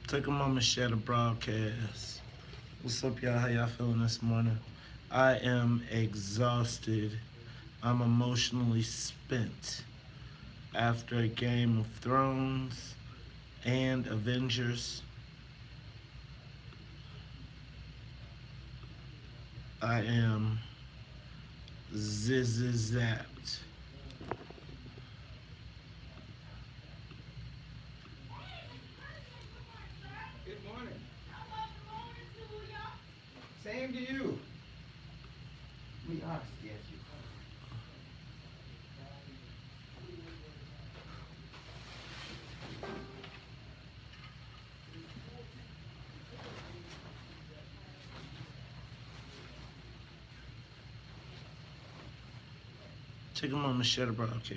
Take a moment, share the broadcast. What's up, y'all? How y'all feeling this morning? I am exhausted. I'm emotionally spent after Game of Thrones and Avengers. I am zapped. Good morning. Same to you. We are yes, you. Take a moment, share the broadcast.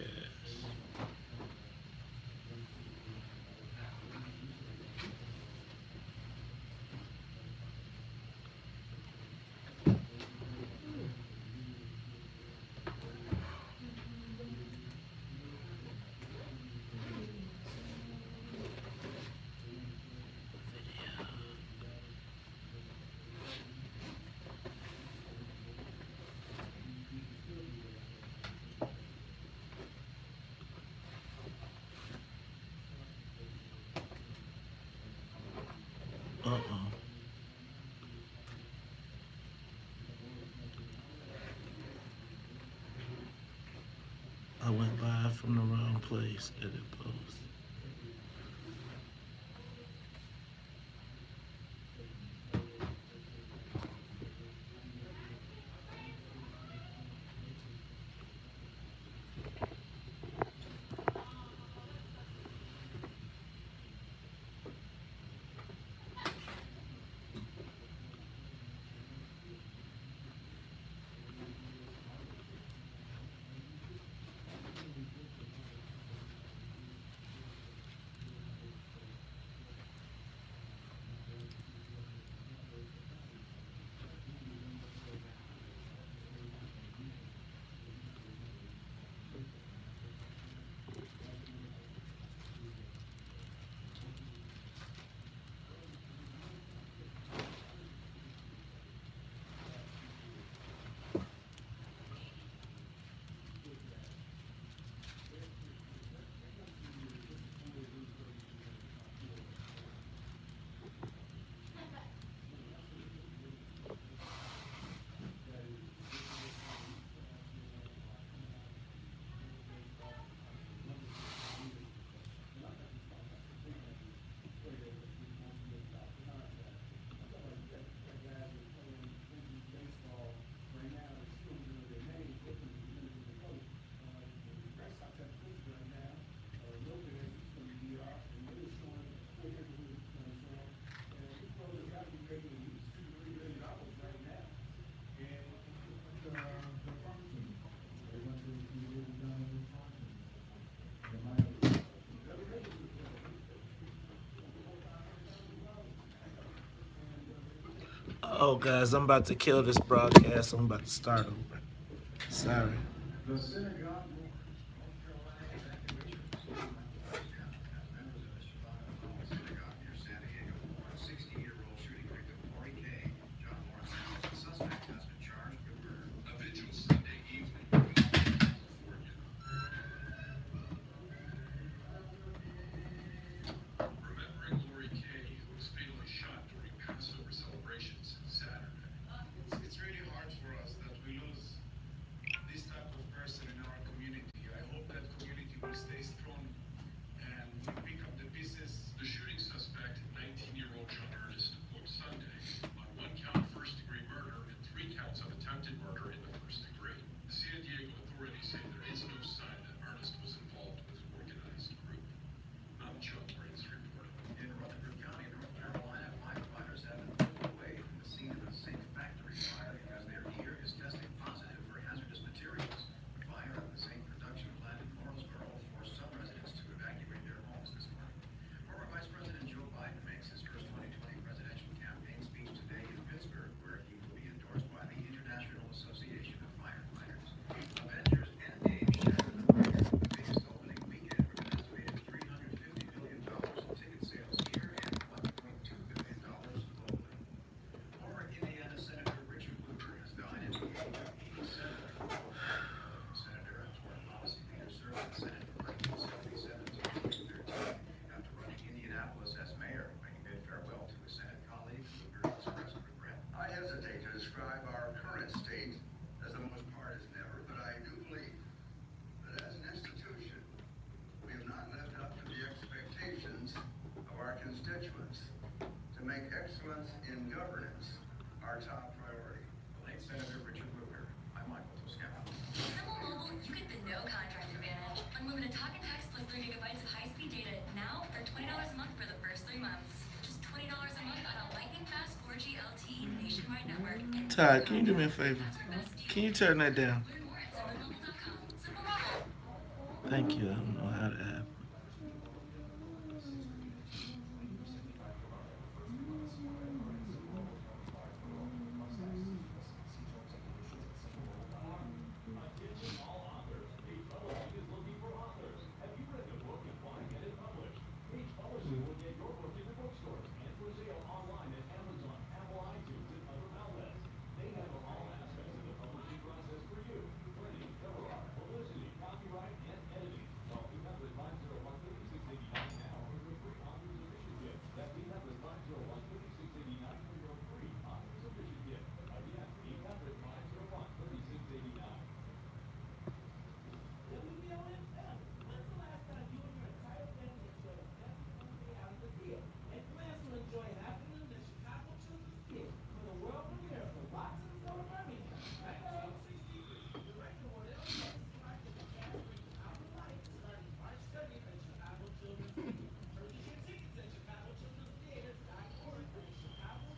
Uh-oh. I went live from the wrong place. Edit post. Oh, guys, I'm about to kill this broadcast. I'm about to start over. Sorry. It's really hard for us that we lose this type of person in our community. our top priority. Thanks, Senator Richard Lugar. I'm Michael Toscano. Simple Mobile, you get the no contract advantage. Unlimited talk and text plus 3 gigabytes of high-speed data now for $20 a month for the first 3 months. Just $20 a month on a lightning-fast 4G LTE nationwide network. Todd, can you do me a favor? Can you turn that down? Learn more at simplemobile.com. Simple Mobile. Thank you. I don't know how to add.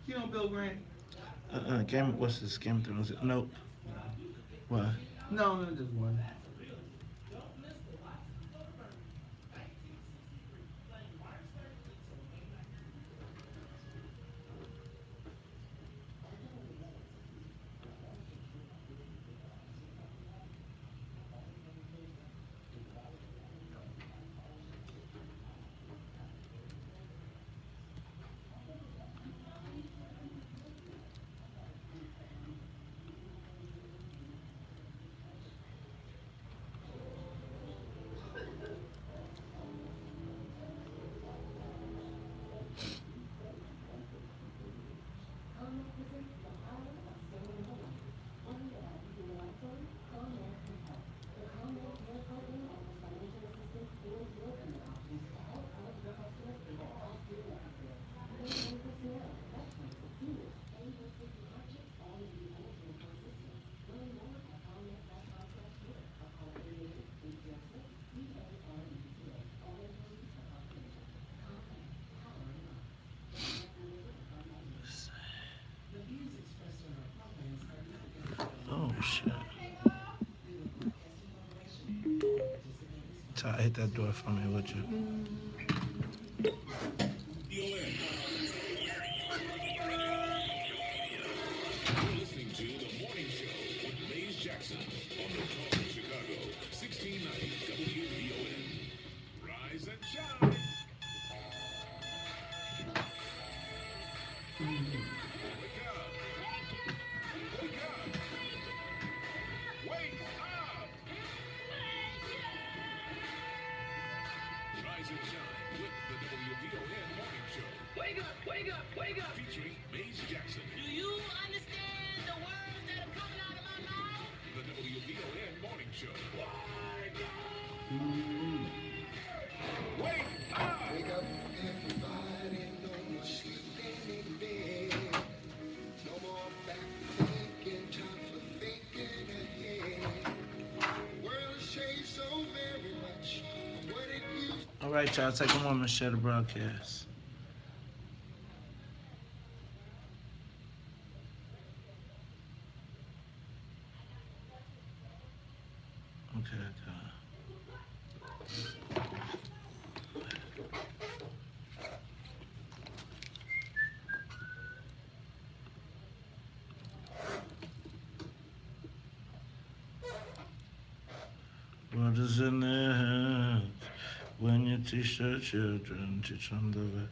You know Bill Grant? What's this? Game of Thrones? Nope. What? No, just one. Oh shit. Todd, hit that door for me, would you? You're listening to The Morning Show with Maze Jackson on the Talk of Chicago, 1690 WVON. Rise and shine. Wake up. Wake up. Wake up. Rise and shine with the WVON Morning Show. Wake up, wake up, wake up. Featuring Maze Jackson. Do you understand the words that are coming out of my mouth? The WVON Morning Show. Wake up! Wake up, everybody, no more sleeping in bed. No more back thinking, time for thinking ahead. World has changed so very much from what it used. All right, y'all. Take a moment to share the broadcast. Okay, what is in their hands when you teach the children, teach them the way?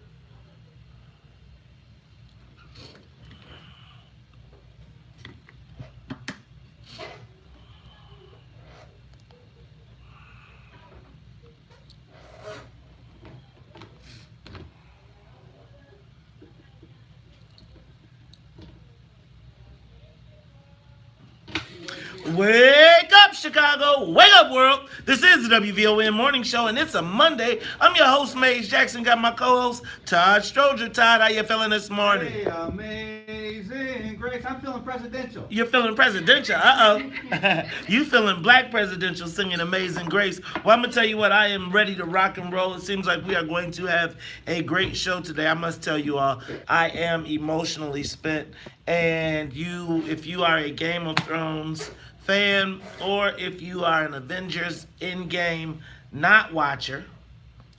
Wake up, Chicago. Wake up, world. This is the WVON Morning Show, and it's a Monday. I'm your host, Maze Jackson. Got my co-host, Todd Stroger. Todd, how you feeling this morning? Hey, amazing grace. Grace, I'm feeling presidential. You're feeling presidential. Uh-oh. You feeling black presidential singing Amazing Grace. Well, I'm going to tell you what, I am ready to rock and roll. It seems like we are going to have a great show today. I must tell you all, I am emotionally spent. And if you are a Game of Thrones fan, or if you are an Avengers Endgame not watcher,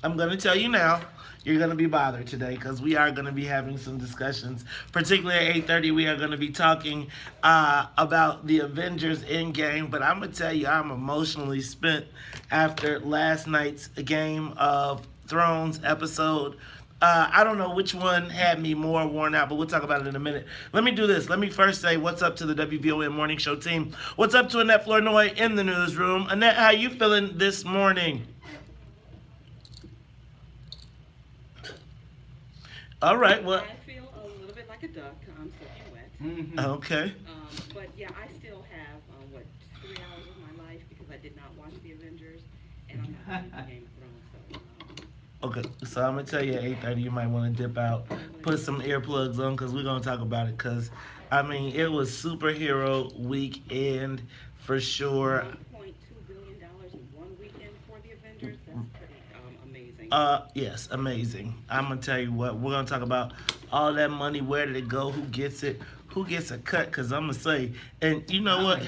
I'm going to tell you now, you're going to be bothered today because we are going to be having some discussions. Particularly at 8:30, we are going to be talking about the Avengers Endgame. But I'm going to tell you, I'm emotionally spent after last night's Game of Thrones episode. I don't know which one had me more worn out, but we'll talk about it in a minute. Let me do this. Let me first say what's up to the WVON Morning Show team. What's up to Annette Flournoy in the newsroom. Annette, how you feeling this morning? All right, well. I feel a little bit like a duck. I'm soaking wet. Mm-hmm. Okay. But yeah, I still have, 3 hours of my life because I did not watch the Avengers, and I'm not into Game of Thrones. So, Okay, so I'm going to tell you at 8:30 you might want to dip out, put some earplugs on because we're going to talk about it because, I mean, it was superhero weekend for sure. $1.2 billion in one weekend for the Avengers. That's pretty amazing. Yes, amazing. I'm going to tell you what, we're going to talk about all that money, where did it go, who gets it, who gets a cut, because I'm going to say, and you know what?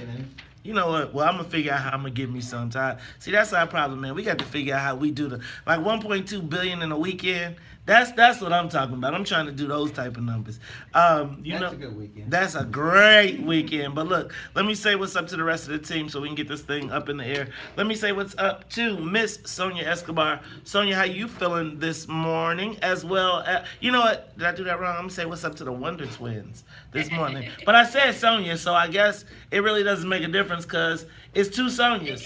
You know what? Well, I'm going to figure out how I'm going to get me some time. See, that's our problem, man. We got to figure out how we do like $1.2 billion in a weekend. That's what I'm talking about. I'm trying to do those type of numbers. That's a good weekend. That's a great weekend. But look, let me say what's up to the rest of the team so we can get this thing up in the air. Let me say what's up to Miss Sonia Escobar. Sonia, how you feeling this morning? As well as, you know what? Did I do that wrong? I'm going to say what's up to the Wonder Twins this morning. But I said Sonia, so I guess it really doesn't make a difference because it's two Sonias.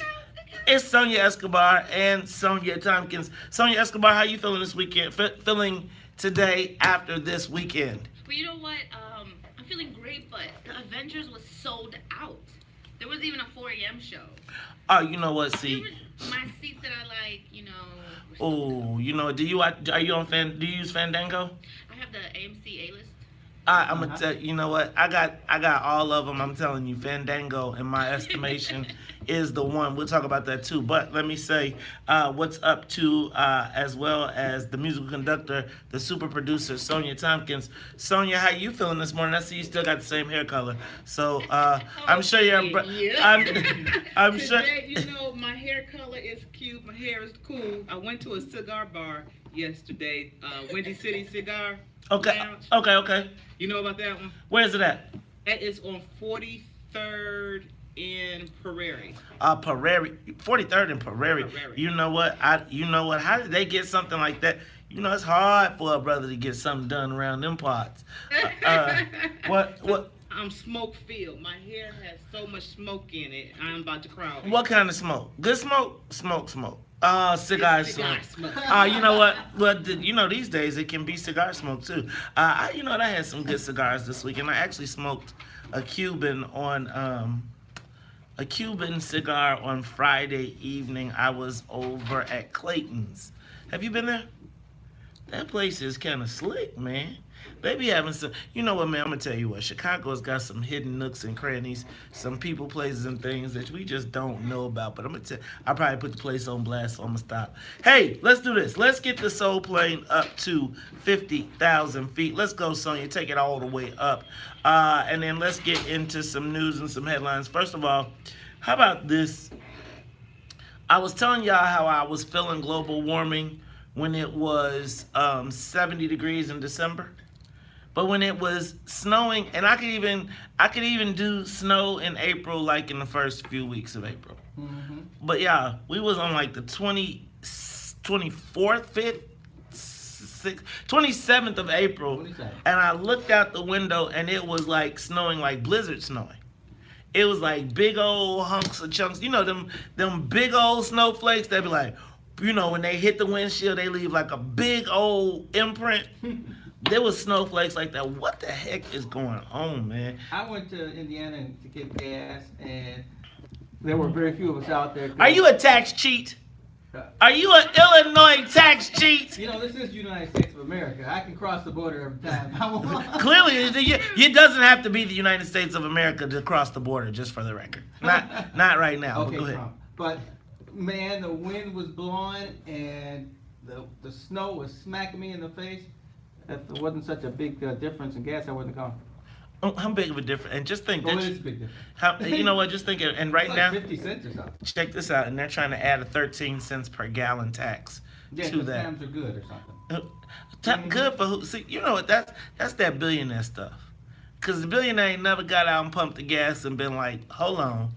It's Sonia Escobar and Sonia Tompkins. Sonia Escobar, how you feeling this weekend? Feeling today after this weekend? But you know what? I'm feeling great, but the Avengers was sold out. There wasn't even a 4 a.m. show. Oh, you know what? See, My seats that I like, were sold oh, you know, do you use Fandango? I have the AMC A-list. I'm gonna tell you know what, I got all of them. I'm telling you, Fandango, in my estimation, is the one. We'll talk about that too. But let me say, what's up to as well as the musical conductor, the super producer, Sonia Tompkins. Sonia, how you feeling this morning? I see you still got the same hair color. So I'm sure you're. I'm sure. Today, my hair color is cute. My hair is cool. I went to a cigar bar yesterday, Windy City Cigar. Okay. Lounge. Okay. You know about that one? Where's it at? That is on 43rd in Prairie. 43rd and Prairie. You know what? How did they get something like that? It's hard for a brother to get something done around them parts. What? I'm smoke filled. My hair has so much smoke in it. I'm about to cry. What kind of smoke? Good smoke? Smoke. Cigar smoke. smoke. You know what? Well, these days it can be cigar smoke too. I had some good cigars this weekend. I actually smoked a Cuban cigar on Friday evening. I was over at Clayton's. Have you been there? That place is kind of slick, man. They be having some, you know what, man, I'm going to tell you what, Chicago's got some hidden nooks and crannies, some people, places, and things that we just don't know about. But I'm going to tell you, I'll probably put the place on blast, so I'm going to stop. Hey, let's do this. Let's get the soul plane up to 50,000 feet. Let's go, Sonia. Take it all the way up. And then let's get into some news and some headlines. First of all, how about this? I was telling y'all how I was feeling global warming when it was 70 degrees in December. But when it was snowing, and I could even do snow in April, like in the first few weeks of April. Mm-hmm. But yeah, we was on like the 24th, 5th, 6th, 27th of April, 27th. and I looked out the window and it was like snowing, like blizzard snowing. It was like big old hunks of chunks. Them big old snowflakes, they be like, when they hit the windshield, they leave like a big old imprint. There was snowflakes like that. What the heck is going on, man? I went to Indiana to get gas, and there were very few of us out there. Are you a tax cheat? Are you an Illinois tax cheat? You know, this is United States of America. I can cross the border every time I want. Clearly, it doesn't have to be the United States of America to cross the border, just for the record. Not right now, Okay, but go ahead. Trump. But, man, the wind was blowing and the snow was smacking me in the face. If there wasn't such a big difference in gas, I wouldn't have gone. Oh, how big of a difference? And just think Oh, that it is a big difference. you know what? Just think, and right It's now, like 50 cents or something. check this out, and they're trying to add a 13 cents per gallon tax Yeah, to the that. Sam's are good or something. Good for who? See, you know what? That's that billionaire stuff. Cause the billionaire ain't never got out and pumped the gas and been like, hold on,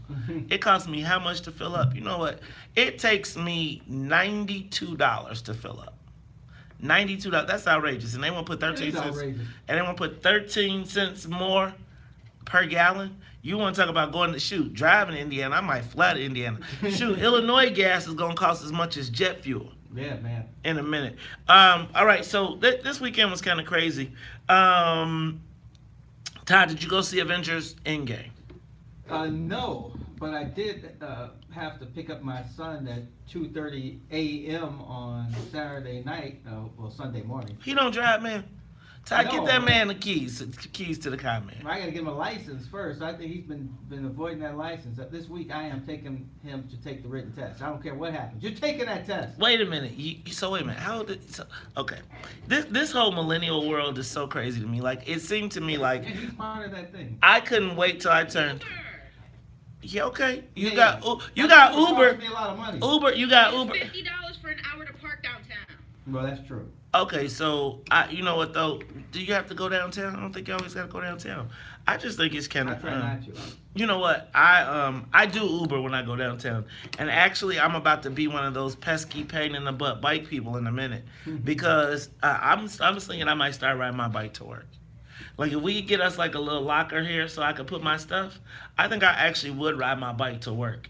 it costs me how much to fill up? You know what? It takes me $92 to fill up. $92. That's outrageous. And they want to put 13 It is cents. outrageous. And they want to put 13 cents more per gallon. You want to talk about going to shoot, driving to Indiana? I might fly to Indiana. Shoot, Illinois gas is gonna cost as much as jet fuel Yeah, man. in a minute. All right, so this weekend was kind of crazy. Todd, did you go see Avengers Endgame? No, but I did have to pick up my son at 2:30 a.m. on Saturday night, well, Sunday morning. He don't drive, man. Todd, No. get that man the keys to the car, man. I gotta give him a license first. I think he's been avoiding that license. This week I am taking him to take the written test. I don't care what happens. You're taking that test. Wait a minute. So wait a minute. How old okay. This whole millennial world is so crazy to me. Like, it seemed to me like And he's part of that thing. I couldn't wait till I turned. Yeah, okay. You Yeah, got yeah. you got That Uber. cost me a lot of money. You got It's Uber. $50 for an hour to park downtown. Well, that's true. Okay, so you know what though? Do you have to go downtown? I don't think you always got to go downtown. I just think it's kind I of. try not to. You know what? I do Uber when I go downtown, and actually I'm about to be one of those pesky pain in the butt bike people in a minute, because I'm thinking I might start riding my bike to work. Like, if we could get us like a little locker here so I could put my stuff, I think I actually would ride my bike to work.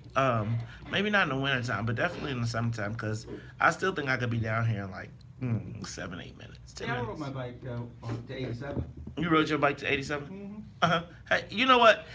Maybe not in the wintertime, but definitely in the summertime, because I still think I could be down here in like 7-8 minutes. 10 Yeah, I minutes. rode my bike on to 87. You rode your bike to 87? Mm-hmm. Hey, you know what?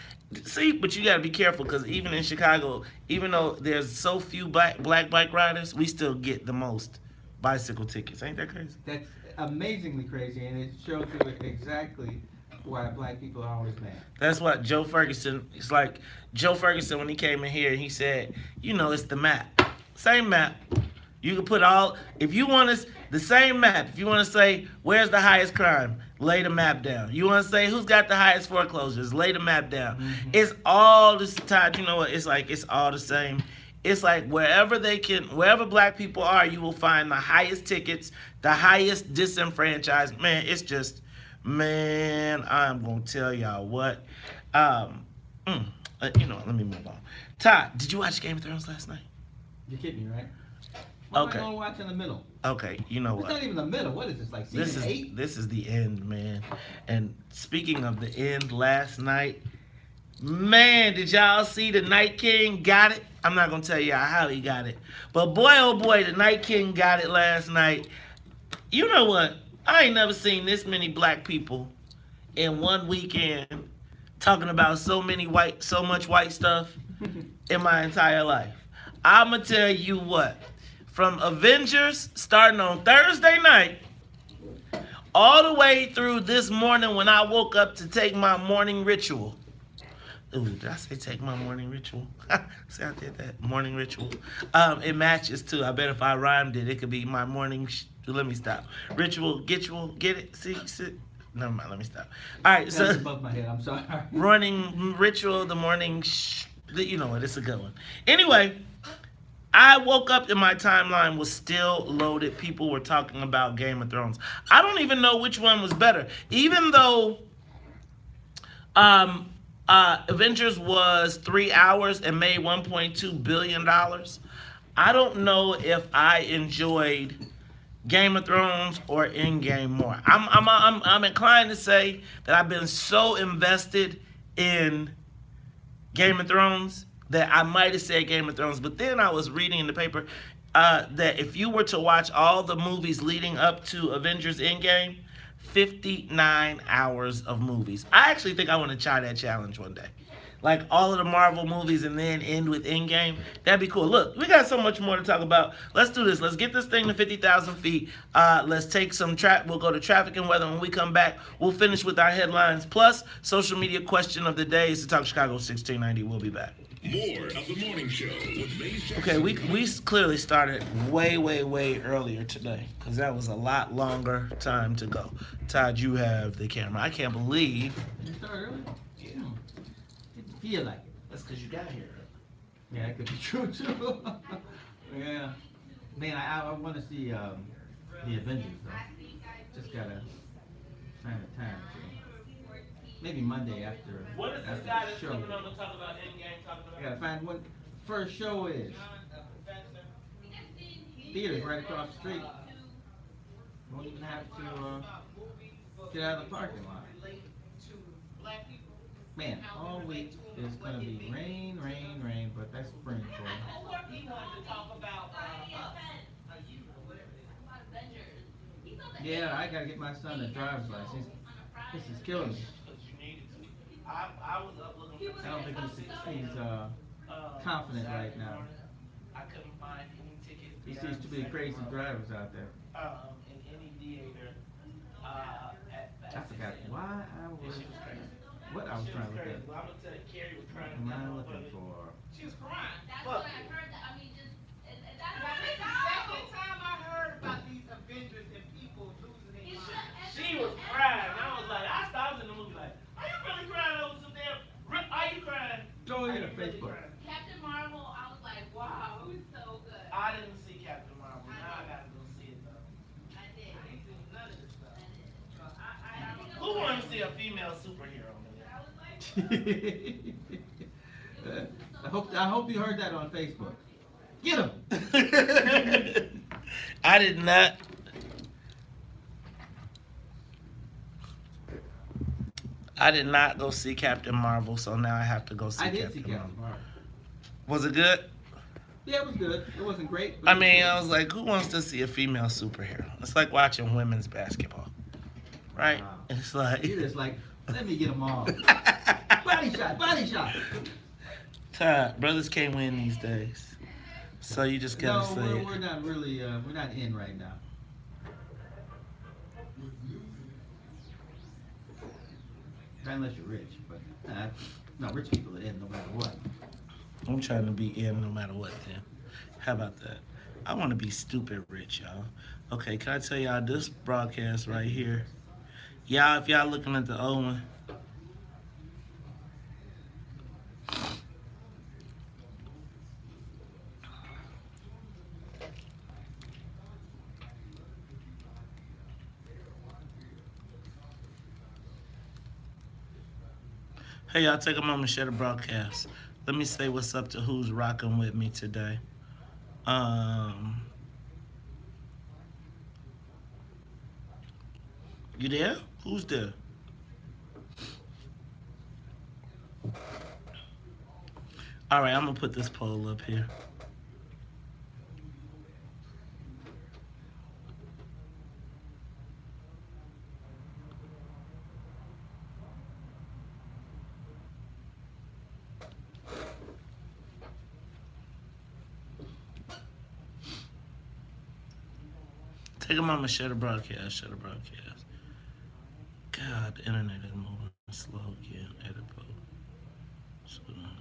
See, but you gotta be careful, because even in Chicago, even though there's so few black bike riders, we still get the most bicycle tickets. Ain't that crazy? That's amazingly crazy, and it shows you exactly why black people are always mad. That's what Joe Ferguson, it's like Joe Ferguson when he came in here, he said, it's the map. Same map. You can put if you want to, the same map. If you want to say, where's the highest crime? Lay the map down. You want to say, who's got the highest foreclosures? Lay the map down. Mm-hmm. It's all this time. You know what? It's like, it's all the same. It's like wherever black people are, you will find the highest tickets, the highest disenfranchised. Man, it's just, I'm going to tell y'all what. Let me move on. Todd, did you watch Game of Thrones last night? You're kidding me, right? What Okay. am I going to watch in the middle? Okay, you know It's what? not even the middle. What is this, like season 8? This is the end, man. And speaking of the end, last night, man, did y'all see the Night King got it? I'm not gonna tell y'all how he got it, but boy, oh boy, the Night King got it last night. You know what? I ain't never seen this many black people in one weekend talking about so much white stuff in my entire life. I'ma tell you what. From Avengers starting on Thursday night all the way through this morning when I woke up to take my morning ritual. Ooh, did I say take my morning ritual? See, I did that. Morning ritual. It matches too. I bet if I rhymed it, it could be my morning. Let me stop. Ritual, get it? See? Never mind, let me stop. All right, That's so above my head. I'm sorry. running ritual, the morning. You know what? It's a good one. Anyway. I woke up and my timeline was still loaded. People were talking about Game of Thrones. I don't even know which one was better. Even though Avengers was 3 hours and made $1.2 billion, I don't know if I enjoyed Game of Thrones or Endgame more. I'm inclined to say that I've been so invested in Game of Thrones that I might have said Game of Thrones, but then I was reading in the paper that if you were to watch all the movies leading up to Avengers Endgame, 59 hours of movies. I actually think I want to try that challenge one day. like all of the Marvel movies and then end with Endgame. That'd be cool. Look, we got so much more to talk about. Let's do this. Let's get this thing to 50,000 feet. Let's take some We'll go to traffic and weather. When we come back, we'll finish with our headlines plus social media question of the day. It's the Talk Chicago 1690. We'll be back. More of the morning show with Maze Jackson. Okay, we clearly started way earlier today because that was a lot longer time to go. Todd, you have the camera. I can't believe. You start early? Yeah. Didn't feel like it. That's because you got here. Yeah, that could be true too. Yeah. Man, I want to see the Avengers though. Just gotta find the time to. Maybe Monday after. What is this after guy the that's show. coming on to talk about Endgame? I gotta find what the first show is. Theater's right across the street. Won't even have to get out of the parking lot. Man, all week is gonna be rain, but that's spring for it. He wanted to talk about Yeah, I gotta get my son a driver's license. This is killing me. I was up looking for I don't think he's confident right now. I couldn't find any tickets. He sees too many crazy drivers out there. In any theater. I forgot why I was. What I was trying to look at. Well, I'm gonna tell you, Carrie was crying. What am I looking for? She was crying. That's Fuck. what I heard. That, I mean, just that's That's the second time I heard about these Avengers and people losing their minds. She was crying. I was like, I stopped in the movie like, are you really crying over some damn? Are you crying? Go Are ahead, you really Facebook. crying? Captain Marvel. I was like, wow, it was so good. I didn't see Captain Marvel. Now I gotta go see it though. I did. I ain't seen none of this stuff. Who wants to see a female superhero movie? I hope you heard that on Facebook. Get him. I did not. I did not go see Captain Marvel, so now I have to go see I did Captain see Captain Marvel. Marvel. Was it good? Yeah, it was good. It wasn't great. But I it mean, good. I was like, who wants to see a female superhero? It's like watching women's basketball, right? Wow. It's like, You're just like, let me get them all. Body shot. Todd, brothers can't win these days, so you just gotta say No, it. we're not really. We're not in right now. Not unless you're rich, but no, rich people are in no matter what. I'm trying to be in no matter what. Then, how about that? I want to be stupid rich, y'all. Okay, can I tell y'all this broadcast right here? Y'all, if y'all looking at the old one. Hey, y'all, take a moment to share the broadcast. Let me say what's up to who's rocking with me today. You there? Who's there? All right, I'm gonna put this poll up here. Take a moment, share the broadcast, God, the internet is moving slow again. Edit poll. Slow down.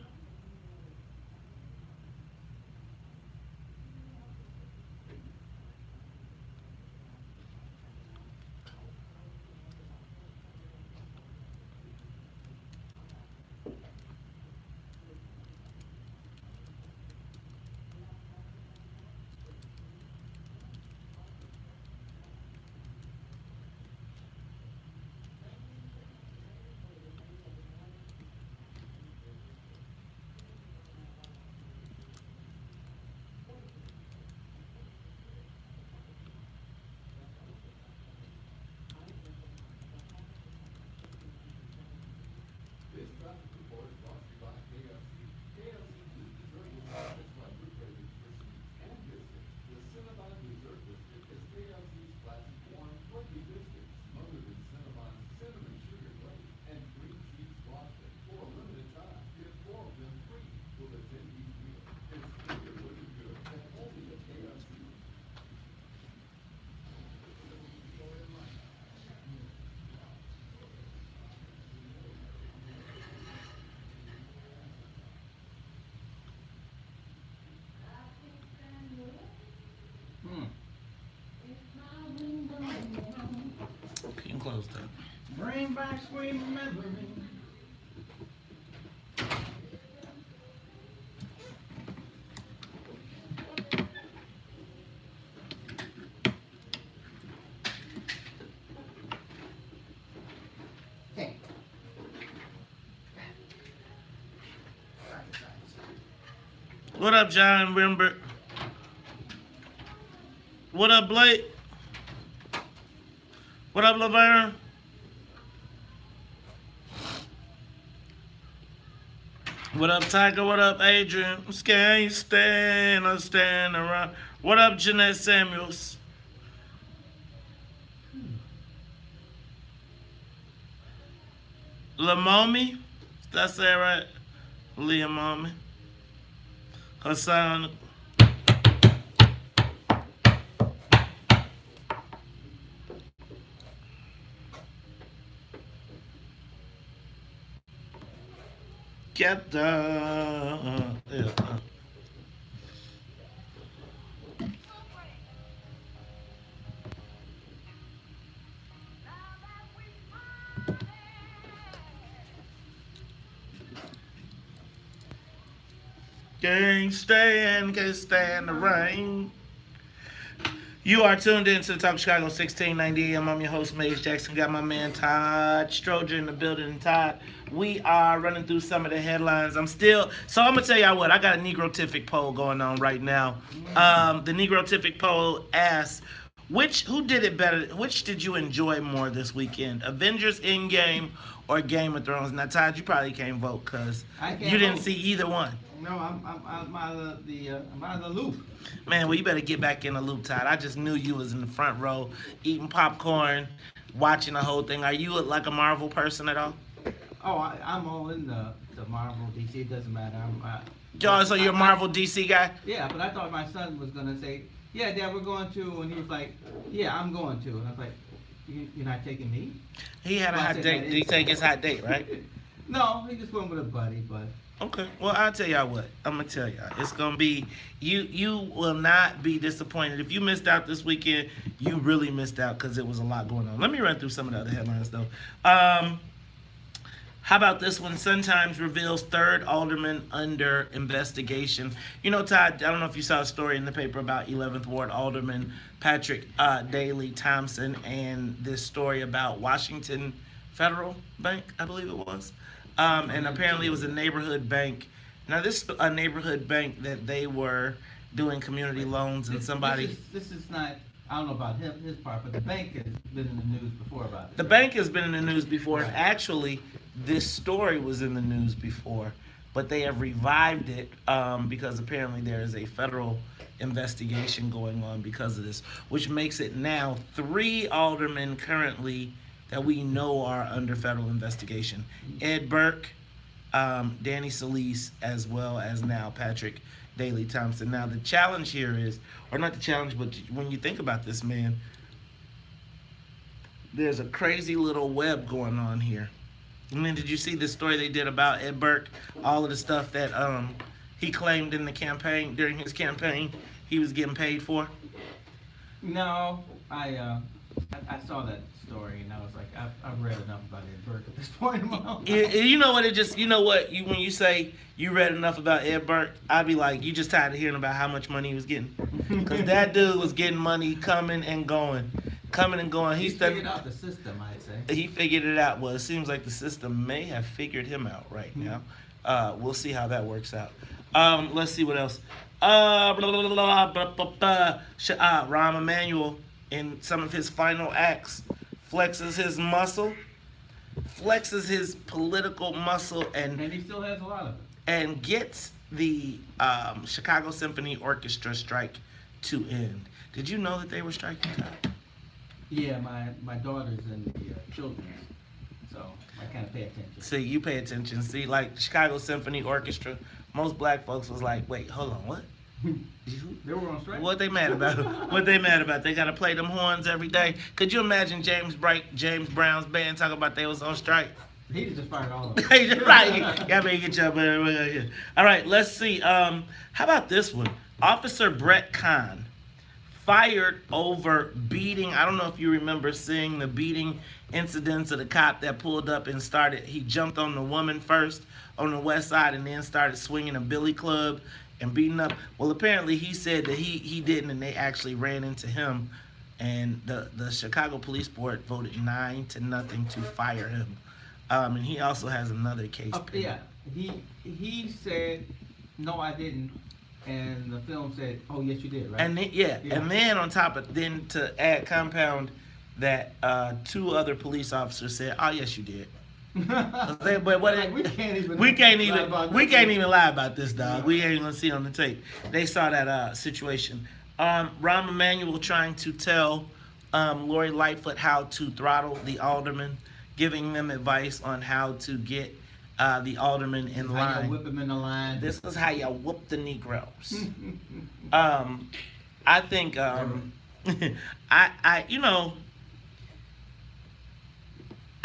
bring back sweet memories. Hey. What up, John Rimbert? What up, Blake? What up, Laverne? What up, Tiger? What up, Adrian? Can't stand around. What up, Jeanette Samuels? Lamomi? Did I say it right? Leah Mommy. Hassan. Get the can't stand the rain. You are tuned in to the Talk Chicago 1690 AM. I'm your host, Maze Jackson. Got my man Todd Stroger in the building. Todd, we are running through some of the headlines. I'm going to tell y'all what, I got a Negrotific poll going on right now. The Negrotific poll asks, who did it better? Which did you enjoy more this weekend? Avengers Endgame or Game of Thrones? Now, Todd, you probably can't vote because you didn't see either one. No, I'm out of the loop. Man, well, you better get back in the loop, Todd. I just knew you was in the front row, eating popcorn, watching the whole thing. Are you like a Marvel person at all? Oh, I'm all in the Marvel DC. It doesn't matter. So you're a Marvel DC guy? Yeah, but I thought my son was gonna say, "Yeah, Dad, we're going to," and he was like, "Yeah, I'm going to," and I was like, "You're not taking me?" He had a hot date. Did he take his hot date, right? No, he just went with a buddy, but. Okay, well, I'll tell y'all what. I'm going to tell y'all. It's going to be, you will not be disappointed. If you missed out this weekend, you really missed out because it was a lot going on. Let me run through some of the other headlines, though. How about this one? Sun Times reveals third alderman under investigation. You know, Todd, I don't know if you saw a story in the paper about 11th Ward Alderman Patrick Daley Thompson and this story about Washington Federal Bank, I believe it was. And apparently it was a neighborhood bank. Now, this is a neighborhood bank that they were doing community loans and somebody... This is not... I don't know about his part, but the bank has been in the news before about this. The bank has been in the news before. Right. Actually, this story was in the news before, but they have revived it because apparently there is a federal investigation going on because of this, which makes it now 3 aldermen currently that we know are under federal investigation. Ed Burke, Danny Solis, as well as now Patrick Daley Thompson. Now the challenge here is, or not the challenge, but when you think about this, man, there's a crazy little web going on here. And then did you see the story they did about Ed Burke? All of the stuff that he claimed in the campaign, during his campaign, he was getting paid for? No, I saw that story and I was like, I've read enough about Ed Burke at this point in my life. You know what? When you say you read enough about Ed Burke, I'd be like, you just tired of hearing about how much money he was getting. Because that dude was getting money coming and going. He figured out the system, I'd say. He figured it out. Well, it seems like the system may have figured him out right now. We'll see how that works out. Let's see what else. Rahm Emanuel, in some of his final acts, flexes his political muscle, and he still has a lot of it. And gets the Chicago Symphony Orchestra strike to end. Did you know that they were striking, Todd? Yeah, my daughter's in the children's, so I kind of pay attention. See, you pay attention. See, like Chicago Symphony Orchestra, most black folks was like, wait, hold on, what? They were on strike. What they mad about? They gotta play them horns every day. Could you imagine James Brown's band talking about they was on strike? He just fired all of them. Right. Yeah, man, get your all right, let's see. How about this one? Officer Brett Kahn fired over beating. I don't know if you remember seeing the beating incidents of the cop that pulled up and he jumped on the woman first on the west side and then started swinging a billy club and beating up. Well, apparently he said that he didn't, and they actually ran into him, and the Chicago Police Board voted 9-0 to fire him. And he also has another case. Yeah, he said, no, I didn't. And the film said, "Oh, yes, you did, right?" And then, and then on top of to add compound that 2 other police officers said, "Oh, yes, you did." But what? we can't even lie about this, dog. We ain't gonna see it on the tape. They saw that situation. Rahm Emanuel trying to tell Lori Lightfoot how to throttle the aldermen, giving them advice on how to get the aldermen in line. How you whip them in the line. This is how you whoop the Negroes. I think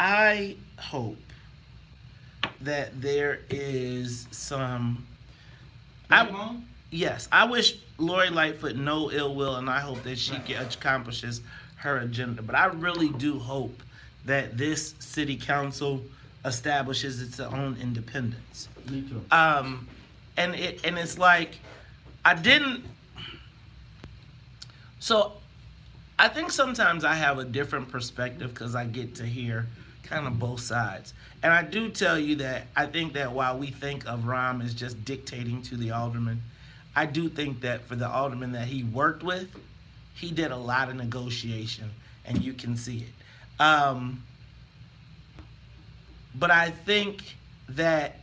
I hope that there is some. Yes, I wish Lori Lightfoot no ill will, and I hope that she accomplishes her agenda. But I really do hope that this city council establishes its own independence. Me too. And it's like I didn't. So I think sometimes I have a different perspective because I get to hear kind of both sides. And I do tell you that I think that while we think of Rahm as just dictating to the alderman, I do think that for the alderman that he worked with, he did a lot of negotiation, and you can see it. But I think that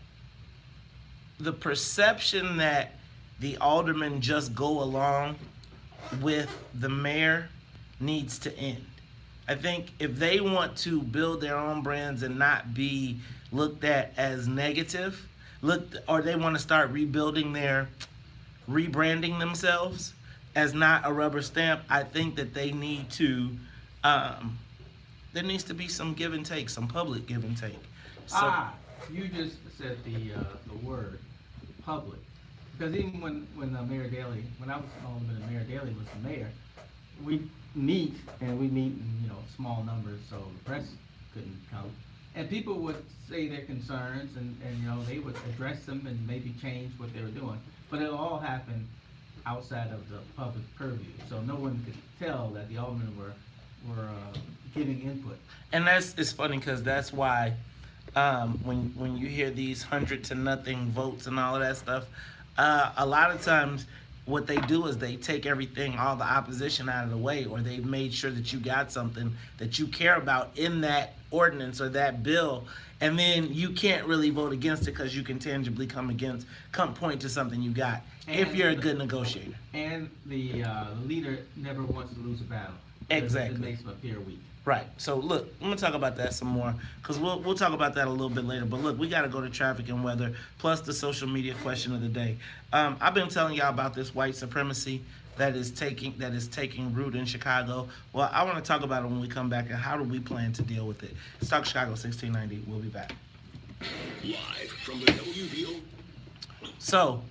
the perception that the aldermen just go along with the mayor needs to end. I think if they want to build their own brands and not be looked at as negative, or they want to start rebranding themselves as not a rubber stamp, I think that they need to, there needs to be some give and take, some public give and take. So, you just said the word public, because even when Mayor Daley, when I was alderman and Mayor Daley was the mayor, we meet in small numbers, so the press couldn't come, and people would say their concerns, and they would address them and maybe change what they were doing, but it all happened outside of the public purview, so no one could tell that the aldermen were giving input. And it's funny because that's why when you hear these 100-0 votes and all of that stuff, a lot of times what they do is they take everything, all the opposition out of the way, or they've made sure that you got something that you care about in that ordinance or that bill, and then you can't really vote against it because you can tangibly come point to something you got, if you're a good negotiator. And the leader never wants to lose a battle. Exactly. It makes them appear weak. Right. So look, I'm gonna talk about that some more because we'll talk about that a little bit later. But look, we gotta go to traffic and weather plus the social media question of the day. I've been telling y'all about this white supremacy that is taking root in Chicago. Well, I want to talk about it when we come back and how do we plan to deal with it. It's Talk Chicago 1690. We'll be back. Live from the WVON. So,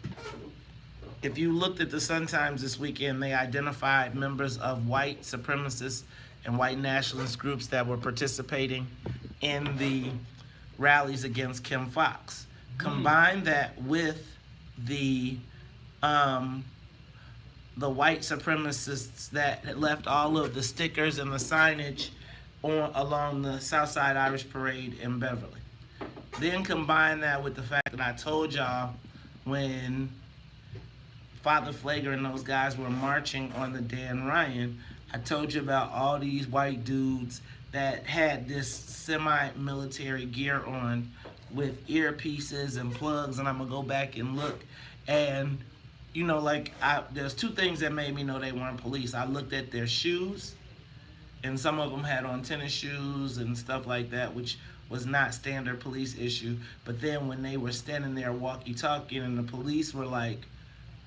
if you looked at the Sun-Times this weekend, they identified members of white supremacist and white nationalist groups that were participating in the rallies against Kim Foxx. Combine that with the white supremacists that had left all of the stickers and the signage along the Southside Irish Parade in Beverly. Then combine that with the fact that I told y'all when Father Flager and those guys were marching on the Dan Ryan, I told you about all these white dudes that had this semi-military gear on with earpieces and plugs, and I'm gonna go back and look. And there's 2 things that made me know they weren't police. I looked at their shoes, and some of them had on tennis shoes and stuff like that, which was not standard police issue. But then when they were standing there walkie-talking and the police were like,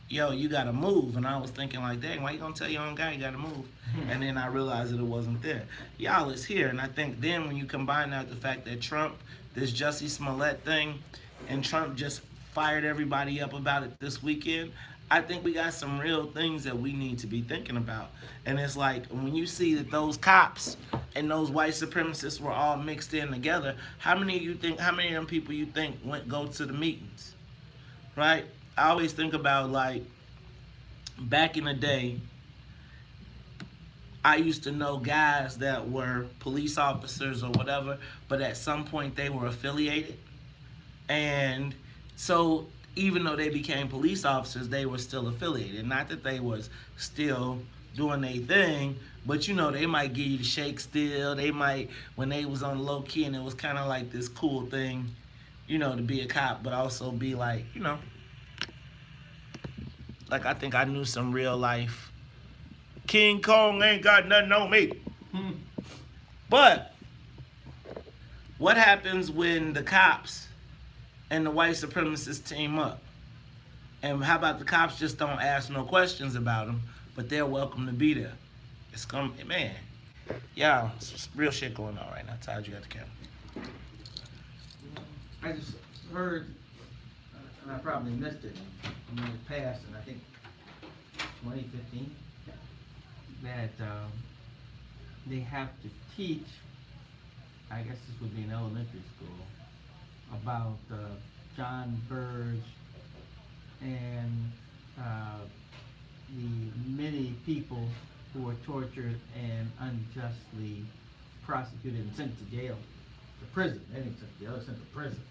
yo, you gotta move. And I was thinking like, dang, why you gonna tell your own guy you gotta move? And then I realized that it wasn't there. Y'all is here. And I think then when you combine that with the fact that Trump, this Jussie Smollett thing, and Trump just fired everybody up about it this weekend, I think we got some real things that we need to be thinking about. And it's like when you see that those cops and those white supremacists were all mixed in together, how many of them people you think go to the meetings? Right? I always think about like back in the day, I used to know guys that were police officers or whatever, but at some point they were affiliated. And so even though they became police officers, they were still affiliated. Not that they was still doing their thing, but you know, they might give you the shake still. They might, when they was on low key and it was kind of like this cool thing, you know, to be a cop, but also be like, you know, like I think I knew some real life King Kong ain't got nothing on me. But what happens when the cops and the white supremacists team up? And how about the cops just don't ask no questions about them, but they're welcome to be there? It's gonna, man, yeah, it's real shit going on right now. Todd, you got the camera. I just heard, and I probably missed it when it passed, and I think 2015, that they have to teach, I guess this would be in elementary school, about John Burge and the many people who were tortured and unjustly prosecuted and sent to jail, to prison. They didn't sent to jail, they sent to prison.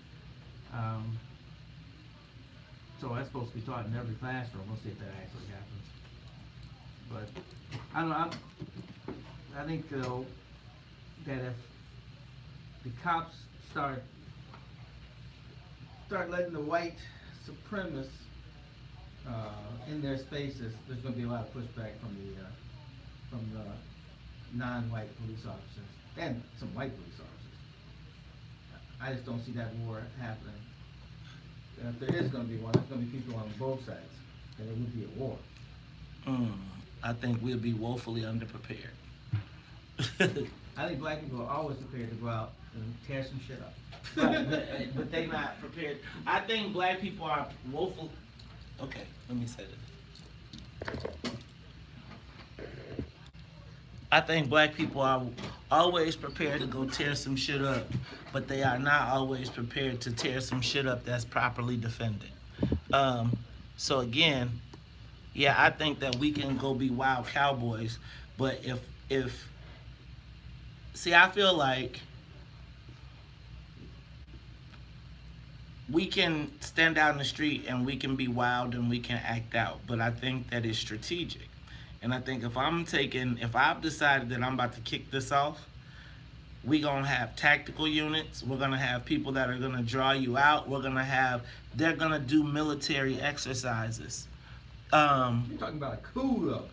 So that's supposed to be taught in every classroom. We'll see if that actually happens. But I don't know. I think though that if the cops start letting the white supremacists in their spaces, there's going to be a lot of pushback from the non-white police officers and some white police officers. I just don't see that war happening. And if there is going to be one, there's going to be people on both sides, and it would be a war. I think we'll be woefully underprepared. I think black people are always prepared to go out and tear some shit up. Right, but they not prepared. I think black people are woeful. Okay, let me say this. I think black people are always prepared to go tear some shit up, but they are not always prepared to tear some shit up that's properly defended. So again, yeah, I think that we can go be wild cowboys, but if see, I feel like we can stand out in the street and we can be wild and we can act out, but I think that is strategic. And I think if I've decided that I'm about to kick this off, we're going to have tactical units. We're going to have people that are going to draw you out. They're going to do military exercises. You're talking about a coup, though.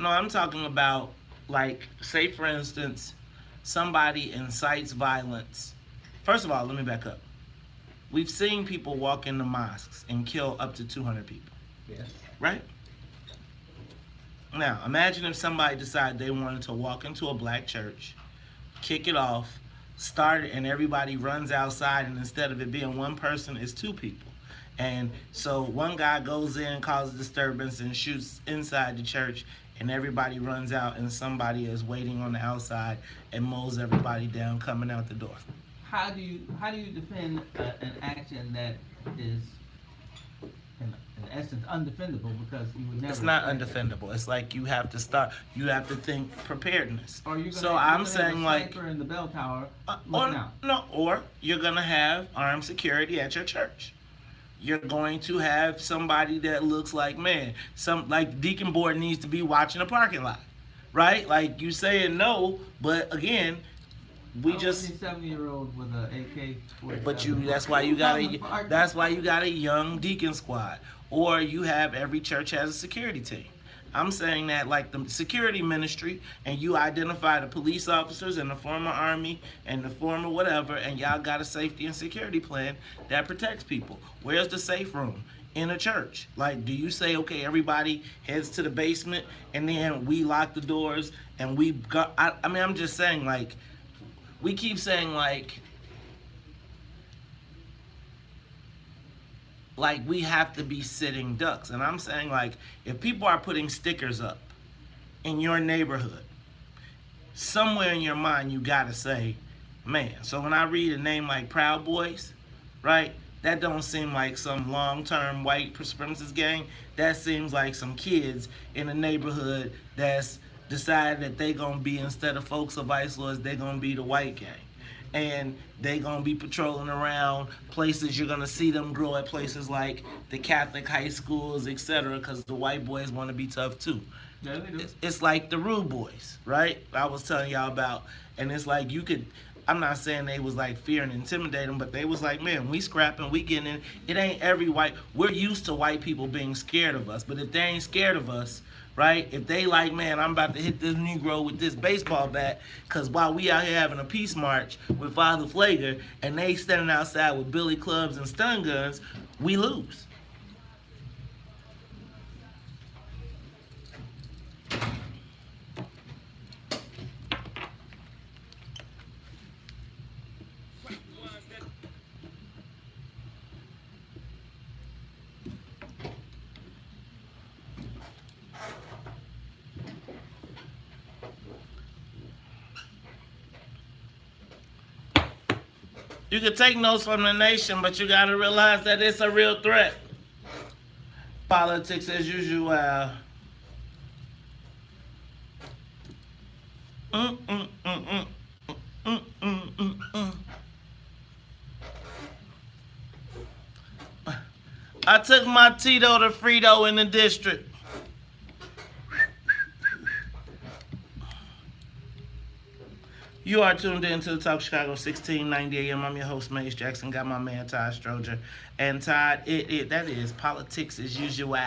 No, I'm talking about, like, say, for instance, somebody incites violence. First of all, let me back up. We've seen people walk into mosques and kill up to 200 people. Yes. Right? Now, imagine if somebody decided they wanted to walk into a black church, kick it off, start it, and everybody runs outside, and instead of it being one person, it's two people. And so one guy goes in, causes disturbance, and shoots inside the church, and everybody runs out, and somebody is waiting on the outside and mows everybody down coming out the door. How do you defend an action that is in essence undefendable, because you would never? It's not undefendable. It's like you have to think preparedness. Or you're so gonna, I'm saying have a like sniper in the bell tower looking out. Or you're gonna have armed security at your church. You're going to have somebody that looks like, man, like deacon board needs to be watching a parking lot, right? Like you saying no, but again, we just 70-year-old with an AK-47. But that's why you got a young deacon squad, or you have every church has a security team. I'm saying that like the security ministry, and you identify the police officers and the former army and the former whatever, and y'all got a safety and security plan that protects people. Where's the safe room? In a church. Like, do you say, okay, everybody heads to the basement and then we lock the doors and we got, I mean, I'm just saying, like, we keep saying, like, like we have to be sitting ducks. And I'm saying, like, if people are putting stickers up in your neighborhood, somewhere in your mind you gotta say, man. So when I read a name like Proud Boys, right, that don't seem like some long-term white supremacist gang. That seems like some kids in a neighborhood that's decided that they gonna be, instead of folks of vice lords, they gonna be the white gang. And they gonna be patrolling around places. You're gonna see them grow at places like the Catholic high schools, etc., because the white boys want to be tough too. Yeah, they do. It's like the Rude Boys, right? I was telling y'all about, and it's like you could. I'm not saying they was like fear and intimidate them, but they was like, man, we scrapping, we getting in. It ain't every white. We're used to white people being scared of us, but if they ain't scared of us, right? If they like, man, I'm about to hit this Negro with this baseball bat, because while we out here having a peace march with Father Flager, and they standing outside with billy clubs and stun guns, we lose. You can take notes from the nation, but you got to realize that it's a real threat. Politics as usual. I took my Tito to Frito in the district. You are tuned in to the Talk Chicago 1690 AM. I'm your host, Mace Jackson. Got my man, Todd Stroger. And Todd, that is politics as usual.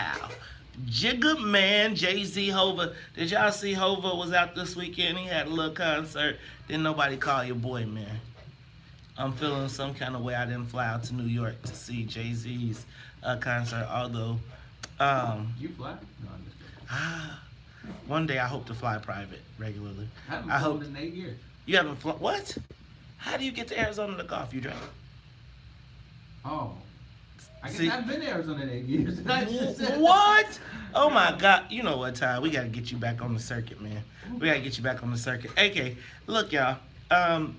Jigga man, Jay-Z Hova. Did y'all see Hova was out this weekend? He had a little concert. Didn't nobody call your boy, man. I'm feeling some kind of way. I didn't fly out to New York to see Jay-Z's concert, although... You fly? No, I'm just kidding. One day I hope to fly private regularly. I haven't I flown hope... in 8 years. You haven't flown? What? How do you get to Arizona to golf? You drive? Oh. I guess See- I've been to Arizona in 8 years. I just said- What? Oh my God. You know what, Ty? We got to get you back on the circuit, man. We got to get you back on the circuit. Okay, look, y'all. I'm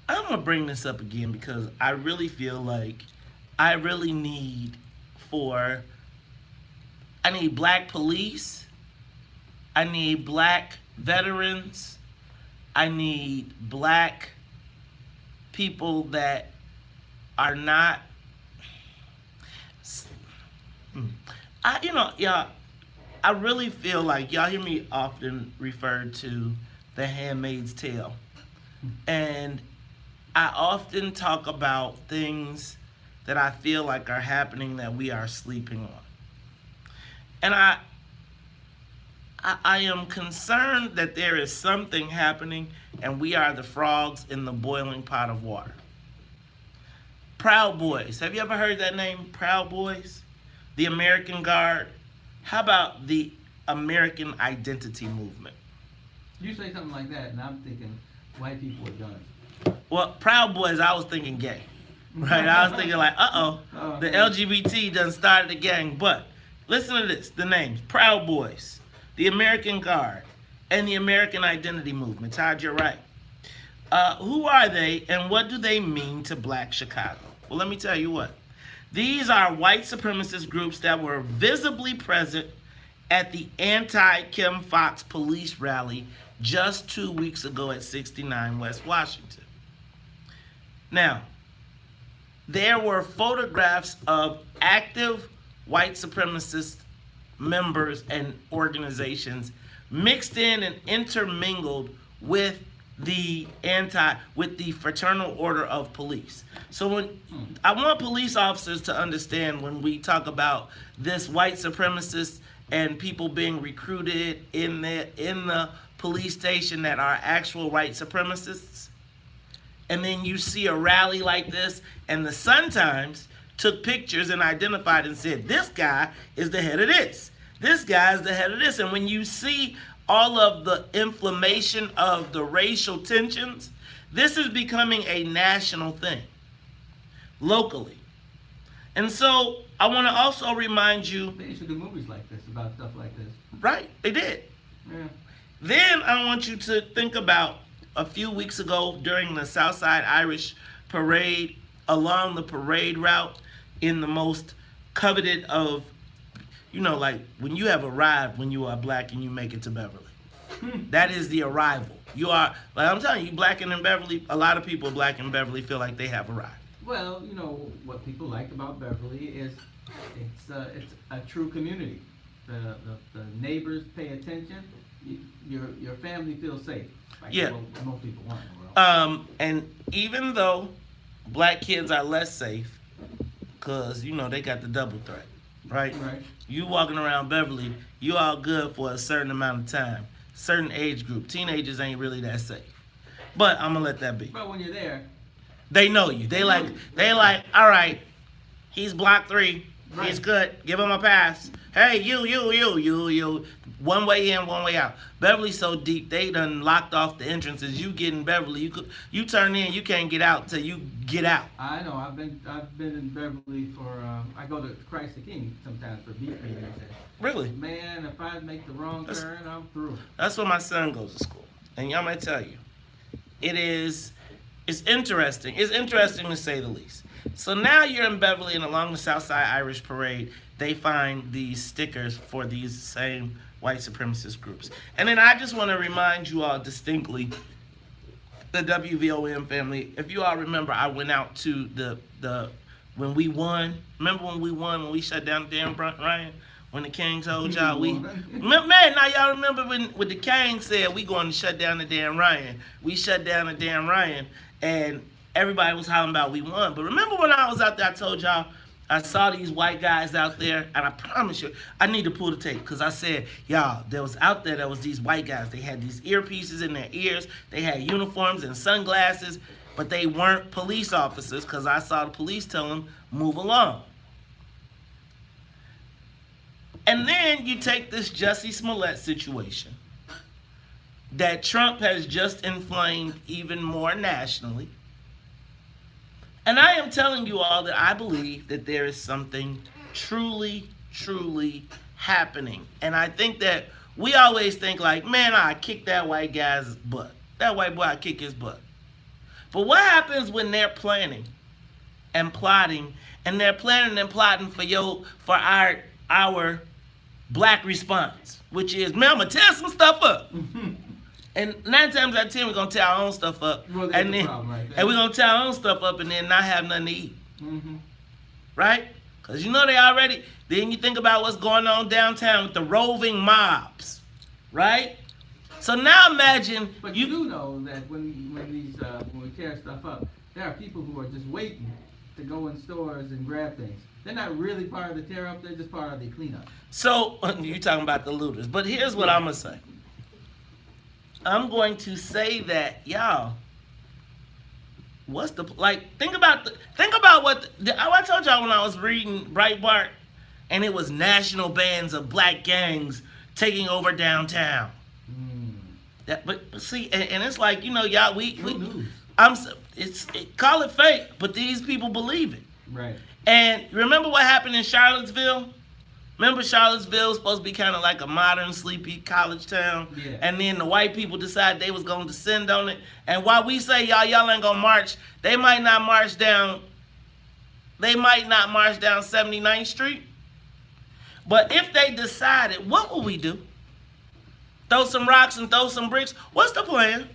going to bring this up again because I really feel like I really need black police. I need black veterans. I need black people that are not... I really feel like, y'all hear me often referred to The Handmaid's Tale. And I often talk about things that I feel like are happening that we are sleeping on. And I am concerned that there is something happening and we are the frogs in the boiling pot of water. Proud Boys. Have you ever heard that name, Proud Boys? The American Guard. How about the American Identity Movement? You say something like that, and I'm thinking white people with guns. Well, Proud Boys, I was thinking gay. Right? I was thinking like, the LGBT done started a gang. But listen to this, the names. Proud Boys, the American Guard, and the American Identity Movement. Todd, you're right. Who are they and what do they mean to Black Chicago? Well, let me tell you what. These are white supremacist groups that were visibly present at the anti-Kim Foxx police rally just 2 weeks ago at 69 West Washington. Now, there were photographs of active white supremacist members and organizations mixed in and intermingled with the Fraternal Order of Police. So when I want police officers to understand when we talk about this white supremacist and people being recruited in the police station that are actual white supremacists, and then you see a rally like this, and the Sun-Times took pictures and identified and said, this guy is the head of this. This guy is the head of this. And when you see all of the inflammation of the racial tensions, this is becoming a national thing, locally. And so I want to also remind you, They used to do movies like this, about stuff like this. right, they did. Yeah. Then I want you to think about a few weeks ago during the Southside Irish Parade, along the parade route in the most coveted of, like when you have arrived when you are black and you make it to Beverly. That is the arrival. You are, like I'm telling you, black and in Beverly, a lot of people black in Beverly feel like they have arrived. Well, what people like about Beverly is it's a true community. The neighbors pay attention. Your family feels safe. Like Yeah. what most people want in the world. And even though black kids are less safe, because, they got the double threat, right? Right. You walking around Beverly, you all good for a certain amount of time, certain age group. Teenagers ain't really that safe. But I'm going to let that be. But when you're there, They know you. They like, all right, he's block 3. Right. He's good. Give him a pass. Hey, you. One way in, one way out. Beverly's so deep, they done locked off the entrances. You get in Beverly, you turn in, you can't get out till you get out. I know I've been in Beverly for I go to Christ the King sometimes for beat meetings. Really? Man, if I make the wrong turn, I'm through. That's where my son goes to school. And y'all might tell you, it's interesting. It's interesting to say the least. So now you're in Beverly, and along the Southside Irish Parade, they find these stickers for these same white supremacist groups. And then I just want to remind you all distinctly, the WVON family, if you all remember, I went out to the when we won. Remember when we won, when we shut down the damn Ryan? When the King told y'all man, now y'all remember when the King said we going to shut down the damn Ryan. We shut down the damn Ryan, and everybody was hollering about we won. But remember when I was out there, I told y'all, I saw these white guys out there, and I promise you, I need to pull the tape, because I said, y'all, there was these white guys. They had these earpieces in their ears. They had uniforms and sunglasses, but they weren't police officers, because I saw the police tell them, move along. And then you take this Jussie Smollett situation that Trump has just inflamed even more nationally. And I am telling you all that I believe that there is something truly, truly happening. And I think that we always think like, man, I kick that white guy's butt. That white boy, I kick his butt. But what happens when they're planning and plotting, and they're planning and plotting for our black response, which is, man, I'm gonna tear some stuff up. And 9 times out of 10, we're gonna tear our own stuff up, Well, and then right and we're gonna tear our own stuff up, and then not have nothing to eat, Mm-hmm. right? Because they already. Then you think about what's going on downtown with the roving mobs, right? So now imagine But you do know that when we tear stuff up, there are people who are just waiting to go in stores and grab things. They're not really part of the tear up, they're just part of the cleanup. So you're talking about the looters, but here's what I'm gonna say. I'm going to say that, y'all, what's the think about what I told y'all when I was reading Breitbart, and it was national bands of black gangs taking over downtown. But see, and it's like, y'all, we news. call it fake, but these people believe it. Right. And remember what happened in Charlottesville? Remember Charlottesville was supposed to be kind of like a modern, sleepy college town? Yeah. And then the white people decided they was going to descend on it. And while we say y'all ain't going to march, they might not march down 79th Street. But if they decided, what will we do? Throw some rocks and throw some bricks? What's the plan?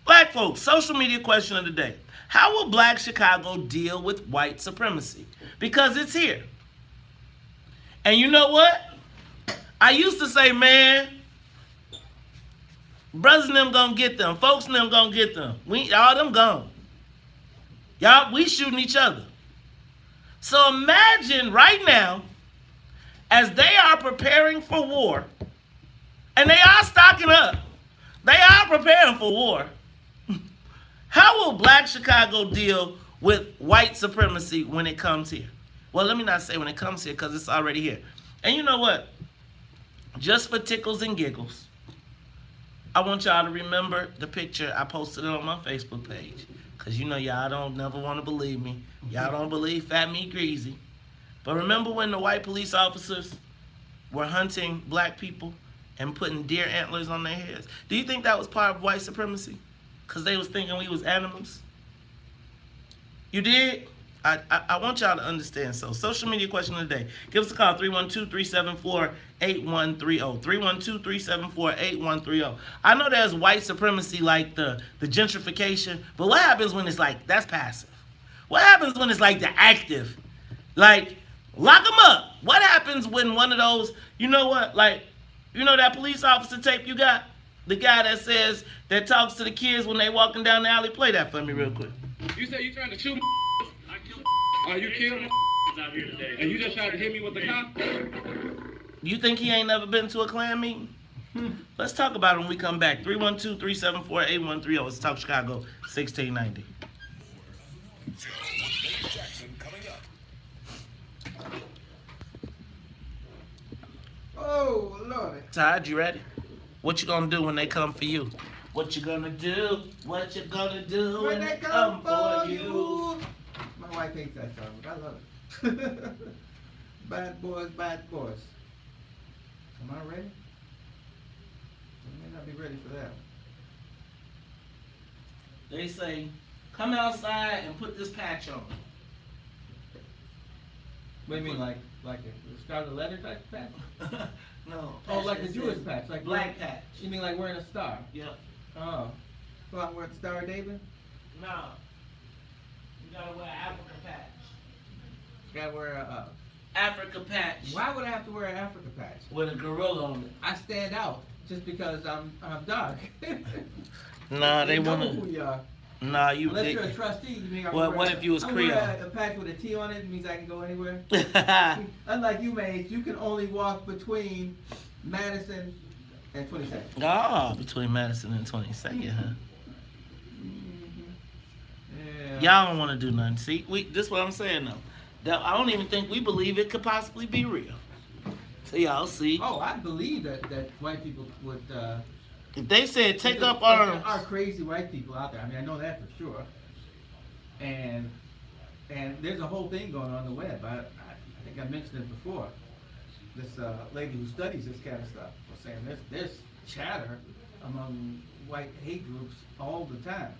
Black folks, social media question of the day. How will Black Chicago deal with white supremacy? Because it's here. And you know what? I used to say, man, brothers and them gonna get them. Folks and them gonna get them. All them gone. Y'all, we shooting each other. So imagine right now, as they are preparing for war, and they are stocking up, they are preparing for war, how will Black Chicago deal with white supremacy when it comes here? Well, let me not say when it comes here, because it's already here. And you know what? Just for tickles and giggles, I want y'all to remember the picture. I posted it on my Facebook page, Because you know y'all don't never want to believe me. Y'all don't believe Fat Meat Greasy. But remember when the white police officers were hunting black people and putting deer antlers on their heads? Do you think that was part of white supremacy? Because they was thinking we was animals? You did? I want y'all to understand. So, social media question of the day. Give us a call, 312-374-8130. 312-374-8130. I know there's white supremacy like the gentrification, but what happens when it's like, that's passive? What happens when it's like the active? Like, lock them up. What happens when one of those, you know what, like, you know that police officer tape you got? The guy that talks to the kids when they walking down the alley? Play that for me real quick. You said you trying to shoot? I killed. Oh, you killed? Out here today. And you just tried to hit me with the cop? You think he ain't never been to a Klan meeting? Let's talk about it when we come back. 312-374-8130. It's Talk Chicago 1690. Lane Jackson coming up. Oh, Lord. Todd, you ready? What you gonna do when they come for you? What you gonna do? What you gonna do when they come for you? My wife hates that song, but I love it. Bad boys, bad boys. Am I ready? I may not be ready for that one. They say, come outside and put this patch on. What do you mean, like a Scarlet Letter type patch? No. Oh, like the that Jewish says patch, like black patch. You mean like wearing a star? Yep. Oh. So I'm wearing the Star of David? No. You gotta wear an Africa patch. Gotta wear a. Africa patch. Why would I have to wear an Africa patch? With a gorilla on it. I stand out just because I'm dark. Nah, they know wanna. who you are. Nah, you. Unless They, you're a trustee, you mean what if you was I'm Creole? wearing a patch with a T on it means I can go anywhere. Unlike you, Maze, you can only walk between Madison and 22nd. Oh, between Madison and 22nd, huh? Yeah. Y'all don't want to do nothing. See, this is what I'm saying though. I don't even think we believe it could possibly be real. So y'all see. Oh, I believe that white people would. If they said take because, up like, arms. there are crazy white people out there. I mean, I know that for sure. And there's a whole thing going on the web. I think I mentioned it before. This lady who studies this kind of stuff was saying there's chatter among white hate groups all the time,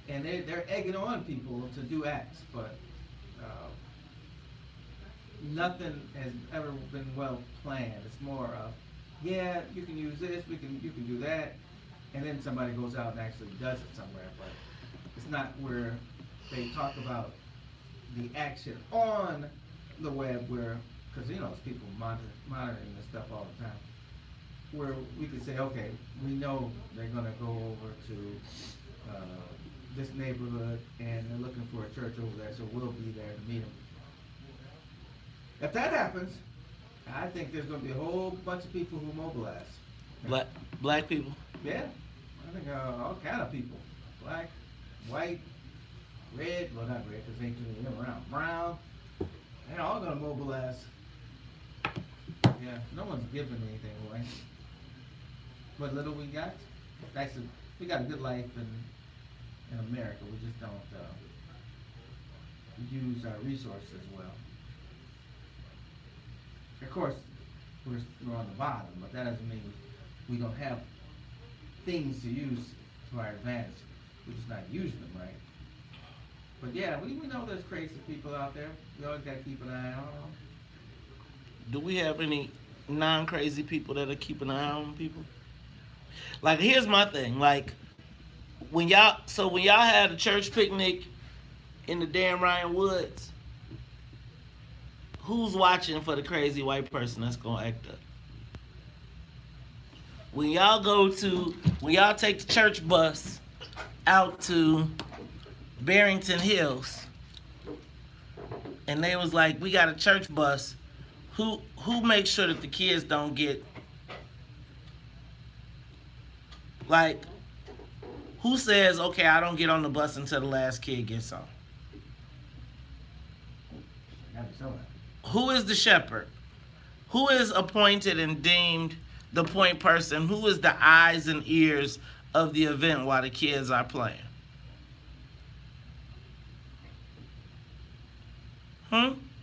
and they're egging on people to do acts, but nothing has ever been well planned. It's more of, yeah, you can use this, you can do that, and then somebody goes out and actually does it somewhere. But it's not where they talk about the action on the web, where, because you know, it's people monitoring this stuff all the time, where we could say, okay, we know they're gonna go over to this neighborhood and they're looking for a church over there, so we'll be there to meet them. If that happens, I think there's going to be a whole bunch of people who mobilize. Black people. Yeah, I think all kind of people. Black, white, red, well not red because they ain't too many of them around. Brown, they're all going to mobilize. Yeah, no one's giving anything away. What little we got, actually, we got a good life in America. We just don't use our resources well. Of course, we're on the bottom, but that doesn't mean we don't have things to use to our advantage. We're just not using them right. But yeah, we know there's crazy people out there. We always got to keep an eye on them. Do we have any non-crazy people that are keeping an eye on people? Like, here's my thing. Like, when y'all had a church picnic in the Dan Ryan Woods, who's watching for the crazy white person that's gonna act up? When y'all take the church bus out to Barrington Hills, and they was like, we got a church bus, who makes sure that the kids don't get, like, who says, okay, I don't get on the bus until the last kid gets on? Gotta be someone. Who is the shepherd? Who is appointed and deemed the point person? Who is the eyes and ears of the event while the kids are playing?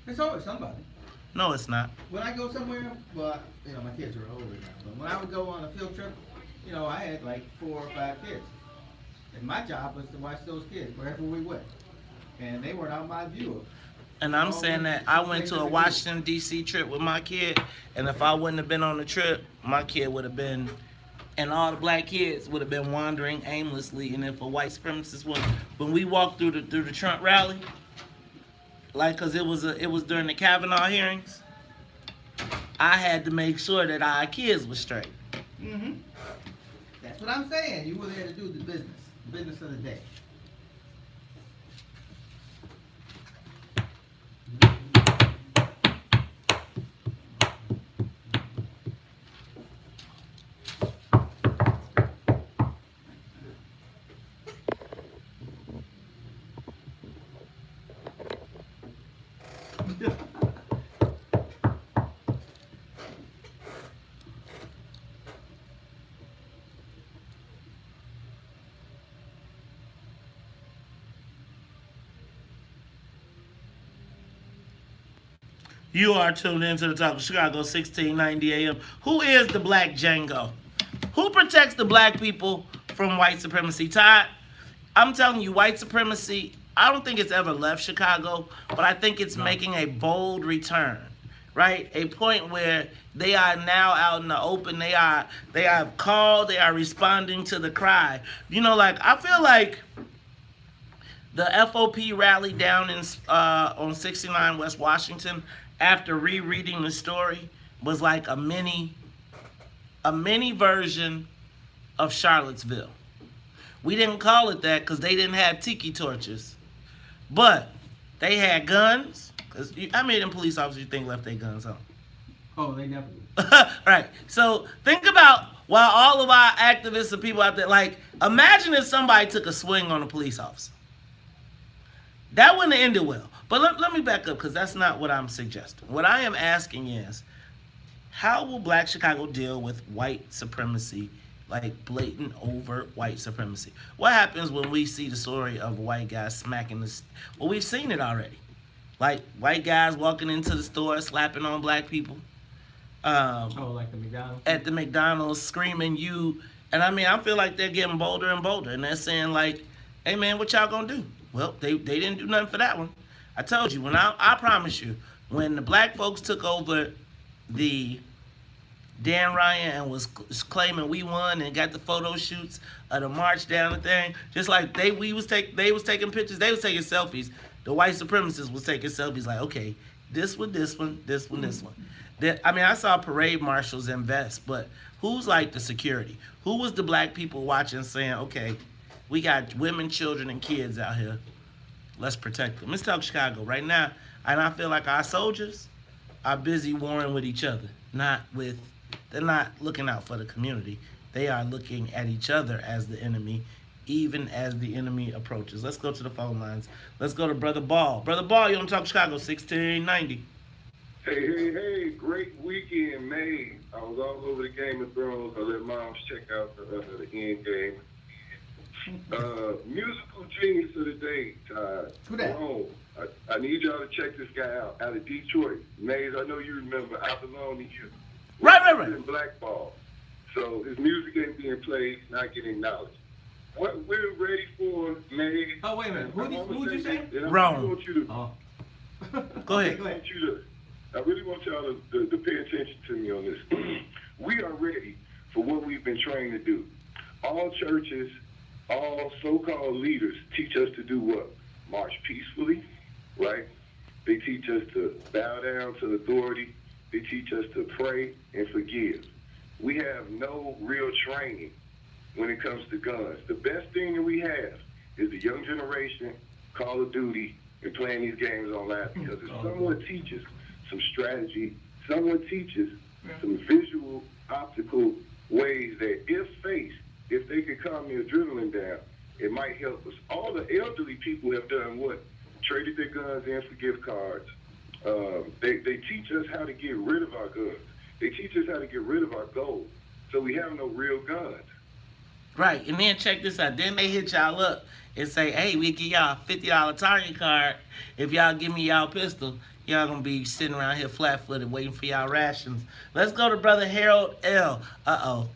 It's always somebody. No, it's not. When I go somewhere, well, you know, my kids are older now, but when I would go on a field trip, you know, I had like 4 or 5 kids. And my job was to watch those kids wherever we went. And they weren't out of my view. And I'm saying that I went to a Washington, D.C. trip with my kid, and if I wouldn't have been on the trip, my kid would have been, and all the black kids would have been wandering aimlessly. And if a white supremacist was, when we walked through the Trump rally, like, cause it was during the Kavanaugh hearings, I had to make sure that our kids were straight. Mm-hmm. That's what I'm saying. You were there to do the business of the day. You are tuned into the Talk of Chicago, 1690 AM. Who is the Black Django? Who protects the black people from white supremacy? Todd, I'm telling you, white supremacy, I don't think it's ever left Chicago, but I think it's making a bold return, right? A point where they are now out in the open. They are responding to the cry. You know, like, I feel like the FOP rally down in on 69 West Washington, after rereading the story, was like a mini version of Charlottesville. We didn't call it that because they didn't have tiki torches, but they had guns. Cause how many of them police officers you think left their guns home? Oh, they never do. Right. So think about, while all of our activists and people out there, like, imagine if somebody took a swing on a police officer. That wouldn't have ended well. But let me back up, because that's not what I'm suggesting. What I am asking is, how will Black Chicago deal with white supremacy, like blatant, overt white supremacy? What happens when we see the story of white guys smacking this? Well, we've seen it already. Like, white guys walking into the store, slapping on black people. Like the McDonald's? At the McDonald's, screaming you. And I mean, I feel like they're getting bolder and bolder. And they're saying, like, hey, man, what y'all gonna do? Well, they didn't do nothing for that one. I told you, when I promise you, when the black folks took over the Dan Ryan and was claiming we won and got the photo shoots of the march down the thing, just like they was taking pictures, they was taking selfies. The white supremacists was taking selfies like, okay, this one. I mean, I saw parade marshals in vests, but who's like the security? Who was the black people watching saying, okay, we got women, children, and kids out here. Let's protect them. Let's talk Chicago right now. And I feel like our soldiers are busy warring with each other. They're not looking out for the community. They are looking at each other as the enemy, even as the enemy approaches. Let's go to the phone lines. Let's go to Brother Ball. Brother Ball, you on Talk Chicago, 1690. Hey, great weekend, May. I was all over the Game of Thrones. I let moms check out the end game. Musical genius of the day, Todd. Who that? I need y'all to check this guy out of Detroit. Maze, I know you remember I Belong to You. Right. In Blackball. So his music ain't being played, not getting acknowledged. What we're ready for, Maze. Oh, wait a minute. Who'd you say? Wrong. Go ahead. I really want y'all to pay attention to me on this. We are ready for what we've been trained to do. All churches, all so-called leaders teach us to do what? March peacefully, right? They teach us to bow down to authority. They teach us to pray and forgive. We have no real training when it comes to guns. The best thing that we have is the young generation, Call of Duty, and playing these games online, because if someone teaches some strategy, someone teaches some visual, optical ways that if they can calm the adrenaline down, it might help us. All the elderly people have done what? Traded their guns in for gift cards. They teach us how to get rid of our guns. They teach us how to get rid of our gold. So we have no real guns. Right, and then check this out. Then they hit y'all up and say, "Hey, we give y'all a $50 Target card if y'all give me y'all pistol. Y'all gonna be sitting around here flat-footed waiting for y'all rations." Let's go to Brother Harold L. Uh-oh.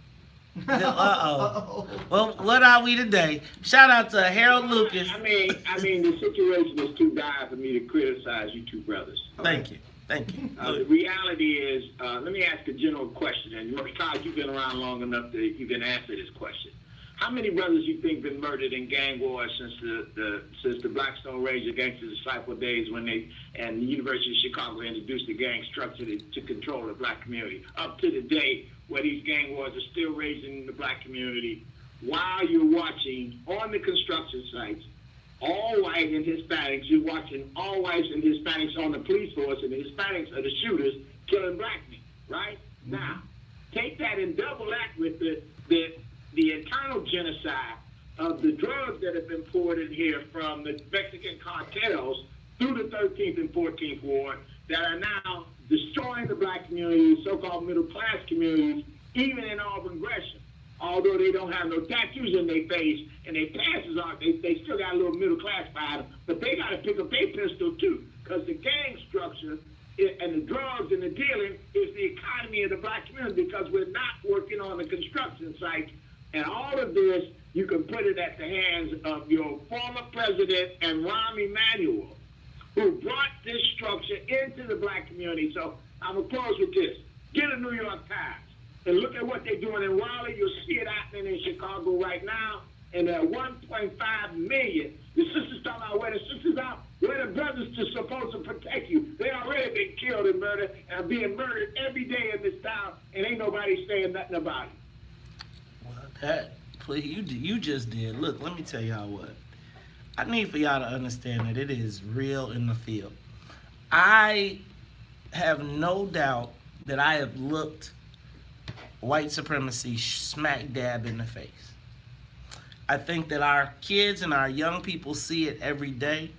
Uh-oh. Well, what are we today? Shout out to Harold Lucas. I mean, the situation is too dire for me to criticize you two brothers. Thank you. The reality is, let me ask a general question, and Todd, you've been around long enough that you can answer this question. How many brothers you think been murdered in gang wars since the Blackstone Ranger Gangster Disciple days when the University of Chicago introduced the gang structure to control the black community, up to the day where these gang wars are still raging in the black community, while you're watching on the construction sites all white and Hispanics, you're watching all whites and Hispanics on the police force, and the Hispanics are the shooters killing black men, right? Now, take that and double that with the internal genocide of the drugs that have been poured in here from the Mexican cartels through the 13th and 14th Ward that are now destroying the black community, so-called middle-class communities, even in Auburn Gresham. Although they don't have no tattoos in their face and their passes are, they still got a little middle class behind them, but they got to pick up their pistol too, because the gang structure and the drugs and the dealing is the economy of the black community, because we're not working on the construction sites. And all of this, you can put it at the hands of your former president and Rahm Emanuel, who brought this structure into the black community. So I'm going to close with this. Get a New York Times and look at what they're doing in Raleigh. You'll see it happening in Chicago right now. And at 1.5 million, the sisters talking about where the sisters out, where the brothers are supposed to protect you. They already been killed and murdered and are being murdered every day in this town, and ain't nobody saying nothing about it. Well, you just did. Look, let me tell y'all what. I need for y'all to understand that it is real in the field. I have no doubt that I have looked white supremacy smack dab in the face. I think that our kids and our young people see it every day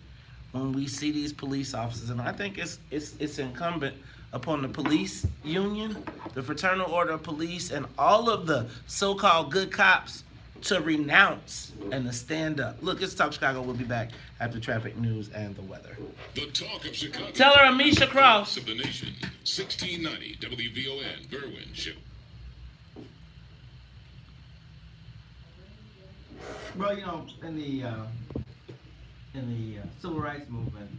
when we see these police officers, and I think it's incumbent upon the police union, the Fraternal Order of Police, and all of the so-called good cops to renounce and to stand up. Look, it's Talk Chicago. We'll be back after traffic news and the weather. The Talk of Chicago. Tell her Amisha Cross. Of the nation, 1690 WVON Berwyn Show. Well, you know, in the civil rights movement,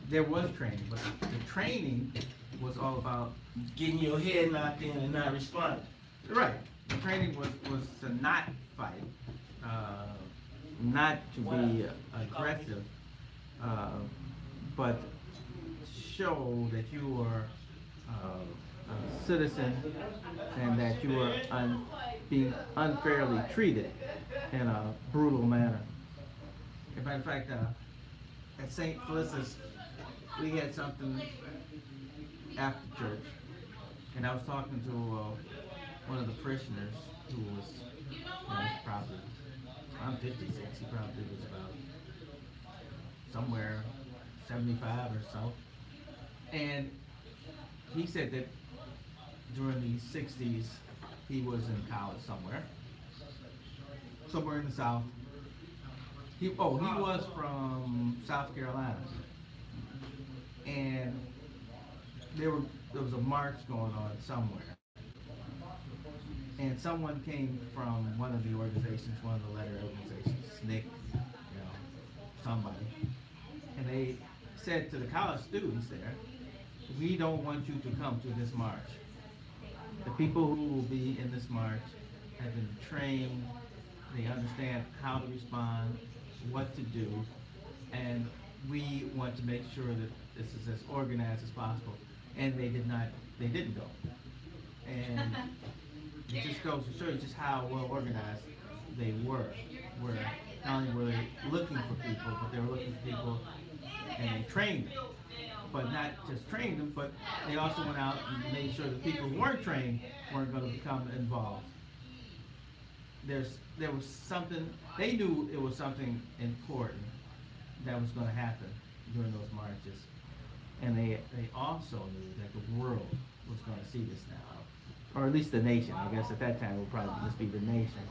there was training, but the training was all about getting your head knocked in and not responding. Right. The training was to not fight, not to be aggressive, but show that you were a citizen and that you were being unfairly treated in a brutal manner. As a matter of fact, at St. Felicitas, we had something after church, and I was talking to one of the parishioners who was, probably, I'm 56, he probably was about somewhere 75 or so, and he said that during the 60s, he was in college somewhere in the South. He was from South Carolina, and there was a march going on somewhere, and someone came from one of the organizations, one of the letter organizations, SNCC, somebody, and they said to the college students there, "We don't want you to come to this march. The people who will be in this march have been trained, they understand how to respond, what to do, and we want to make sure that this is as organized as possible." And they didn't go. And it just goes to show you just how well organized they were. Where not only were they looking for people, but they were looking for people and they trained them. But not just trained them, but they also went out and made sure that people who weren't trained weren't going to become involved. There was something, they knew it was something important that was going to happen during those marches. And they also knew that the world was going to see this now. or at least the nation. I guess at that time it would probably just be the nation.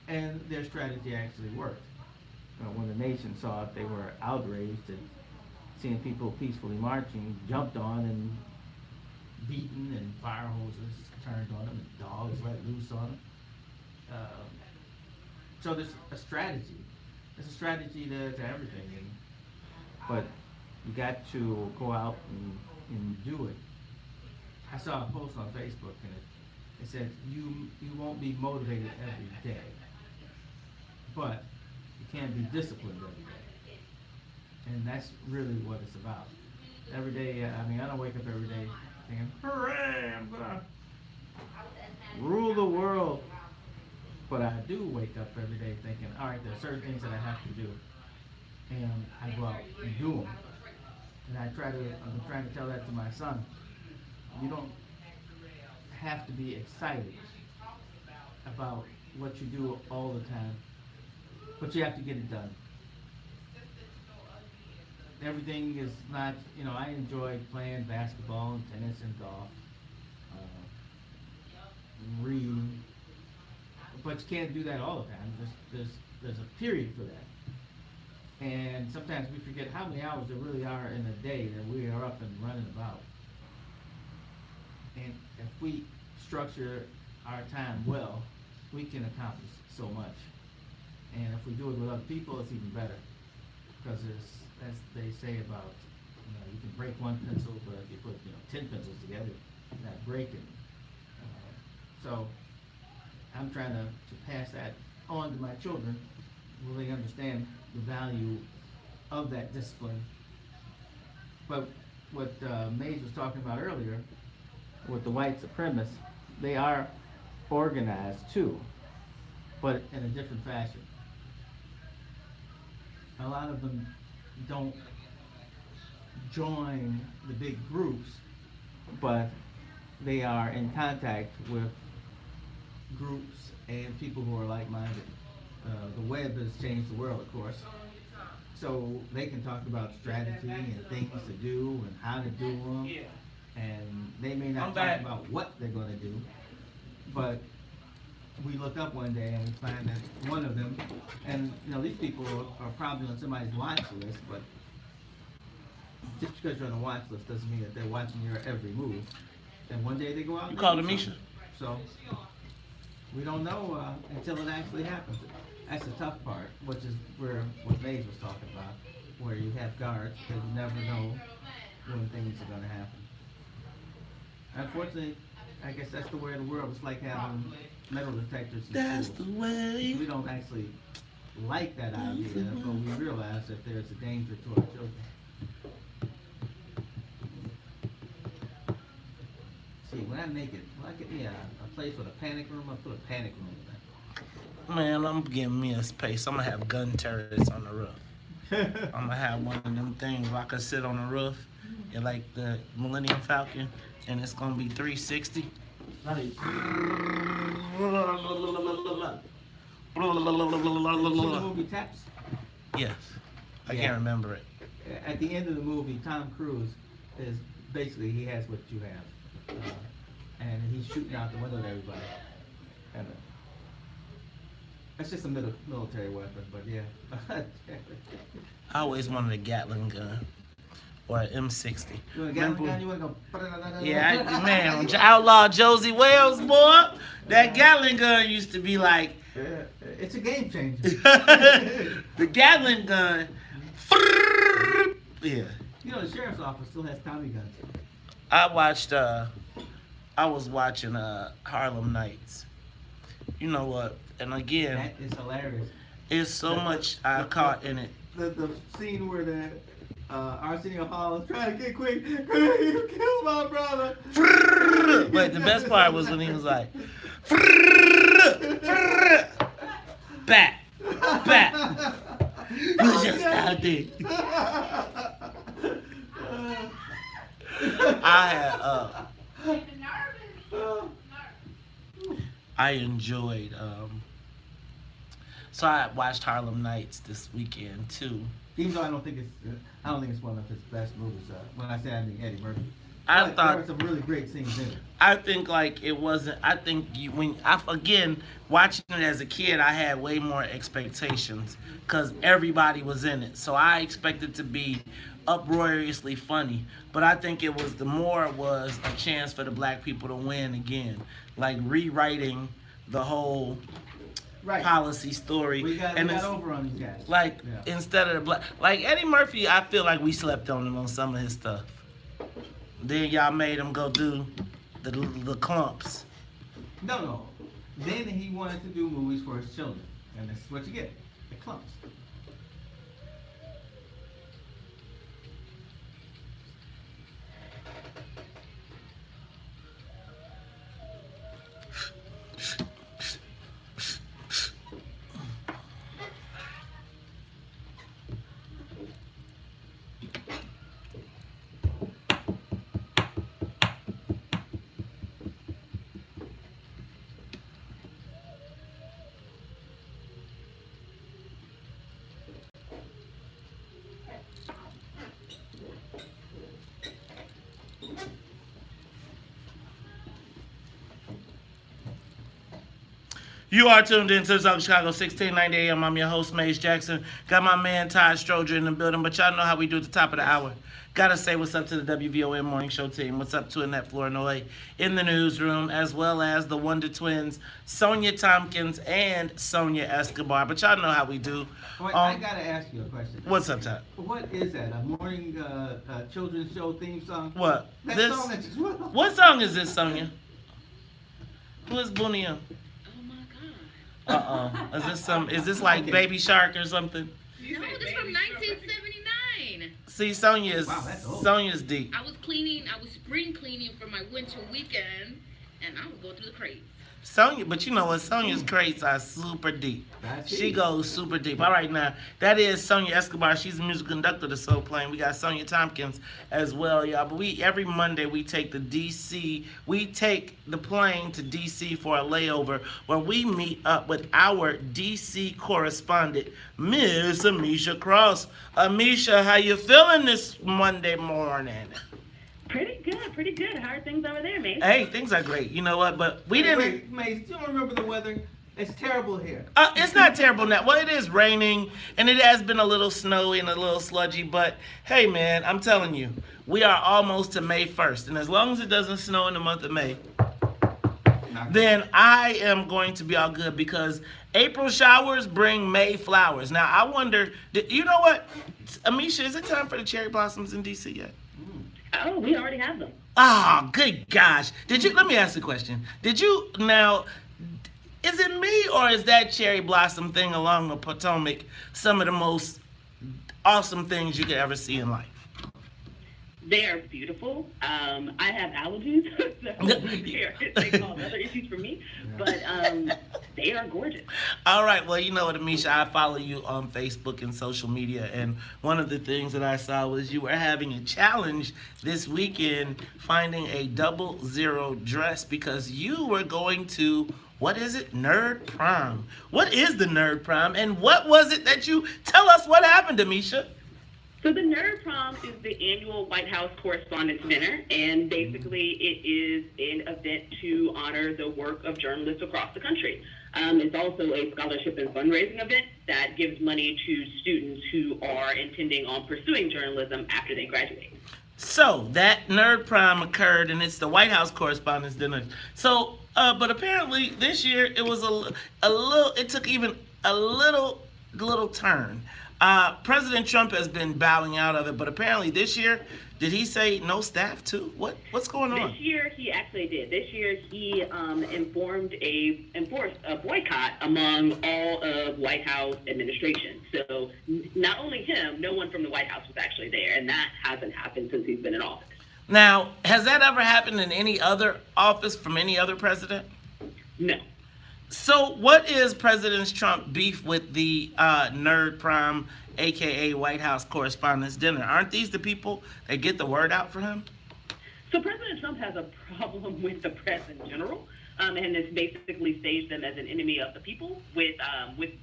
And their strategy actually worked. When the nation saw it, they were outraged and seeing people peacefully marching, jumped on and beaten, and fire hoses turned on them, and dogs let loose on them. So there's a strategy. There's a strategy to everything, but you got to go out and do it. I saw a post on Facebook, and it said, you won't be motivated every day, but you can be disciplined every day. And that's really what it's about. Every day, I mean, I don't wake up every day thinking, hooray, I'm gonna rule the world. But I do wake up every day thinking, all right, there are certain things that I have to do. And I go out and do them. And I'm trying to tell that to my son. You don't have to be excited about what you do all the time, but you have to get it done. Everything is not, I enjoy playing basketball and tennis and golf, reading, but you can't do that all the time. There's a period for that. And sometimes we forget how many hours there really are in a day that we are up and running about. And if we structure our time well, we can accomplish so much. And if we do it with other people, it's even better. Because as they say about, you can break one pencil, but if you put 10 pencils together, you're not breaking. So I'm trying to pass that on to my children, where they understand the value of that discipline. But what Mays was talking about earlier, with the white supremacists, they are organized too, but in a different fashion. A lot of them don't join the big groups, but they are in contact with groups and people who are like-minded. The web has changed the world, of course. So they can talk about strategy and things to do and how to do them. And they may not talk about what they're going to do, but we look up one day and we find that one of them, and these people are probably on somebody's watch list, but just because you're on a watch list doesn't mean that they're watching your every move. And one day they go out and You called do Amisha? something. So we don't know until it actually happens. That's the tough part, which is what Mays was talking about, where you have guards because you never know when things are going to happen. Unfortunately, I guess that's the way of the world. It's like having metal detectors in That's schools. the way. We don't actually like that idea, but we realize that there's a danger to our children. See, when I make it, when I get me a place with a panic room, I'll put a panic room in there. Man, I'm giving me a space. I'm gonna have gun turrets on the roof. I'm gonna have one of them things where I can sit on the roof, and like the Millennium Falcon, and it's gonna be 360. You see the movie Taps? Yes, I Yeah. can't remember it. At the end of the movie, Tom Cruise is basically, he has what you have. And he's shooting out the window at everybody. And that's just a military weapon, but yeah. I always wanted a Gatling gun or an M60. You want a Gatling gun? You want to go? Yeah, man, Outlaw Josie Wells, boy, that Gatling gun used to be like. It's a game changer. The Gatling gun. Yeah. You know, the sheriff's office still has Tommy guns. I was watching Harlem Nights. You know what? And again, That is hilarious. it's so much I caught in it. The scene where the Arsenio Hall is trying to get quick. You killed my brother. But the best part was when he was like, back. You just out there. I enjoyed. So I watched Harlem Nights this weekend too. Even though I don't think it's one of his best movies. When I say I mean Eddie Murphy. I But thought there were some really great scenes in it. I think like it wasn't. I think again watching it as a kid, I had way more expectations because everybody was in it. So I expected to be uproariously funny. But I think it was a chance for the black people to win again, like rewriting the whole Right. policy story. We got it's- over on these guys. Like Yeah. instead of the black, like Eddie Murphy, I feel like we slept on him on some of his stuff. Then y'all made him go do the clumps. No. Then he wanted to do movies for his children, and that's what you get, the clumps. You are tuned in to the South Chicago 1690 AM. I'm your host, Maze Jackson. Got my man Todd Stroger in the building, but y'all know how we do at the top of the hour. Gotta say what's up to the WVON Morning Show team. What's up to Annette Flournoy in the newsroom, as well as the Wonder Twins, Sonia Tompkins and Sonia Escobar. But y'all know how we do. Wait, I gotta ask you a question. What's up, Todd? What is that? A morning children's show theme song? What? That This? song that just went off. What song is this, Sonia? Who is Bunia? Is this like Okay. Baby Shark or something? No, this is from 1979. See, Sonia's deep. I was spring cleaning for my winter weekend, and I was going through the crates. Sonia, but you know what? Sonia's crates are super deep. That's She it. goes super deep. All right, now, that is Sonia Escobar. She's the music conductor of the Soul Plane. We got Sonia Tompkins as well, y'all. But every Monday, we take the plane to D.C. for a layover where we meet up with our D.C. correspondent, Miss Amisha Cross. Amisha, how you feeling this Monday morning? Pretty good. How are things over there, mate? Hey, things are great. You know what? But we didn't... Wait, Mace, you don't remember the weather? It's terrible here. It's not terrible now. Well, it is raining, and it has been a little snowy and a little sludgy, but hey, man, I'm telling you, we are almost to May 1st, and as long as it doesn't snow in the month of May, then I am going to be all good because April showers bring May flowers. Now, I wonder, you know what? Amisha, is it time for the cherry blossoms in D.C. yet? Oh, we already have them. Oh, good gosh. Let me ask you a question. Is it me or is that cherry blossom thing along the Potomac some of the most awesome things you could ever see in life? They are beautiful. I have allergies, so they cause other issues for me. But they are gorgeous. All right. Well, you know what, Amisha, I follow you on Facebook and social media, and one of the things that I saw was you were having a challenge this weekend finding a 00 dress because you were going to, what is it? Nerd Prom. What is the Nerd Prom, and what was it that you, tell us what happened, Amisha? So the Nerd Prom is the annual White House Correspondents' Dinner, and basically it is an event to honor the work of journalists across the country. It's also a scholarship and fundraising event that gives money to students who are intending on pursuing journalism after they graduate. So that Nerd Prom occurred, and it's the White House Correspondents' Dinner. So, but apparently this year it was a little. It took even a little turn. President Trump has been bowing out of it, but apparently this year, did he say no staff too? What's going on? This year he actually did. This year he enforced a boycott among all of White House administration. So not only him, no one from the White House was actually there, and that hasn't happened since he's been in office. Now, has that ever happened in any other office from any other president? No. So what is President Trump beef with the Nerd Prom, a.k.a. White House Correspondents' Dinner? Aren't these the people that get the word out for him? So President Trump has a problem with the press in general, and has basically staged them as an enemy of the people with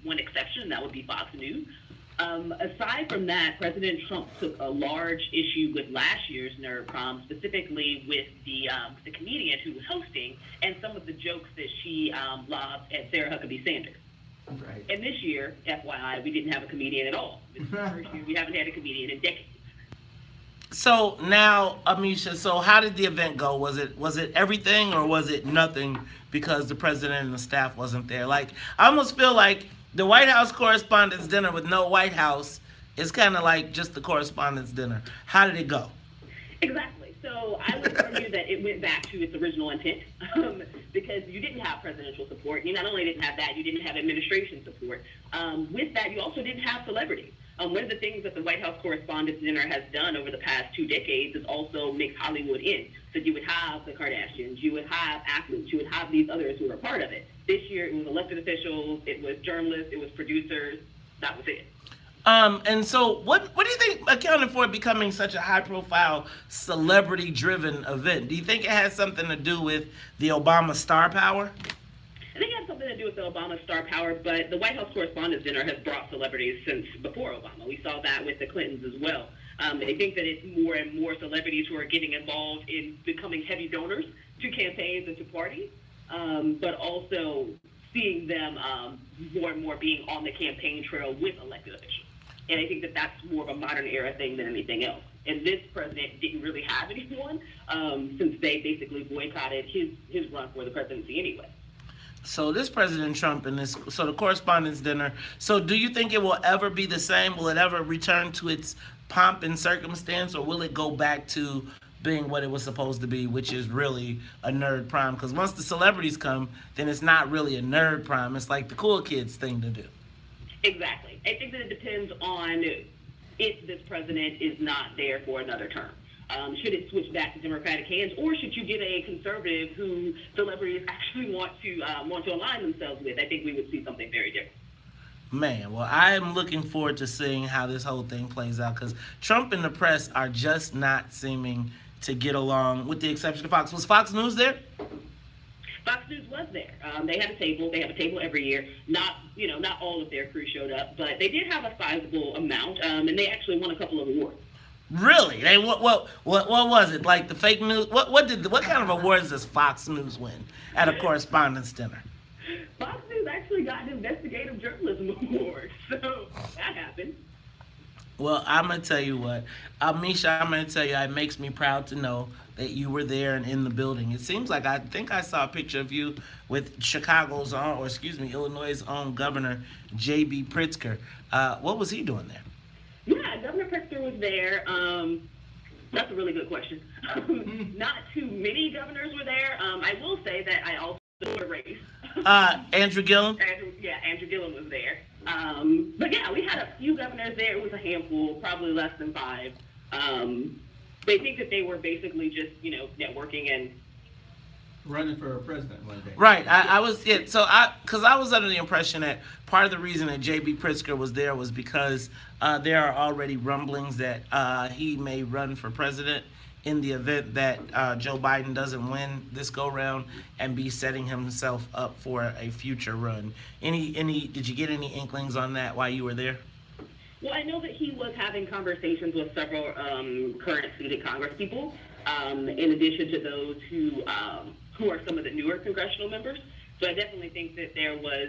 one exception, and that would be Fox News. Aside from that, President Trump took a large issue with last year's Nerd Prom, specifically with the comedian who was hosting and some of the jokes that she lobbed at Sarah Huckabee Sanders. Right. And this year, FYI, we didn't have a comedian at all. This is the first year we haven't had a comedian in decades. So now, Amisha, so how did the event go? Was it everything or was it nothing because the president and the staff wasn't there? Like, I almost feel like the White House Correspondents' Dinner with no White House is kind of like just the Correspondents' Dinner. How did it go? Exactly. So I would argue that it went back to its original intent because you didn't have presidential support. You not only didn't have that, you didn't have administration support. With that, you also didn't have celebrities. One of the things that the White House Correspondents' Dinner has done over the past 2 decades is also mix Hollywood in. So you would have the Kardashians, you would have athletes, you would have these others who were a part of it. This year, it was elected officials, it was journalists, it was producers. That was it. And so what do you think accounted for it becoming such a high-profile, celebrity-driven event? Do you think it has something to do with the Obama star power? I think it has something to do with the Obama star power, but the White House Correspondents' Dinner has brought celebrities since before Obama. We saw that with the Clintons as well. I think that it's more and more celebrities who are getting involved in becoming heavy donors to campaigns and to parties, but also seeing them more and more being on the campaign trail with elected officials. And I think that that's more of a modern era thing than anything else. And this president didn't really have anyone since they basically boycotted his run for the presidency anyway. So this President Trump and so the Correspondents' Dinner, so do you think it will ever be the same? Will it ever return to its pomp and circumstance, or will it go back to being what it was supposed to be, which is really a nerd prom? Because once the celebrities come, then it's not really a nerd prom. It's like the cool kids thing to do. Exactly. I think that it depends on if this president is not there for another term. Should it switch back to Democratic hands, or should you get a conservative who celebrities actually want to align themselves with? I think we would see something very different. Man, well, I am looking forward to seeing how this whole thing plays out, because Trump and the press are just not seeming to get along, with the exception of Fox. Was Fox News there? Fox News was there. They had a table. They have a table every year. Not all of their crew showed up, but they did have a sizable amount, and they actually won a couple of awards. Really? They what was it? Like the fake news? What kind of awards does Fox News win at a Correspondents' Dinner? Fox News actually got an investigative journalism award, so that happened. Well, I'm going to tell you what. Misha, I'm going to tell you, it makes me proud to know that you were there and in the building. It seems like I think I saw a picture of you with Illinois' own Governor, J.B. Pritzker. What was he doing there? Yeah, Governor Pritzker was there. That's a really good question. Not too many governors were there. I will say that I also saw a race. Andrew Gillum? Andrew Gillum was there. But yeah, we had a few governors there. It was a handful, probably less than 5. They think that they were basically just, networking and running for president one day. Right. I was under the impression that part of the reason that J.B. Pritzker was there was because there are already rumblings that he may run for president in the event that Joe Biden doesn't win this go round and be setting himself up for a future run. Did you get any inklings on that while you were there? Well, I know that he was having conversations with several current seated Congress people, in addition to those who are some of the newer congressional members. So I definitely think that there was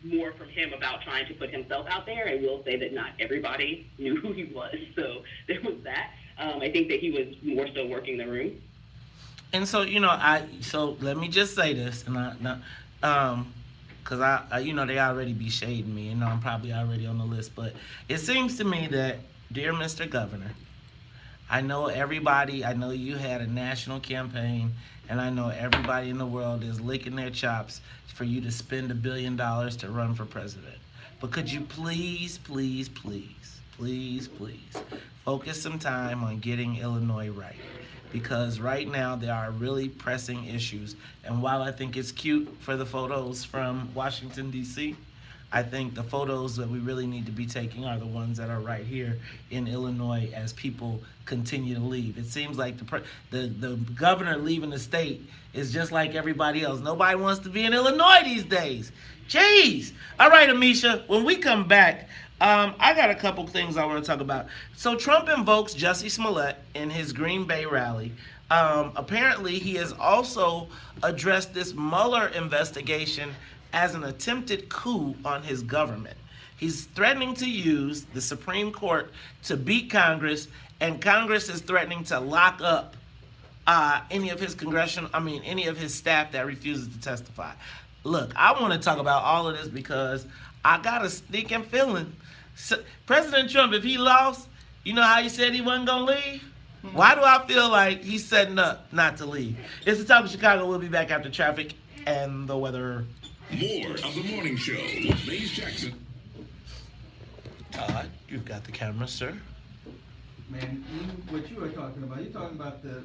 more from him about trying to put himself out there. I will say that not everybody knew who he was, so there was that. I think that he was more so working the room. And so, so let me just say this, and because they already be shading me, I'm probably already on the list, but it seems to me that, dear Mr. Governor, I know you had a national campaign, and I know everybody in the world is licking their chops for you to spend $1 billion to run for president. But could you please focus some time on getting Illinois right? Because right now there are really pressing issues. And while I think it's cute for the photos from Washington, D.C., I think the photos that we really need to be taking are the ones that are right here in Illinois as people continue to leave. It seems like the governor leaving the state is just like everybody else. Nobody wants to be in Illinois these days. Jeez. All right, Amisha, when we come back, I got a couple things I want to talk about. So Trump invokes Jussie Smollett in his Green Bay rally. Apparently, he has also addressed this Mueller investigation as an attempted coup on his government. He's threatening to use the Supreme Court to beat Congress, and Congress is threatening to lock up any of his staff that refuses to testify. Look, I want to talk about all of this because I got a sneaking feeling. President Trump, if he lost, you know how he said he wasn't going to leave? Why do I feel like he's setting up not to leave? It's the Talk of Chicago. We'll be back after traffic and the weather. More of the morning show with Maze Jackson. Todd, you've got the camera, sir. Man, what you were talking about, you're talking about the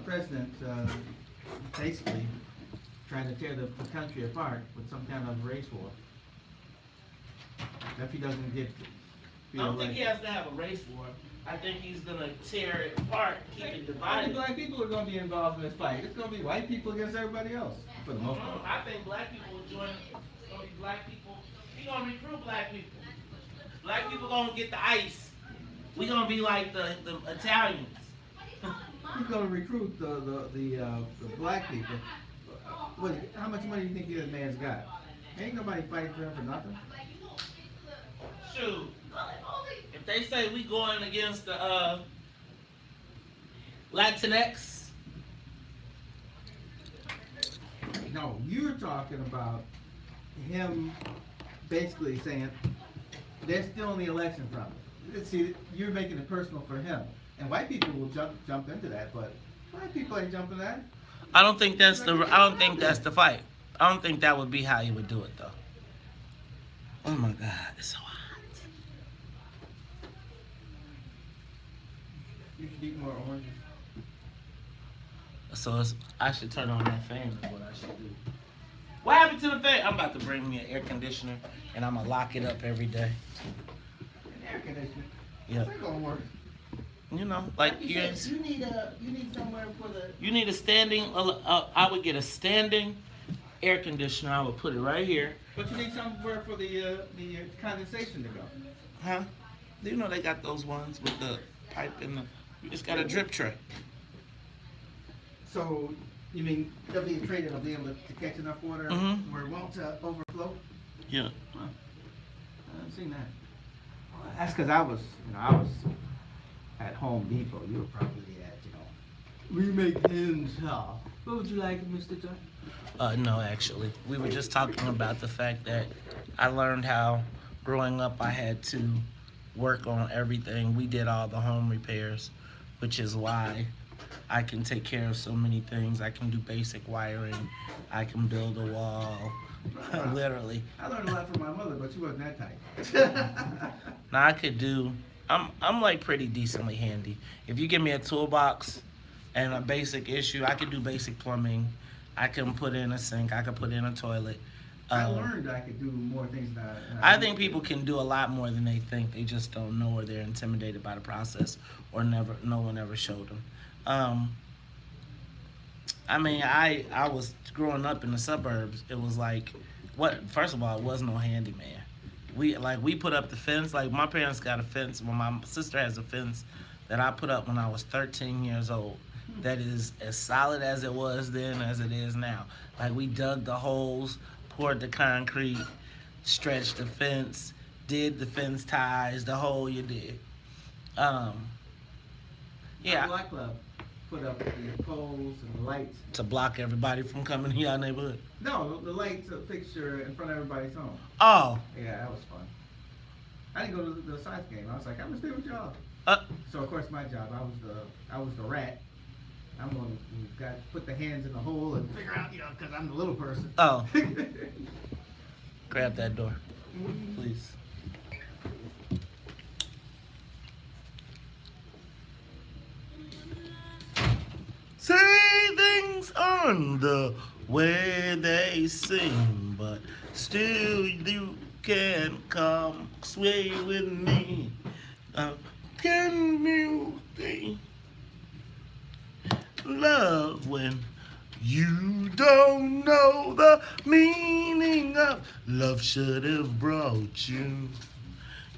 president basically trying to tear the country apart with some kind of race war. If he doesn't get I don't think he has to have a race war. I think he's going to tear it apart, keep it divided. Black people are going to be involved in this fight. It's going to be white people against everybody else, for the most part. I think black people will join. It's going to be black people. We're going to recruit black people. Black people going to get the ice. We're going to be like the Italians. He's going to recruit the black people. How much money do you think this man's got? Ain't nobody fighting for him for nothing. Shoot. If they say we going against the Latinx. No, you're talking about him basically saying they're still in the election from it. See, you're making it personal for him. And white people will jump into that, but black people ain't jumping that. I don't think that's the fight. I don't think that would be how he would do it, though. Oh my God, it's so hot. You should eat more oranges. So I should turn on that fan is what I should do. What happened to the fan? I'm about to bring me an air conditioner and I'm gonna lock it up every day. An air conditioner? Yeah. That's gonna work. You know, like you need somewhere for the. You need a standing. I would get a standing air conditioner. I would put it right here. But you need somewhere for the condensation to go. Huh? You know they got those ones with the pipe in the. It's got a drip tray. So you mean there'll be a tray that'll be able to catch enough water where it won't overflow? Yeah. Huh. I haven't seen that. Well, that's because I was at Home Depot. You were probably at, we make hens how? What would you like, Mr. John? No, actually. We were just talking about the fact that I learned how growing up I had to work on everything. We did all the home repairs, which is why I can take care of so many things. I can do basic wiring. I can build a wall. Literally. I learned a lot from my mother, but she wasn't that type. Now I could do, I'm like pretty decently handy. If you give me a toolbox and a basic issue, I could do basic plumbing. I can put in a sink. I can put in a toilet. I learned I could do more things than I think people can do a lot more than they think. They just don't know, or they're intimidated by the process, or no one ever showed them. I mean, I was growing up in the suburbs. It was like, first of all, it was no handyman. We put up the fence. Like my parents got a fence. Well, my sister has a fence that I put up when I was 13 years old. That is as solid as it was then as it is now. Like we dug the holes, poured the concrete, stretched the fence, did the fence ties, the whole you did. Yeah. Our Black Club put up the poles and the lights. To block everybody from coming to your neighborhood? No, the light fixture in front of everybody's home. Oh. Yeah, that was fun. I didn't go to the Sox game. I was like, I'm gonna stay with y'all. So of course my job, I was the rat. I'm the one who put the hands in the hole and figure out, because I'm the little person. Oh. Grab that door, please. Say things aren't the way they seem, but still you can come sway with me. Can you think? Love when you don't know the meaning of love should have brought you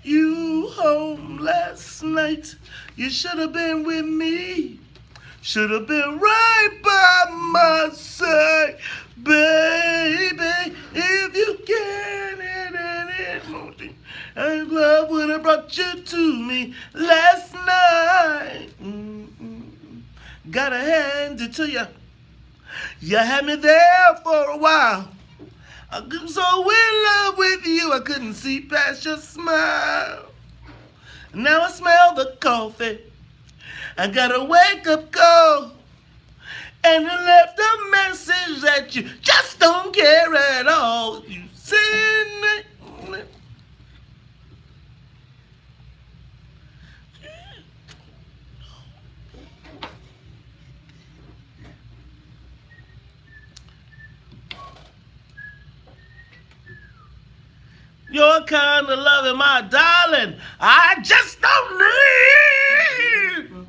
you home last night. You should have been with me. Should have been right by my side, baby. If you can, and love would have brought you to me last night. Gotta hand it to you. You had me there for a while. I'm so in love with you, I couldn't see past your smile. Now I smell the coffee. I got a wake-up call. And I left a message that you just don't care at all. You send it. Your kind of loving, my darling, I just don't need.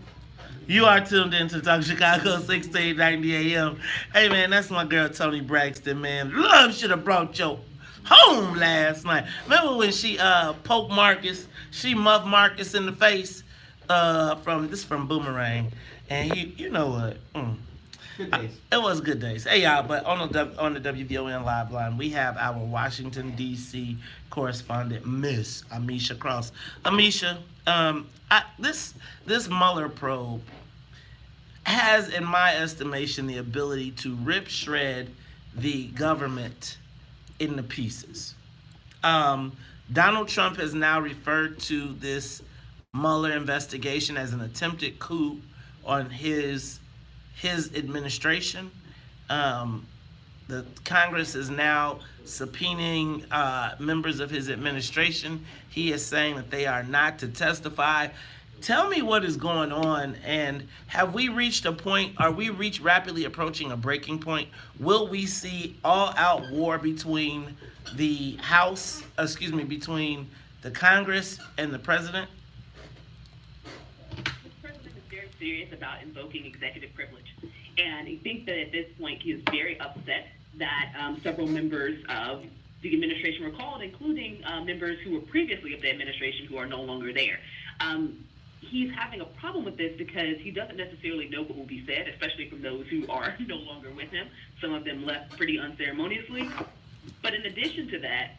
You are tuned in to Talk Chicago, 1690 AM. Hey, man, that's my girl, Toni Braxton, man. Love should have brought you home last night. Remember when she poked Marcus? She muffed Marcus in the face from Boomerang. And you know what? Good days. It was good days. Hey, y'all, but on the WVON live line, we have our Washington, D.C. correspondent, Miss Amisha Cross. Amisha, this Mueller probe has, in my estimation, the ability to shred the government into pieces. Donald Trump has now referred to this Mueller investigation as an attempted coup on his administration. The Congress is now subpoenaing members of his administration. He is saying that they are not to testify. Tell me what is going on, and have we reached a point, are we rapidly approaching a breaking point? Will we see all-out war between the between the Congress and the president? Serious about invoking executive privilege. And I think that at this point he is very upset that several members of the administration were called, including members who were previously of the administration who are no longer there. He's having a problem with this because he doesn't necessarily know what will be said, especially from those who are no longer with him. Some of them left pretty unceremoniously. But in addition to that,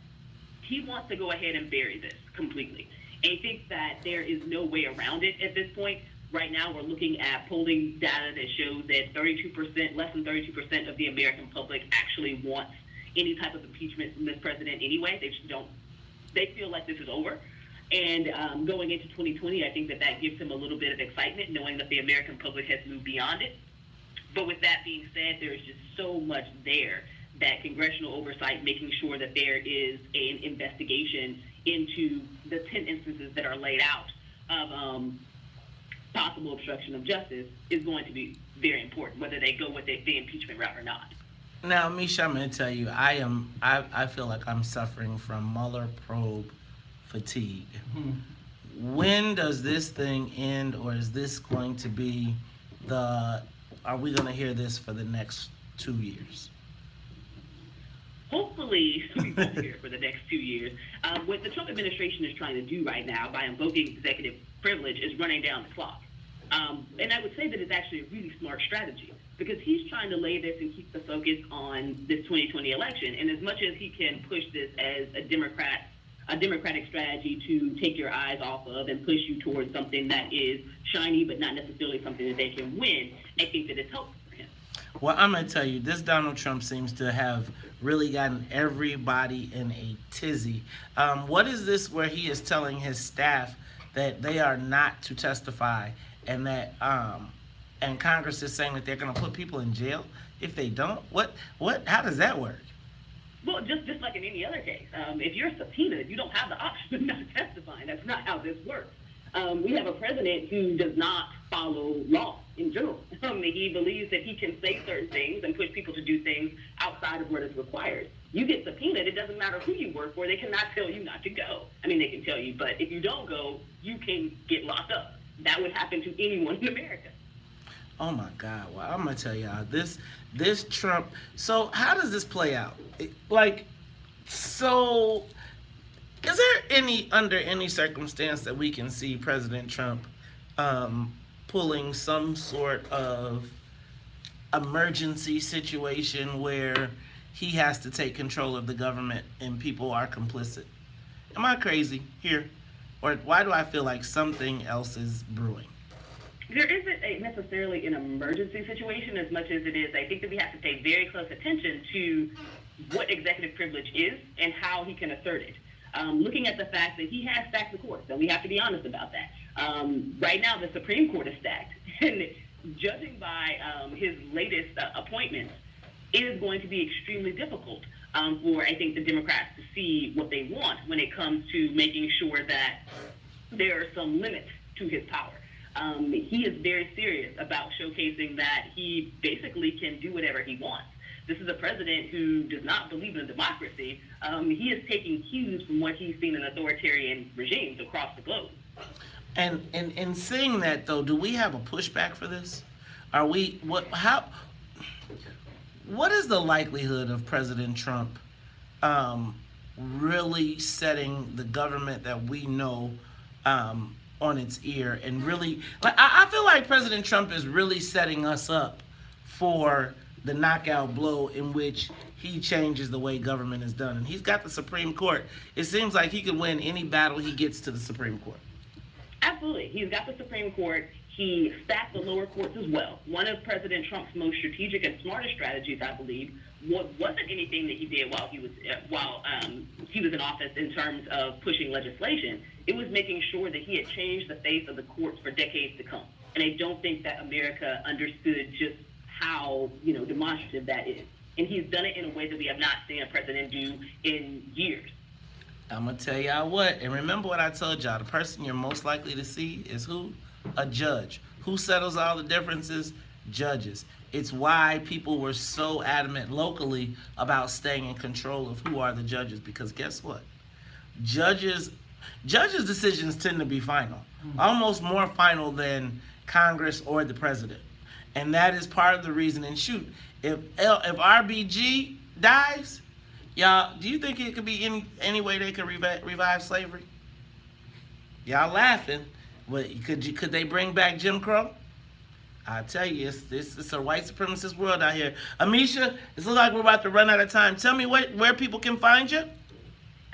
he wants to go ahead and bury this completely. And I think that there is no way around it at this point. Right now, we're looking at polling data that shows that 32%, less than 32% of the American public actually wants any type of impeachment from this president anyway. They feel like this is over. And going into 2020, I think that gives him a little bit of excitement, knowing that the American public has moved beyond it. But with that being said, there is just so much there that congressional oversight, making sure that there is an investigation into the 10 instances that are laid out of possible obstruction of justice is going to be very important, whether they go with the impeachment route or not. Now, Misha, I'm going to tell you, I feel like I'm suffering from Mueller probe fatigue. When does this thing end, or is this going to be are we going to hear this for the next 2 years? Hopefully, we won't hear it for the next 2 years. What the Trump administration is trying to do right now by invoking executive privilege is running down the clock. And I would say that it's actually a really smart strategy, because he's trying to lay this and keep the focus on this 2020 election. And as much as he can push this as a democratic strategy to take your eyes off of and push you towards something that is shiny but not necessarily something that they can win, I think that it's helpful for him. Well, I'm going to tell you, this Donald Trump seems to have really gotten everybody in a tizzy. What is this where he is telling his staff that they are not to testify, and that and Congress is saying that they're going to put people in jail if they don't? How does that work? Well, just like in any other case, if you're subpoenaed, you don't have the option of not testifying. That's not how this works. We have a president who does not follow law in general. He believes that he can say certain things and push people to do things outside of what is required. You get subpoenaed, it doesn't matter who you work for, they cannot tell you not to go. I mean, they can tell you, but if you don't go, you can get locked up. That would happen to anyone in America. Oh my God! Well, I'm gonna tell y'all this Trump. So how does this play out? Is there under any circumstance that we can see President Trump pulling some sort of emergency situation where he has to take control of the government and people are complicit? Am I crazy here? Or why do I feel like something else is brewing? There isn't necessarily an emergency situation as much as it is. I think that we have to pay very close attention to what executive privilege is and how he can assert it. Looking at the fact that he has stacked the courts, and we have to be honest about that. Right now, the Supreme Court is stacked, and judging by his latest appointments, it is going to be extremely difficult for, I think, the Democrats to see what they want when it comes to making sure that there are some limits to his power. He is very serious about showcasing that he basically can do whatever he wants. This is a president who does not believe in democracy. He is taking cues from what he's seen in authoritarian regimes across the globe. And in saying that, though, do we have a pushback for this? Are we what is the likelihood of President Trump really setting the government that we know on its ear and really, I feel like President Trump is really setting us up for the knockout blow in which he changes the way government is done. And he's got the Supreme Court. It seems like he could win any battle he gets to the Supreme Court. Absolutely. He's got the Supreme Court. He stacked the lower courts as well. One of President Trump's most strategic and smartest strategies, I believe, wasn't anything that he did while he was in office in terms of pushing legislation. It was making sure that he had changed the face of the courts for decades to come. And I don't think that America understood just how demonstrative that is. And he's done it in a way that we have not seen a president do in years. I'm going to tell y'all what, and remember what I told y'all, the person you're most likely to see is who? A judge. Who settles all the differences? Judges. It's why people were so adamant locally about staying in control of who are the judges, because guess what? Judges' decisions tend to be final, almost more final than Congress or the president. And that is part of the reason. And shoot, if RBG dies, y'all, do you think it could be any way they could revive slavery? Y'all laughing, but could they bring back Jim Crow? I tell you, it's a white supremacist world out here. Amisha, it looks like we're about to run out of time. Tell me where people can find you.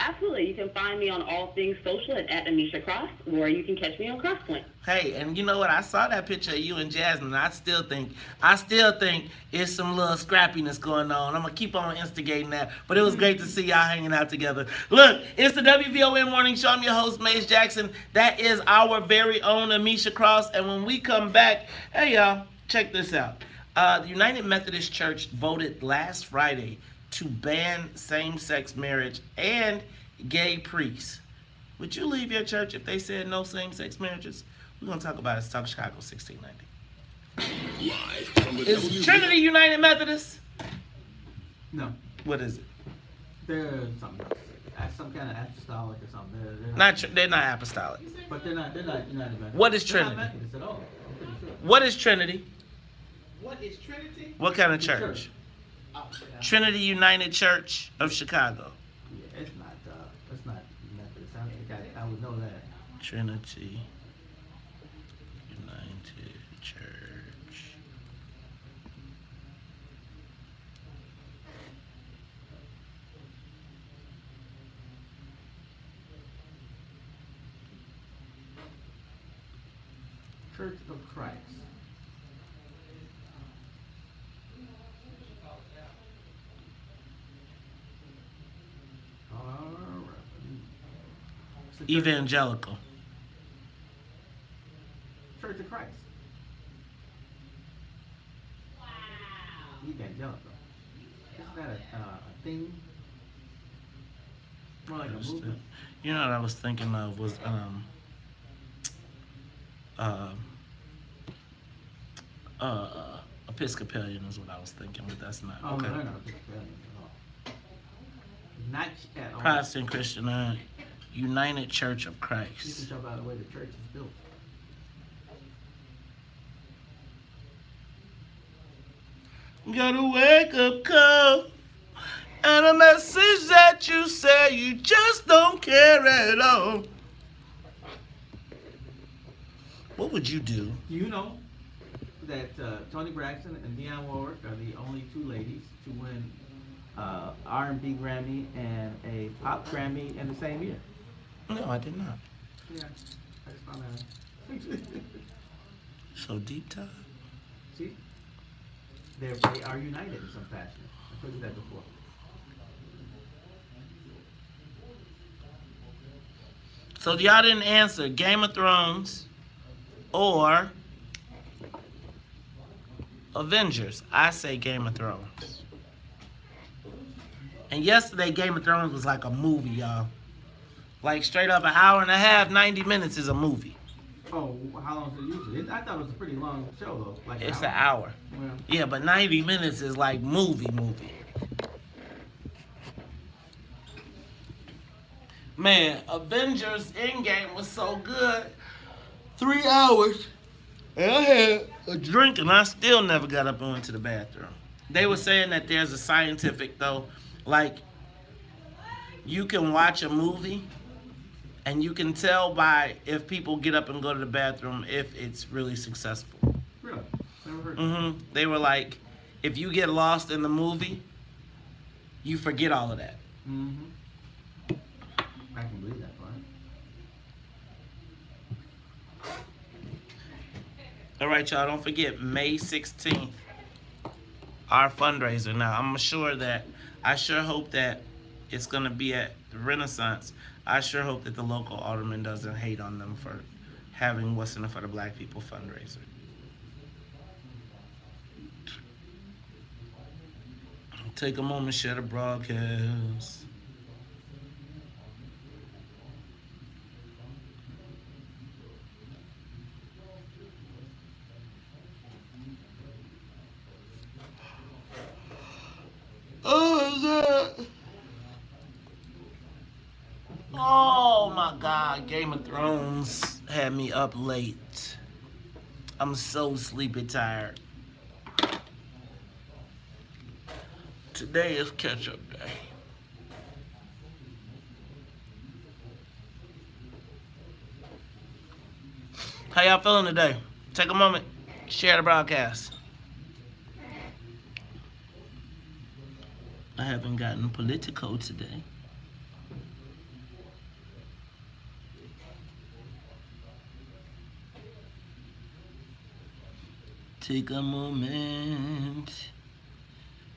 Absolutely. You can find me on all things social at Amisha Cross, or you can catch me on Crosspoint. Hey, and you know what? I saw that picture of you and Jasmine. I still think it's some little scrappiness going on. I'm going to keep on instigating that. But it was great to see y'all hanging out together. Look, it's the WVON Morning Show. I'm your host, Mace Jackson. That is our very own Amisha Cross. And when we come back, hey, y'all, check this out. The United Methodist Church voted last Friday to ban same-sex marriage and gay priests. Would you leave your church if they said no same-sex marriages? We're going to talk about it. It's Talk Chicago 1690. Live from the Is Trinity United Methodist? No. What is it? They're something else. Some kind of apostolic or something. They're not apostolic. But they're not United Methodist. What is They're Trinity? not Methodist at all. I'm pretty sure. What is Trinity? What is Trinity? What kind of church? Oh, yeah. Trinity United Church of Chicago. Yeah, it's not Methodist. I would know that. Trinity United Church. Church of Christ. Evangelical. Church of Christ. Wow. Evangelical. Isn't that a thing? More like a movement. You know what I was thinking of was Episcopalian is what I was thinking, but that's not. Oh, Okay. no, they're not Episcopalian at all. Not at all. Protestant Christian United Church of You Christ. can tell by the way the church is built. Got a wake up call. And a message that you say you just don't care at all. What would you do? You know that Toni Braxton and Dionne Warwick are the only two ladies to win R&B Grammy and a Pop Grammy in the same year. No, I did not. Yeah, I just found that out. So deep time. See? They are united in some fashion. I told you that before. So y'all didn't answer Game of Thrones or Avengers. I say Game of Thrones. And yesterday, Game of Thrones was like a movie, y'all. Like straight up an hour and a half, 90 minutes is a movie. Oh, how long is it usually? I thought it was a pretty long show, though. Like It's an hour. Well, Yeah, but 90 minutes is like movie. Man, Avengers Endgame was so good. 3 hours. And I had a drink and I still never got up and went to the bathroom. They were saying that there's a scientific, though, like, you can watch a movie and you can tell by if people get up and go to the bathroom if it's really successful. really? Never heard of it. They were like, if you get lost in the movie, you forget all of that. Mm-hmm. I can believe that part. All right, y'all, don't forget, May 16th, our fundraiser. Now, I sure hope that it's going to be at the Renaissance. I sure hope that the local alderman doesn't hate on them for having What's in It for the Black People fundraiser. Take a moment, share the broadcast. Oh my God, Game of Thrones had me up late. I'm so sleepy tired. Today is catch-up day. How y'all feeling today? Take a moment, share the broadcast. I haven't gotten political today. Take a moment,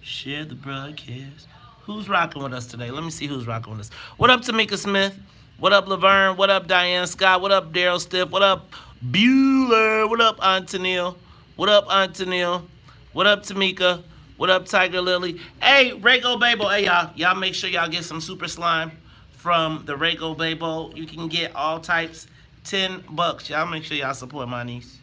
share the broadcast. Who's rocking with us today? Let me see who's rocking with us. What up, Tamika Smith? What up, Laverne? What up, Diane Scott? What up, Daryl Stiff? What up, Bueller? What up, Antonil? What up, Antonil? What up, Tamika? What up, Tiger Lily? Hey, Rego Babo. Hey, y'all. Y'all make sure y'all get some super slime from the Rego Babo. You can get all types, $10. Y'all make sure y'all support my niece.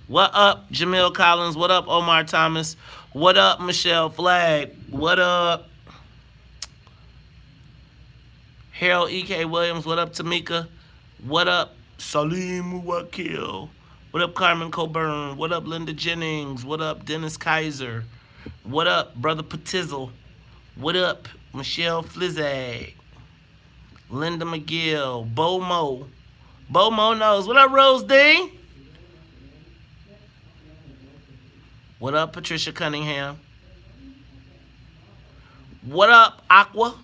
What up, Jamil Collins? What up, Omar Thomas? What up, Michelle Flagg? What up, Harold E.K. Williams? What up, Tamika? What up, Salim Muwakil? What up, Carmen Coburn? What up, Linda Jennings? What up, Dennis Kaiser? What up, Brother Patizzle? What up, Michelle Flizag? Linda McGill? Bo Mo? Bo Mo knows. What up, Rose Dean? What up, Patricia Cunningham? What up, Aqua?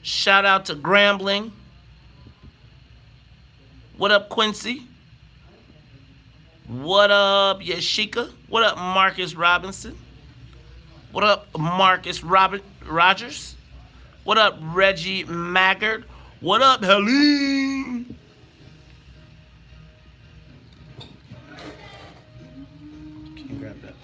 Shout out to Grambling. What up, Quincy? What up, Yashika? What up, Marcus Robinson? What up, Marcus Rogers? What up, Reggie Maggard? What up, Helene? Can you grab that?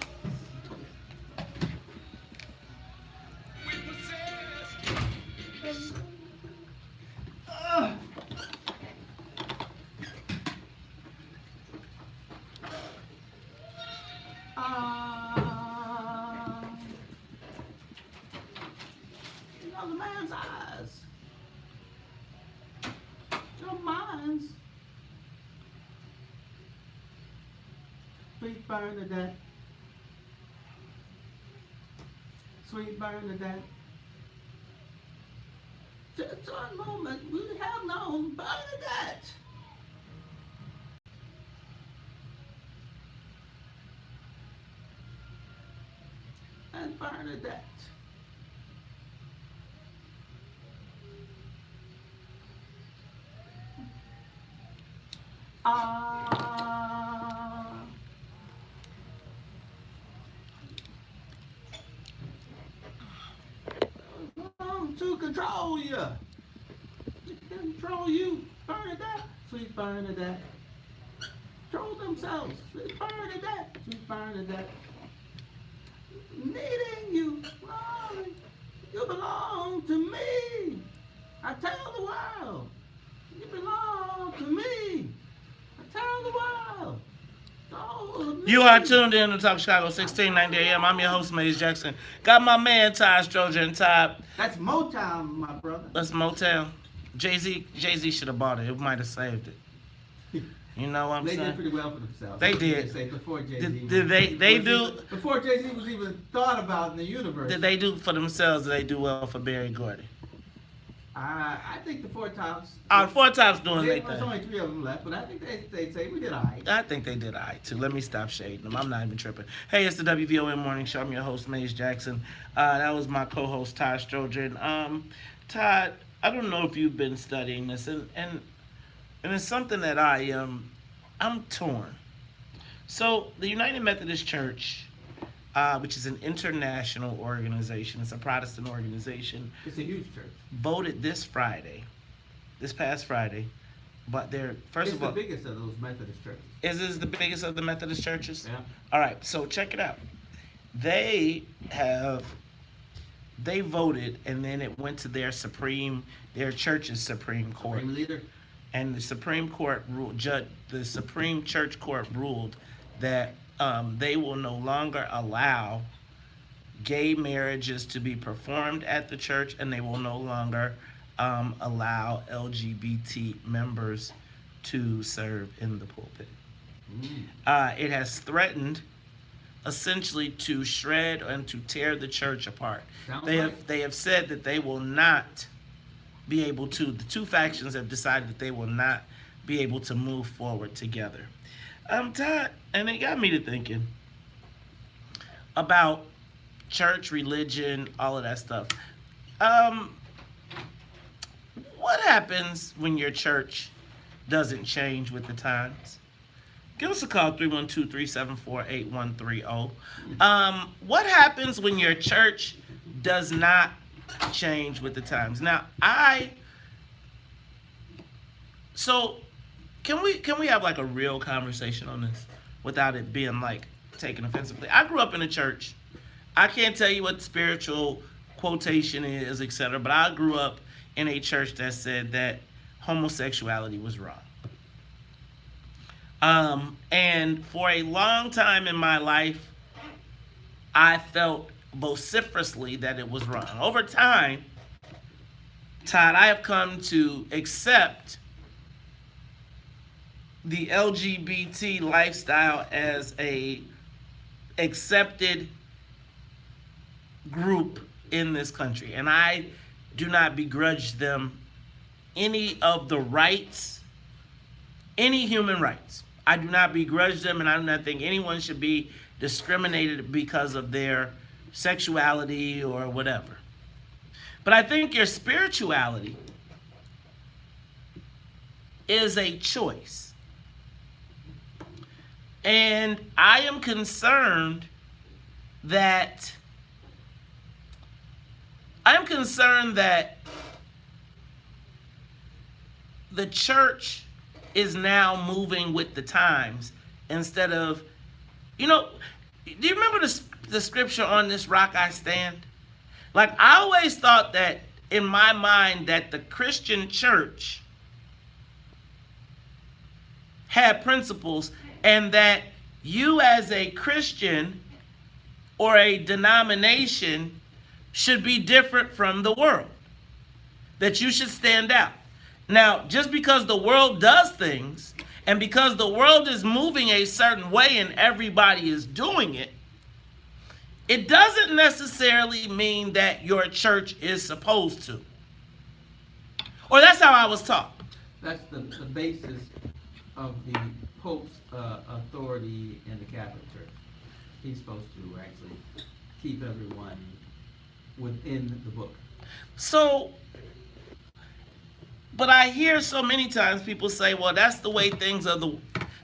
The man's eyes. Your minds. Sweet Bernadette. Sweet Bernadette. Just one moment, we have known Bernadette. And Bernadette. To control you. Control you, Bernadette. Sweet Bernadette. Control themselves. Sweet Bernadette. Sweet Bernadette. Needing you, Lord. You belong to me. I tell the world. You belong to me. I tell the world. You are tuned in to Talk Chicago 1690 AM. I'm your host, Maze Jackson. Got my man, Ty Stroger, and Ty. That's Motown, my brother. That's Motown. Jay-Z should have bought it. It might have saved it. You know what I'm saying? They did pretty well for themselves. They did. Say before Jay-Z. Did they do? Before Jay-Z was even thought about in the universe. Did they do for themselves? Or they do well for Barry Gordy? I think the Four Tops. The Four Tops doing their There's thing. only 3 of them left, but I think they say we did all right. I think they did all right, too. Let me stop shading them. I'm not even tripping. Hey, it's the WVON Morning Show. I'm your host, Maze Jackson. That was my co-host, Todd Stroger. And, Todd, I don't know if you've been studying this, and it's something that I'm torn. So, the United Methodist Church, which is an international organization, it's a Protestant organization. It's a huge church. Voted this past Friday, but they're It's the biggest of those Methodist churches. Is this the biggest of the Methodist churches? Yeah. All right, so check it out. They voted, and then it went to their church's Supreme Court. Supreme leader. And the Supreme Court the Supreme Church Court ruled that they will no longer allow gay marriages to be performed at the church, and they will no longer allow LGBT members to serve in the pulpit. It has threatened essentially to shred and to tear the church apart. They have said that they will not be able to, the two factions have decided that they will not be able to move forward together. Todd, and it got me to thinking about church, religion, all of that stuff. What happens when your church doesn't change with the times? Give us a call, 312-374-8130. What happens when your church does not change with the times? Now, can we have like a real conversation on this without it being like taken offensively? I grew up in a church. I can't tell you what spiritual quotation is, etc., but I grew up in a church that said that homosexuality was wrong. And for a long time in my life, I felt vociferously that it was wrong. Over time, Todd, I have come to accept the LGBT lifestyle as a accepted group in this country. And I do not begrudge them any of the rights, any human rights. I do not begrudge them, and I do not think anyone should be discriminated because of their sexuality or whatever. But I think your spirituality is a choice. And I am concerned that the church is now moving with the times instead of, do you remember the scripture, on this rock I stand? Like, I always thought that in my mind that the Christian church had principles, and that you as a Christian or a denomination should be different from the world, that you should stand out. Now, just because the world does things And because the world is moving a certain way and everybody is doing it, it doesn't necessarily mean that your church is supposed to. Or that's how I was taught. That's the basis of the Pope's authority in the Catholic Church. He's supposed to actually keep everyone within the book. So, but I hear so many times people say, well, that's the way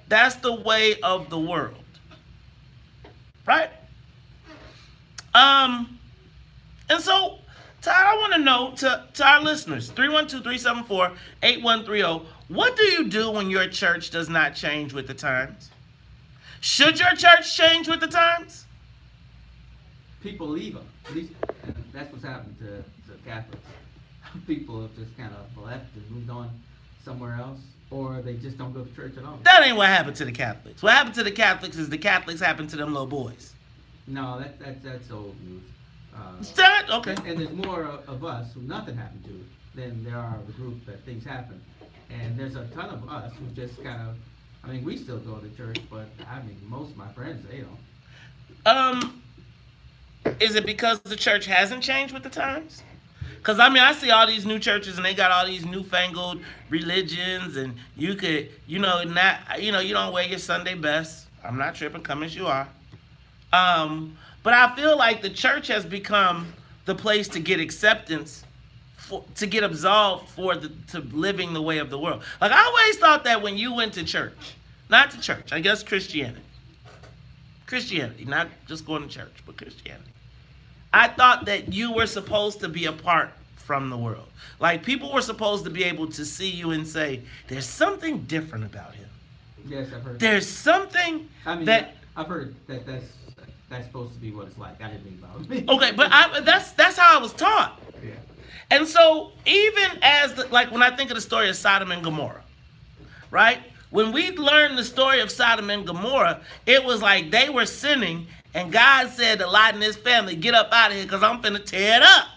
that's the way of the world. Right? And so, Todd, I want to know to our listeners, 312-374-8130, what do you do when your church does not change with the times? Should your church change with the times? People leave them. At least that's what's happened to Catholics. People have just kind of left and moved on somewhere else, or they just don't go to church at all. That ain't what happened to the Catholics. What happened to the Catholics is the Catholics happened to them little boys. No, that's old news. Okay. And there's more of us who nothing happened to than there are of the group that things happen. And there's a ton of us who just kind of, I mean, we still go to church, but I mean, most of my friends, they don't. Is it because the church hasn't changed with the times? Because, I mean, I see all these new churches and they got all these newfangled religions, and you could, you don't wear your Sunday best. I'm not tripping, come as you are. But I feel like the church has become the place to get acceptance, to get absolved to living the way of the world. Like, I always thought that when you went to church, not to church, I guess Christianity, not just going to church, but Christianity. I thought that you were supposed to be apart from the world. Like, people were supposed to be able to see you and say, there's something different about him. Yes, I've heard. There's something I've heard that's supposed to be what it's like. I didn't think about it. Okay, but that's how I was taught. Yeah. And so even as when I think of the story of Sodom and Gomorrah, right? When we learned the story of Sodom and Gomorrah, it was like they were sinning, and God said to Lot and his family, get up out of here because I'm finna tear it up.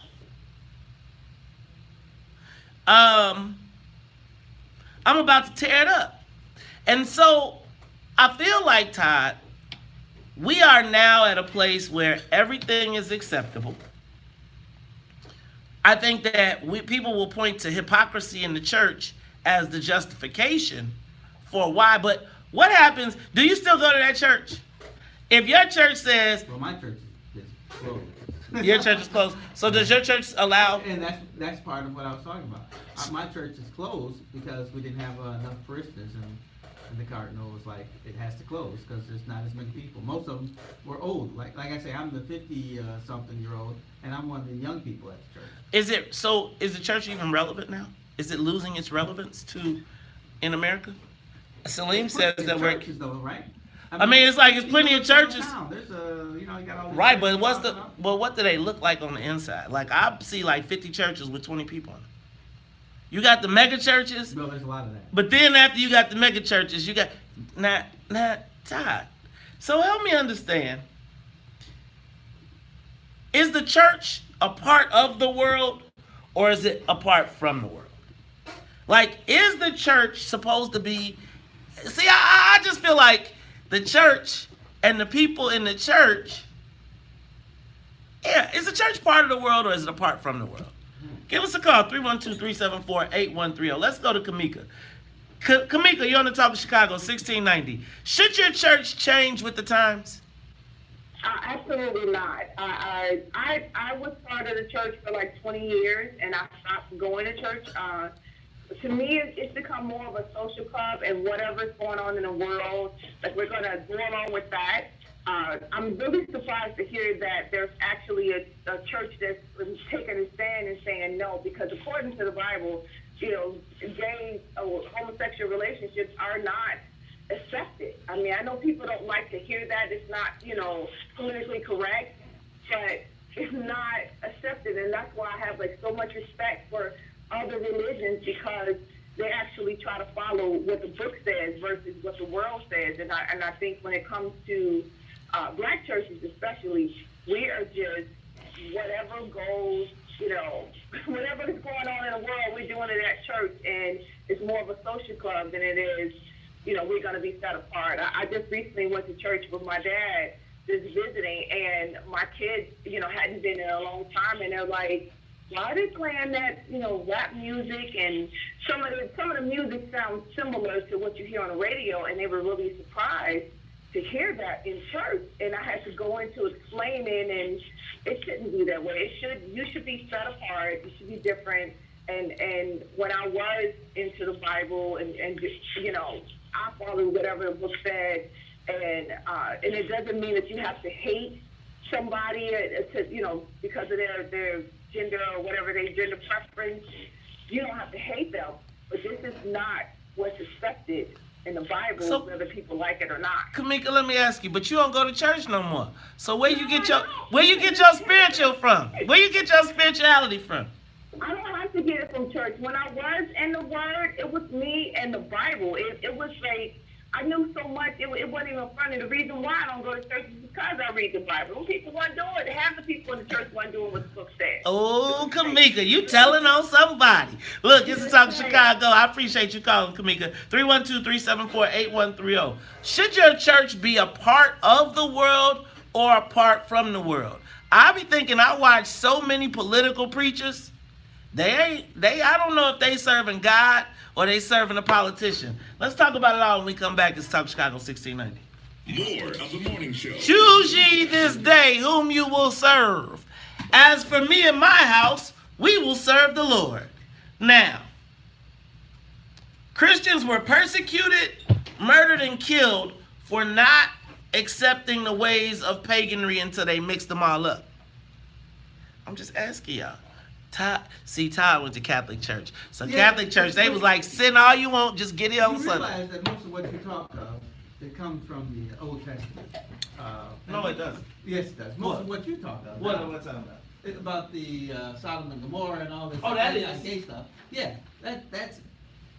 I'm about to tear it up. And so I feel like, Todd, we are now at a place where everything is acceptable. I think that people will point to hypocrisy in the church as the justification for why. But what happens? Do you still go to that church? If your church says... Well, my church is closed. Your church is closed. So does your church allow... And that's part of what I was talking about. My church is closed because we didn't have enough parishioners, and the cardinal was like, it has to close because there's not as many people. Most of them were old. Like I say, I'm the 50-something-year-old, and I'm one of the young people at the church. Is the church even relevant now? Is it losing its relevance in America? Salim says that we're... Churches, though, right? I mean, it's like it's plenty of churches. There's you got all these right, but what do they look like on the inside? Like, I see like 50 churches with 20 people in them. You got the mega churches. No, there's a lot of that. But then after you got the mega churches, you got Todd. So help me understand. Is the church a part of the world, or is it apart from the world? Like, is the church supposed to be... See, I just feel like the church and the people in the church, is the church part of the world, or is it apart from the world? Give us a call, 312-374-8130. Let's go to Kamika. Kamika, you're on the Talk of Chicago, 1690. Should your church change with the times? Absolutely not. I was part of the church for like 20 years, and I stopped going to church. To me, it's become more of a social club, and whatever's going on in the world, like, we're going to go along with that. I'm really surprised to hear that there's actually a church that's taking a stand and saying no, because according to the Bible, gay or homosexual relationships are not accepted. I mean, I know people don't like to hear that. It's not, politically correct, but it's not accepted, and that's why I have like so much respect for other religions, because they actually try to follow what the book says versus what the world says. And I think when it comes to black churches especially, we are just whatever goes, whatever is going on in the world, we're doing it at church, and it's more of a social club than it is we're going to be set apart. I just recently went to church with my dad, just visiting, and my kids, hadn't been there a long time, and they're like, why are they playing that, rap music? And some of the music sounds similar to what you hear on the radio, and they were really surprised to hear that in church. And I had to go into explaining, and it shouldn't be that way. You should be set apart. You should be different. And when I was into the Bible, and I followed whatever the book said, and it doesn't mean that you have to hate somebody because of their gender or whatever their gender preference. You don't have to hate them, but this is not what's expected in the Bible, whether people like it or not. Kamika, let me ask you, but you don't go to church no more. So where you get your spiritual from? Where you get your spirituality from? I don't have to get it from church. When I was in the Word, it was me and the Bible. It was like, I knew so much, it wasn't even funny. The reason why I don't go to church is because I read the Bible. When people weren't doing it, half the people in the church weren't doing what the book said. Oh, Kamika, you telling on somebody. Look, this is Talk Chicago. I appreciate you calling, Kamika. 312-374-8130. Should your church be a part of the world or apart from the world? I be thinking, I watch so many political preachers. I don't know if they serving God or they serving a politician. Let's talk about it all when we come back. It's Talk Chicago 1690. More of the morning show. Choose ye this day whom you will serve. As for me and my house, we will serve the Lord. Now, Christians were persecuted, murdered, and killed for not accepting the ways of paganry until they mixed them all up. I'm just asking y'all. Todd went to Catholic church. So yeah, Catholic church, they was like, sin all you want, just get it on Sunday. You realize that most of what you talk of, it comes from the Old Testament. No, it doesn't. Yes, it does. Most of what you talk of. What am I talking about? About the Sodom and Gomorrah and all this. Oh, that is gay stuff. Yeah, that's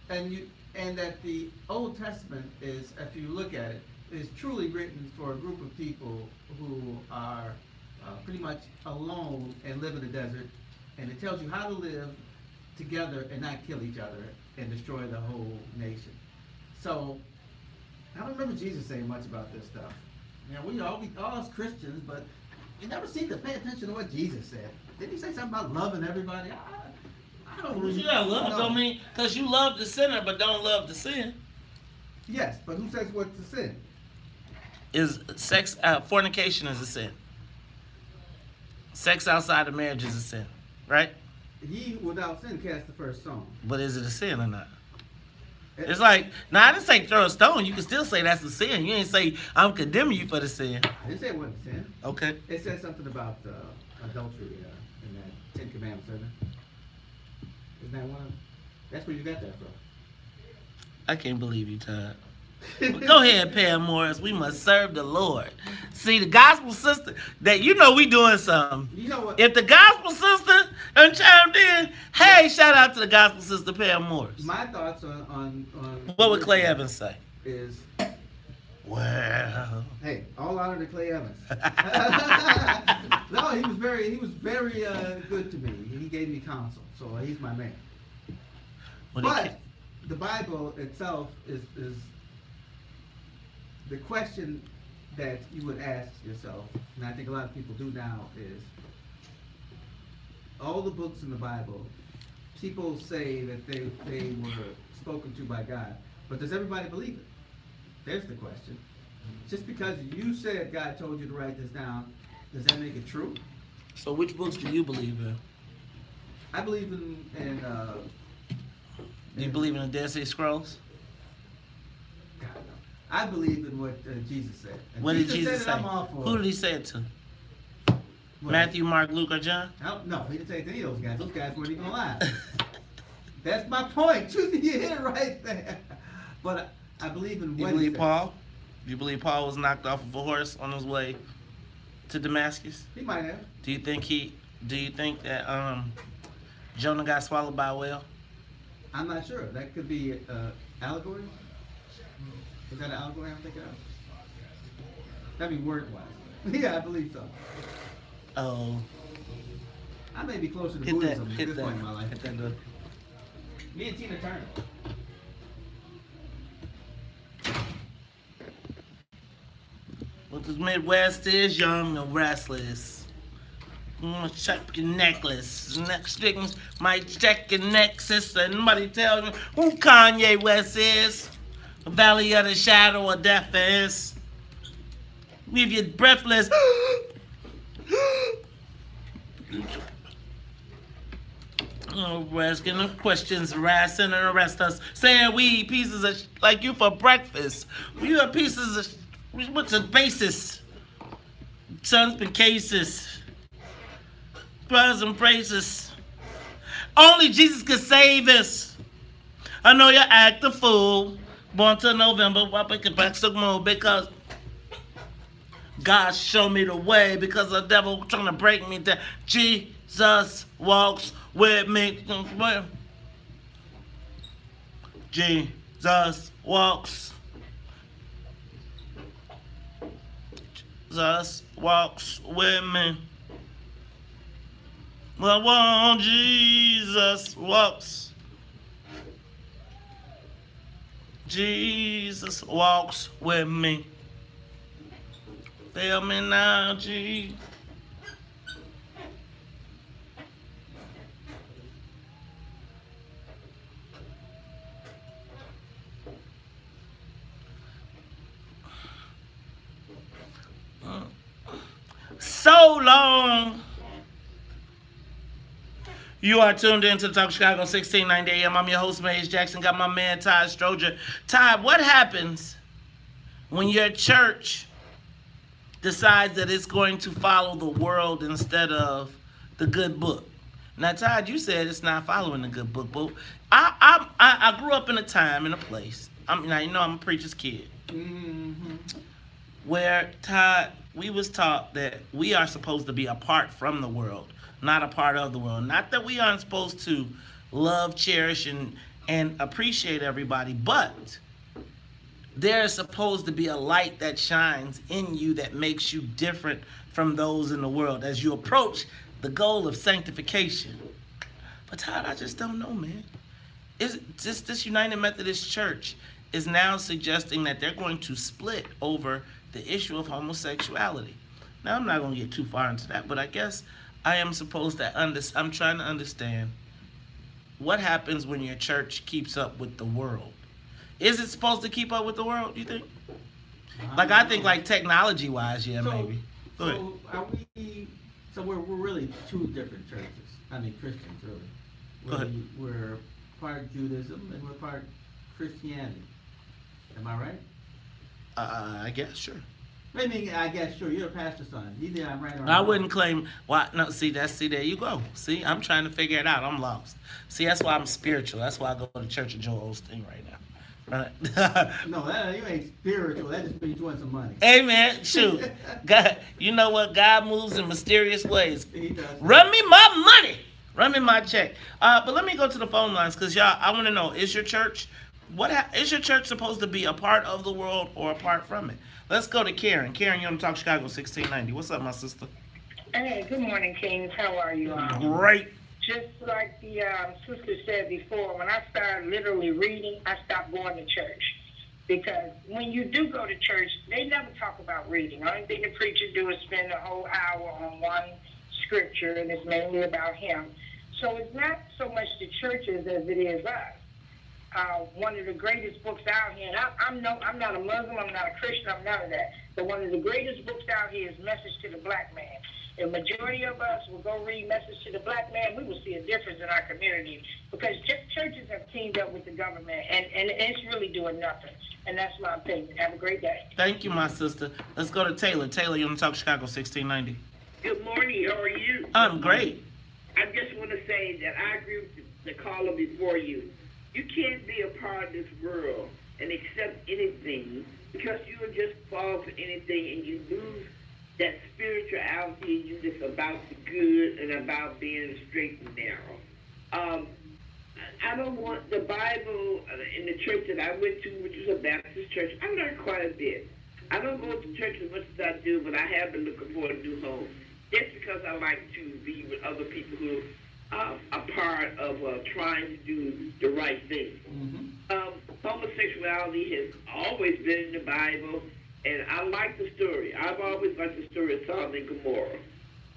and that the Old Testament is, if you look at it, is truly written for a group of people who are pretty much alone and live in the desert. And it tells you how to live together and not kill each other and destroy the whole nation. So, I don't remember Jesus saying much about this stuff. We all as Christians, but we never seem to pay attention to what Jesus said. Did he say something about loving everybody? I don't really know. Love don't mean, because you love the sinner but don't love the sin. Yes, but who says what's the sin? Is sex, fornication is a sin. Sex outside of marriage is a sin. Right? He without sin cast the first stone. But is it a sin or not? It's like, I didn't say throw a stone. You can still say that's a sin. You ain't say I'm condemning you for the sin. I didn't say it wasn't sin. Okay. It said something about adultery in that Ten Commandments, isn't it? Isn't that one of them? That's where you got that from. I can't believe you, Todd. Well, go ahead, Pam Morris. We must serve the Lord. See, the gospel sister, that we doing something. You know what? If the gospel sister done chimed in, hey, shout out to the gospel sister, Pam Morris. My thoughts on what would Clay Evans say? Is, well, hey, all honor to Clay Evans. No, he was very good to me. He gave me counsel, so he's my man. But the Bible itself is the question that you would ask yourself, and I think a lot of people do now, is all the books in the Bible, people say that they were spoken to by God, but does everybody believe it? There's the question. Just because you said God told you to write this down, does that make it true? So which books do you believe in? I believe in do you believe in the Dead Sea Scrolls? God, no. I believe in what Jesus said. And what did Jesus say? I'm all for Who did he say it to? What? Matthew, Mark, Luke, or John? No, he didn't say it to any of those guys. Those guys weren't even alive. That's my point. You hit it right there. But I believe in what you believe Paul? You believe Paul was knocked off of a horse on his way to Damascus? He might have. Do you think that Jonah got swallowed by a whale? I'm not sure. That could be allegory. Is that an allegory I'm thinking of? That'd be word-wise. Yeah, I believe so. Oh. I may be closer to Buddhism at this point in my life. Hit that. Me and Tina Turner. The Midwest is young and restless. Check your necklace. Next thing might check your nexus. And nobody tell me who Kanye West is. The valley of the shadow of death is. Leave you breathless. Asking them questions, harassing and arrest us, saying we eat pieces of like you for breakfast. We are pieces of what's the basis? Sons been cases, brothers and braces. Only Jesus can save us. I know you act a fool. Born to November, why we can back so more because God showed me the way because the devil trying to break me down. Jesus walks with me. Jesus walks. Jesus walks with me. Well, won't Jesus walks. Jesus walks with me. Tell me now, G. So long. You are tuned in to Talk Chicago 1690 AM. I'm your host, Maze Jackson. Got my man, Ty Stroger. Ty, what happens when your church decides that it's going to follow the world instead of the good book? Now, Todd, you said it's not following the good book, but I grew up in a time and a place. I'm a preacher's kid, where Todd, we was taught that we are supposed to be apart from the world, not a part of the world. Not that we aren't supposed to love, cherish, and appreciate everybody, but there is supposed to be a light that shines in you that makes you different from those in the world as you approach the goal of sanctification. But Todd, I just don't know, man. This United Methodist Church is now suggesting that they're going to split over the issue of homosexuality. Now, I'm not going to get too far into that, but I guess I am supposed to I'm trying to understand what happens when your church keeps up with the world. Is it supposed to keep up with the world, you think? Like, I think, like, technology-wise, yeah, maybe. Go ahead. So we're really two different churches. I mean, Christians, really. Go ahead. We're part Judaism and we're part Christianity. Am I right? I guess, sure. I guess, sure. You're a pastor's son. Either I'm right or I'm I wrong. wouldn't claim. Why? No. See, there you go. See, I'm trying to figure it out. I'm lost. See, that's why I'm spiritual. That's why I go to Church of Joel Osteen right now. Right? No, you ain't spiritual. That just means you want some money. Hey, man, shoot. God, you know what? God moves in mysterious ways. He does. Run me my money. Run me my check. But let me go to the phone lines because y'all, I want to know: is your church? Is your church supposed to be a part of the world or apart from it? Let's go to Karen. Karen, you're on Talk Chicago 1690. What's up, my sister? Hey, good morning, Kings. How are you? Great. Just like the sister said before, when I started literally reading, I stopped going to church. Because when you do go to church, they never talk about reading. The only thing the preacher do is spend a whole hour on one scripture, and it's mainly about him. So it's not so much the churches as it is us. One of the greatest books out here, and I'm not a Muslim, I'm not a Christian, I'm none of that. But one of the greatest books out here is Message to the Black Man. The majority of us will go read Message to the Black Man, we will see a difference in our community because churches have teamed up with the government, and it's really doing nothing. And that's my opinion. Have a great day. Thank you, my sister. Let's go to Taylor. Taylor, you're on Talk Chicago 1690. Good morning. How are you? I'm great. I just want to say that I agree with the caller before you. You can't be a part of this world and accept anything because you will just fall for anything and you lose that spirituality. You just about the good and about being straight and narrow. I don't want the Bible in the church that I went to, which is a Baptist church. I learned quite a bit. I don't go to church as much as I do, but I have been looking for a new home. Just because I like to be with other people who are part of trying to do the right thing. Homosexuality has always been in the Bible, And I like the story. I've always liked the story of Sodom and Gomorrah.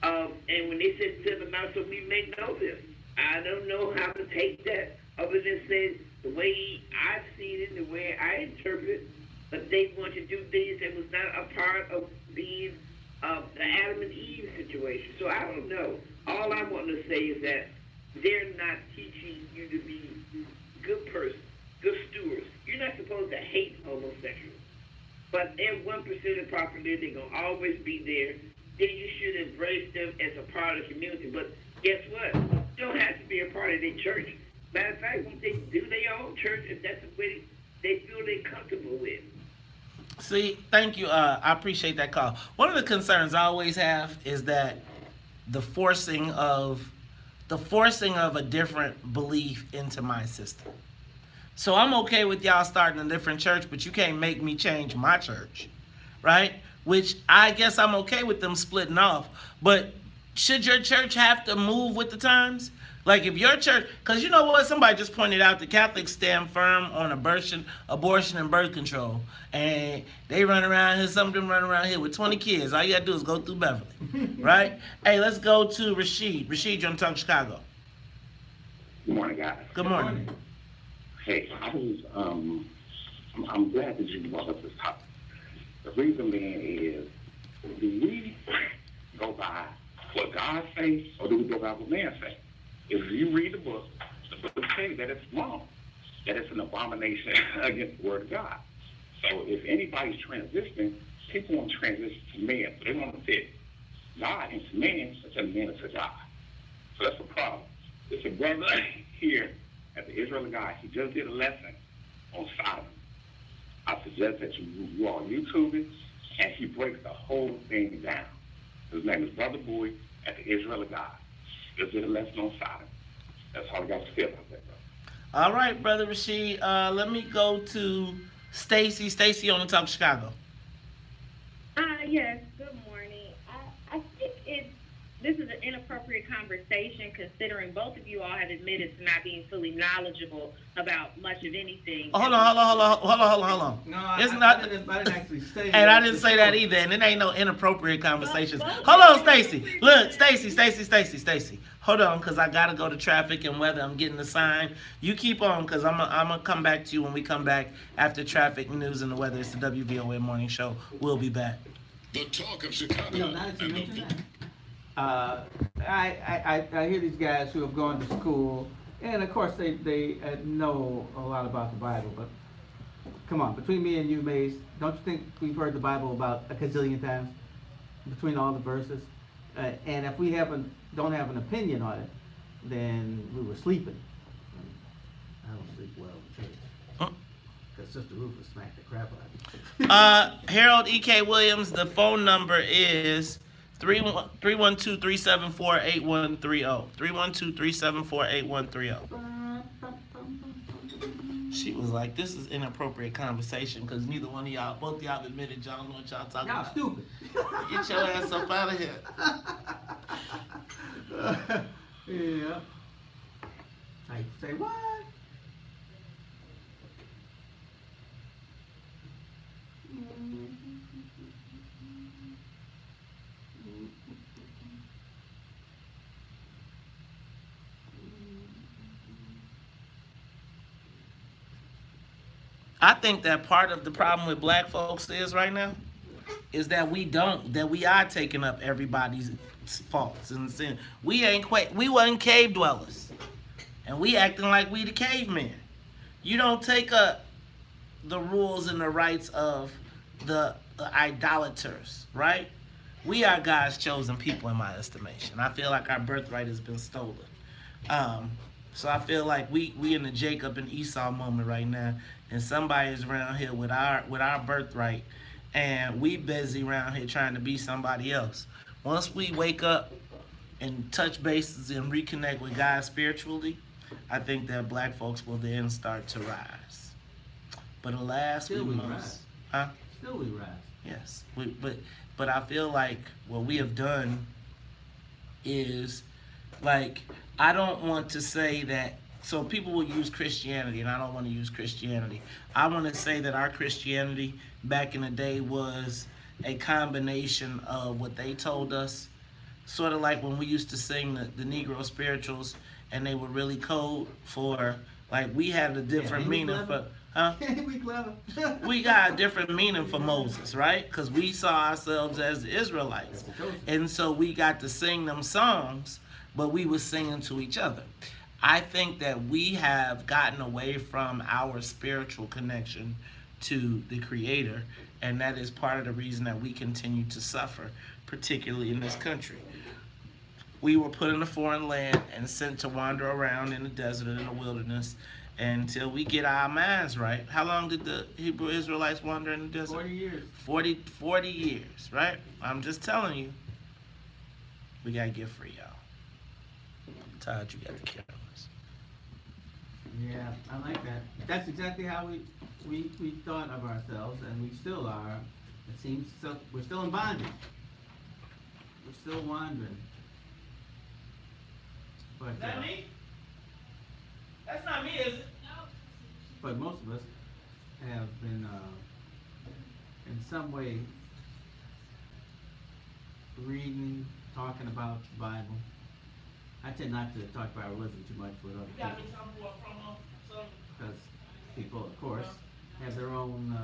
And when they said send them out so we may know them, I don't know how to take that other than saying the way I see it, the way I interpret it, but they want to do things that was not a part of being the Adam and Eve situation. So I don't know. All I want to say is that they're not teaching you to be good person, good stewards. You're not supposed to hate homosexuals. But they're 1% of the population. They're going to always be there. Then you should embrace them as a part of the community. But guess what? You don't have to be a part of their church. Matter of fact, when they do their own church, if that's the way they feel they're comfortable with. See, thank you. I appreciate that call. One of the concerns I always have is that the forcing of a different belief into my system. So I'm okay with y'all starting a different church, but you can't make me change my church, right? Which I guess I'm okay with them splitting off. But should your church have to move with the times? Like if your church, because you know what? Somebody just pointed out the Catholics stand firm on abortion and birth control. And they run around here, some of them run around here with 20 kids. All you got to do is go through Beverly, right? Hey, let's go to Rashid. Rashid, you're on Talk Chicago. Good morning, guys. Good morning. Hey, I'm glad that you brought up this topic. The reason being is, do we go by what God says, or do we go by what man says? If you read the book says that it's wrong, that it's an abomination against the word of God. So if anybody's transitioning, people want to transition to man, so they want to fit God into man instead of man into God. So that's a problem. There's a brother here at the Israel of God. He just did a lesson on Sodom. I suggest that you all YouTube it, and he breaks the whole thing down. His name is Brother Boy at the Israel of God. Just did a lesson on Sodom. That's all I got to say about that, brother. All right, Brother Rashid. Let me go to Stacy. Stacy on the Talk Chicago. Yes, good morning. I think this is an inappropriate conversation considering both of you all have admitted to not being fully knowledgeable about much of anything. Hold on. No, It's I not. didn't actually say that. And I didn't say that either. And it ain't no inappropriate conversations. Hold on, Stacy. Look, Stacy. Hold on, because I got to go to traffic and weather. I'm getting the sign. You keep on, because I'm going to come back to you when we come back after traffic, news, and the weather. It's the WVON Morning Show. We'll be back. The talk of Chicago. You know, now that you mention that, I hear these guys who have gone to school, and of course they know a lot about the Bible, but come on, between me and you, Maze, don't you think we've heard the Bible about a gazillion times, between all the verses? And if we don't have an opinion on it, then we were sleeping. I don't sleep well in church. Because Sister Rufus smacked the crap out of me. Harold E.K. Williams, the phone number is 312-374-8130. 312-374-8130. She was like, this is inappropriate conversation because neither one of y'all, both y'all admitted y'all know what y'all talking Y'all about. stupid. Get your ass up out of here. Yeah. I say what? I think that part of the problem with black folks is right now is that we are taking up everybody's faults and sin. We wasn't cave dwellers, and we acting like we the cavemen. You don't take up the rules and the rights of the idolaters, right? We are God's chosen people in my estimation. I feel like our birthright has been stolen. So I feel like we in the Jacob and Esau moment right now, and somebody is around here with our birthright, and we busy around here trying to be somebody else. Once we wake up and touch bases and reconnect with God spiritually, I think that black folks will then start to rise. But alas, Still we we must. rise. Still we rise. Yes, but I feel like what we have done is, like, I don't want to say that So people will use Christianity, and I don't want to use Christianity. I want to say that our Christianity back in the day was a combination of what they told us, sort of like when we used to sing the Negro spirituals, and they were really code for, like, we had a different meaning for, huh? We clever. We got a different meaning for Moses, right? Because we saw ourselves as Israelites. And so we got to sing them songs, but we were singing to each other. I think that we have gotten away from our spiritual connection to the Creator, and that is part of the reason that we continue to suffer, particularly in this country. We were put in a foreign land and sent to wander around in the desert and in the wilderness until we get our minds right. How long did the Hebrew Israelites wander in the desert? 40 years. 40 years, right? I'm just telling you, we got to get free, y'all. Todd, you got the cameras. Yeah, I like that. That's exactly how we thought of ourselves, and we still are. It seems so. We're still in bondage. We're still wandering. But, Is that me? That's not me, is it? but most of us have been, in some way, reading, talking about the Bible. I tend not to talk about religion too much with other people. Because people, of course, have their own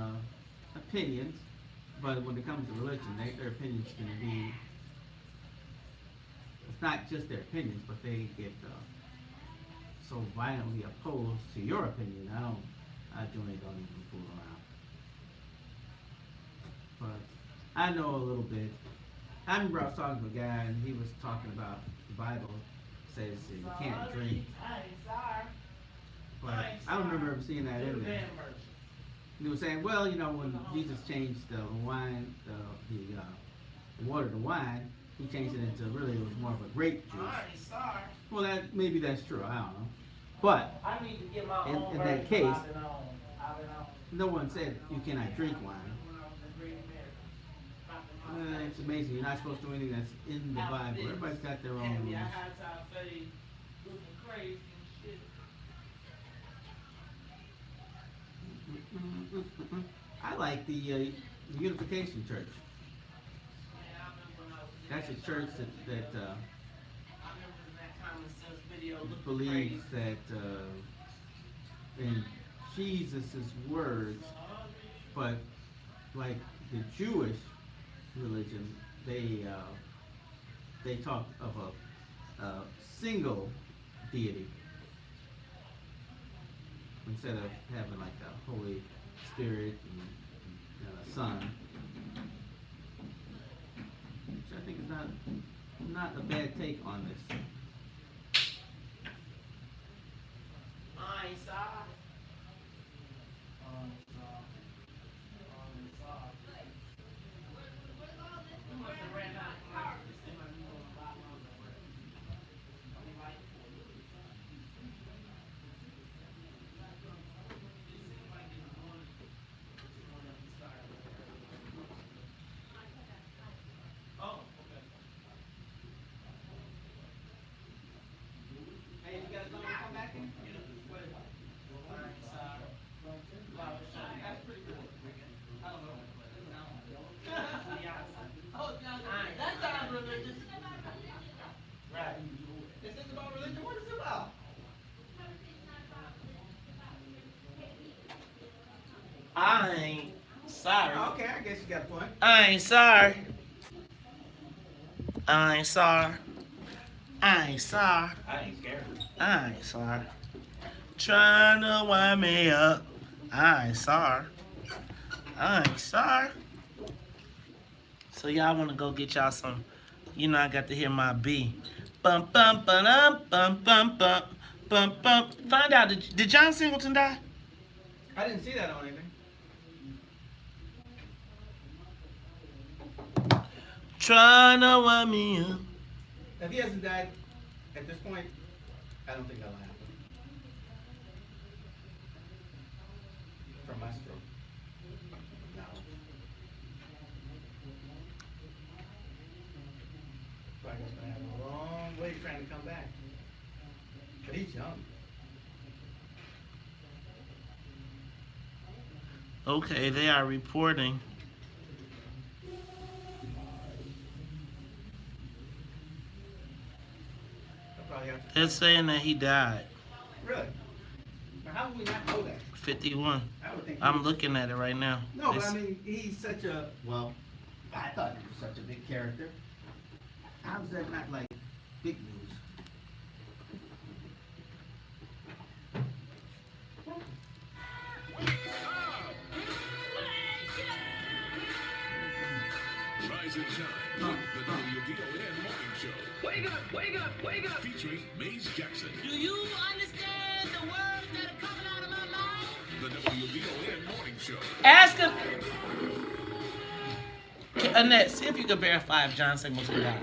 opinions, but when it comes to religion, their opinions can be, it's not just their opinions, but they get so violently opposed to your opinion. I generally don't even fool around. But I know a little bit. I remember I was talking to a guy, and he was talking about the Bible says that you can't drink. But I don't remember ever seeing that in there. He was saying, well, you know, when Jesus changed the wine, the water to wine, he changed it into really, it was more of a grape juice. Well, maybe that's true. I don't know. But I need to get my in that case, no one said you cannot drink wine. It's amazing. You're not supposed to do anything that's in the Bible. Everybody's got their own rules. I like the Unification Church. That's a church that believes that in Jesus' words, but like the Jewish religion, they talk of a single deity instead of having like a Holy Spirit and a Son, which I think is not a bad take on this. I ain't sorry. Okay, I guess you got a point. I ain't sorry. I ain't sorry. I ain't sorry. I ain't scared. I ain't sorry. Trying to wind me up. I ain't sorry. I ain't sorry. So y'all want to go get y'all some, you know, I got to hear my B. Bum bum bum bum bum bum bum bum. Find out, did John Singleton die? I didn't see that on anything. Trying to wind me up. If he hasn't died at this point, I don't think that'll happen. From my stroke. No. Probably gonna have a long way trying to come back. But he's young. Okay, they are reporting. They're saying that he died. Really? Now, how would we not know that? 51. I would think. I'm looking at it right now. No, but I mean, he's such a, well, I thought he was such a big character. How's that not like big news? Rise and shine with the WVON Morning Show. Wake up, wake up, wake up. Featuring Maze Jackson. Do you understand the words that are coming out of my mouth? The WVON Morning Show. Ask him. Annette, see if you can verify if John Singleton died.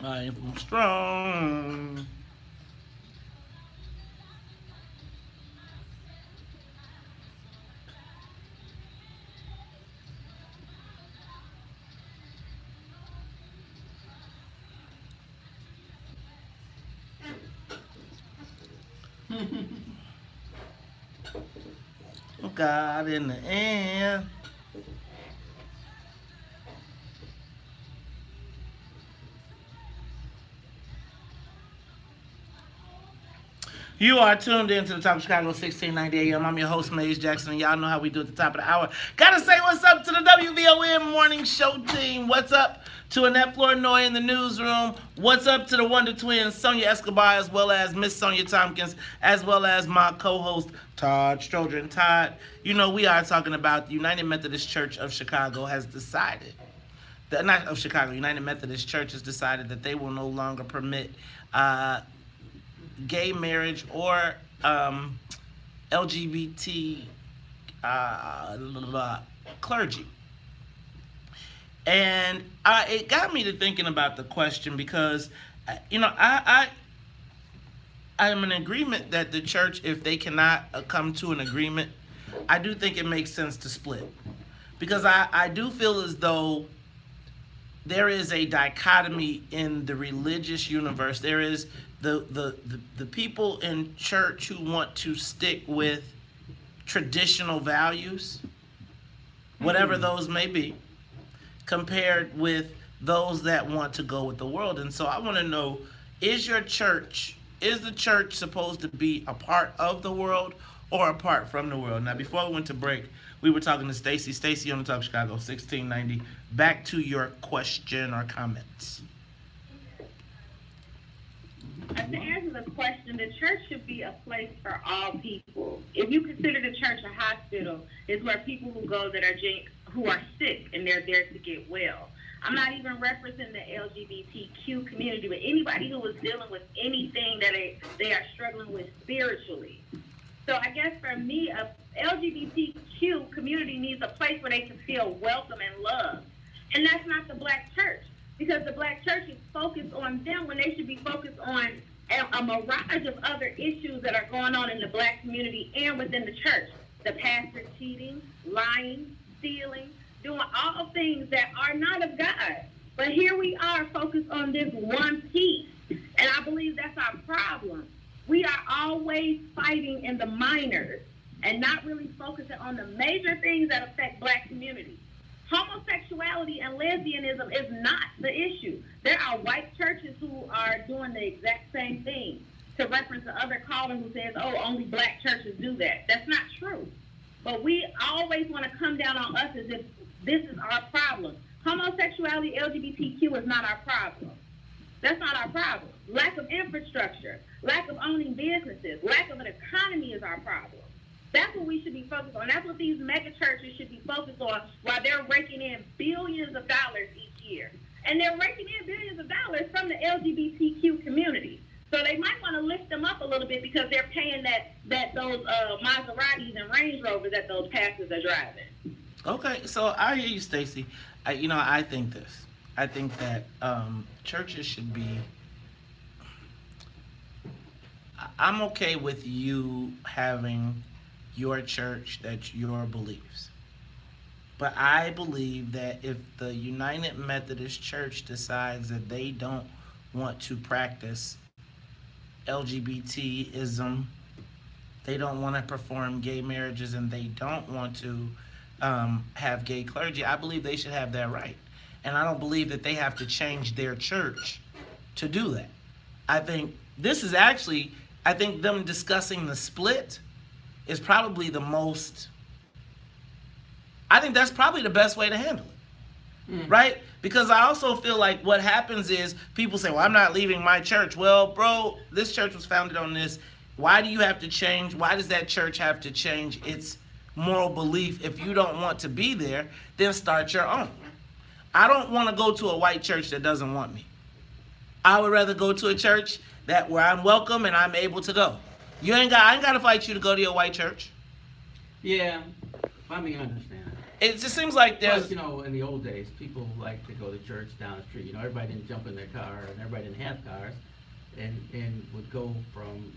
I am strong. God in the air. You are tuned in to the Top of Chicago, 1690 AM. I'm your host, Maze Jackson, and y'all know how we do at the top of the hour. Gotta say what's up to the WVON Morning Show team. What's up to Annette Flournoy in the newsroom? What's up to the Wonder Twins, Sonia Escobar, as well as Miss Sonia Tompkins, as well as my co-host, Todd Stroger. And Todd, you know, we are talking about the United Methodist Church of Chicago has decided, United Methodist Church has decided that they will no longer permit gay marriage or LGBT clergy. And it got me to thinking about the question because, you know, I am in agreement that the church, if they cannot come to an agreement, I do think it makes sense to split. Because I do feel as though there is a dichotomy in the religious universe. There is the people in church who want to stick with traditional values, whatever those may be, compared with those that want to go with the world. And so I want to know, is the church supposed to be a part of the world or apart from the world? Now, before we went to break, we were talking to Stacy. Stacy on the Top of Chicago, 1690. Back to your question or comments. To answer the question, the church should be a place for all people. If you consider the church a hospital, it's where people who go that are who are sick and they're there to get well. I'm not even referencing the LGBTQ community, but anybody who is dealing with anything that they are struggling with spiritually. So I guess for me, a LGBTQ community needs a place where they can feel welcome and loved. And that's not the Black church, because the Black church is focused on them when they should be focused on a mirage of other issues that are going on in the Black community and within the church. The pastor cheating, lying, stealing, doing all things that are not of God. But here we are focused on this one piece. And I believe that's our problem. We are always fighting in the minors and not really focusing on the major things that affect Black communities. Homosexuality and lesbianism is not the issue. There are white churches who are doing the exact same thing. To reference the other caller who says, oh, only Black churches do that. That's not true. But we always want to come down on us as if this is our problem. Homosexuality, LGBTQ is not our problem. That's not our problem. Lack of infrastructure, lack of owning businesses, lack of an economy is our problem. That's what we should be focused on. That's what these mega churches should be focused on while they're raking in billions of dollars each year. And they're raking in billions of dollars from the LGBTQ community. So they might want to lift them up a little bit because they're paying those Maseratis and Range Rovers that those pastors are driving. Okay, so I hear you, Stacey. I think this. I think that churches should be... I'm okay with you having your church, that's your beliefs. But I believe that if the United Methodist Church decides that they don't want to practice LGBTism, they don't want to perform gay marriages, and they don't want to have gay clergy, I believe they should have that right. And I don't believe that they have to change their church to do that. I think this is actually, I think them discussing the split is probably the most, I think that's probably the best way to handle it, right? Because I also feel like what happens is people say, well, I'm not leaving my church. Well, bro, this church was founded on this. Why do you have to change? Why does that church have to change its moral belief? If you don't want to be there, then start your own. I don't want to go to a white church that doesn't want me. I would rather go to a church that where I'm welcome and I'm able to go. I ain't got to fight you to go to your white church. Yeah, I mean, I understand. It just seems like there's... But, in the old days, people liked to go to church down the street. Everybody didn't jump in their car, and everybody didn't have cars, and would go from,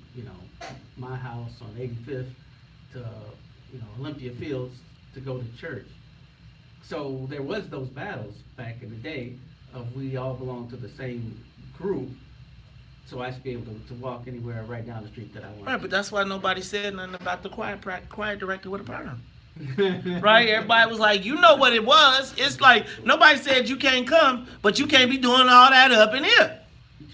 my house on 85th to, Olympia Fields to go to church. So there was those battles back in the day of we all belong to the same group, so I should be able to walk anywhere right down the street that I want. Right, but that's why nobody said nothing about the choir director with a perm. Right? Everybody was like, you know what it was. It's like, nobody said you can't come, but you can't be doing all that up in here.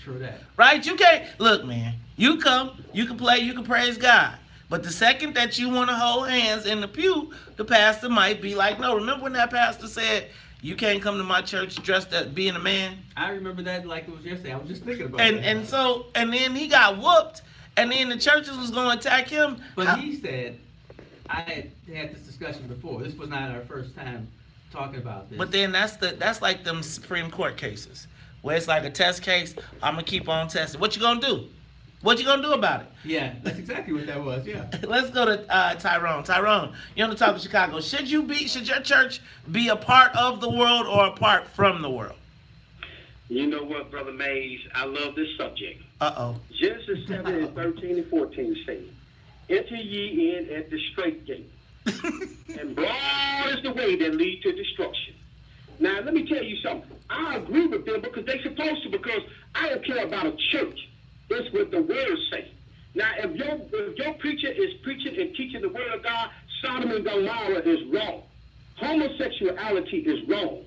True that. Right? You can't, look, man, you come, you can play, you can praise God. But the second that you want to hold hands in the pew, the pastor might be like, no, remember when that pastor said, you can't come to my church dressed as being a man? I remember that like it was yesterday. I was just thinking about that. And then he got whooped, and then the churches was going to attack him. But he said, I had this discussion before. This was not our first time talking about this. But then that's like them Supreme Court cases, where it's like a test case. I'm going to keep on testing. What you going to do? What you gonna do about it? Yeah, that's exactly what that was, yeah. Let's go to Tyrone. Tyrone, you're on the top of Chicago. Should your church be a part of the world or apart from the world? You know what, Brother Mays? I love this subject. Uh-oh. Genesis 7 and 13 and 14 say, enter ye in at the straight gate, and broad is the way that leads to destruction. Now, let me tell you something. I agree with them because they're supposed to, because I don't care about a church. It's what the word say. Now, if your preacher is preaching and teaching the word of God, Sodom and Gomorrah is wrong. Homosexuality is wrong.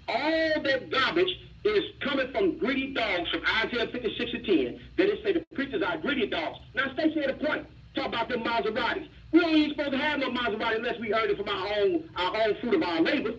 All that garbage is coming from greedy dogs from Isaiah 56 and 10. That it say the preachers are greedy dogs. Now, Stacey had a point. Talk about them Maseratis. We don't even supposed to have no Maserati unless we earn it from our own fruit of our labor.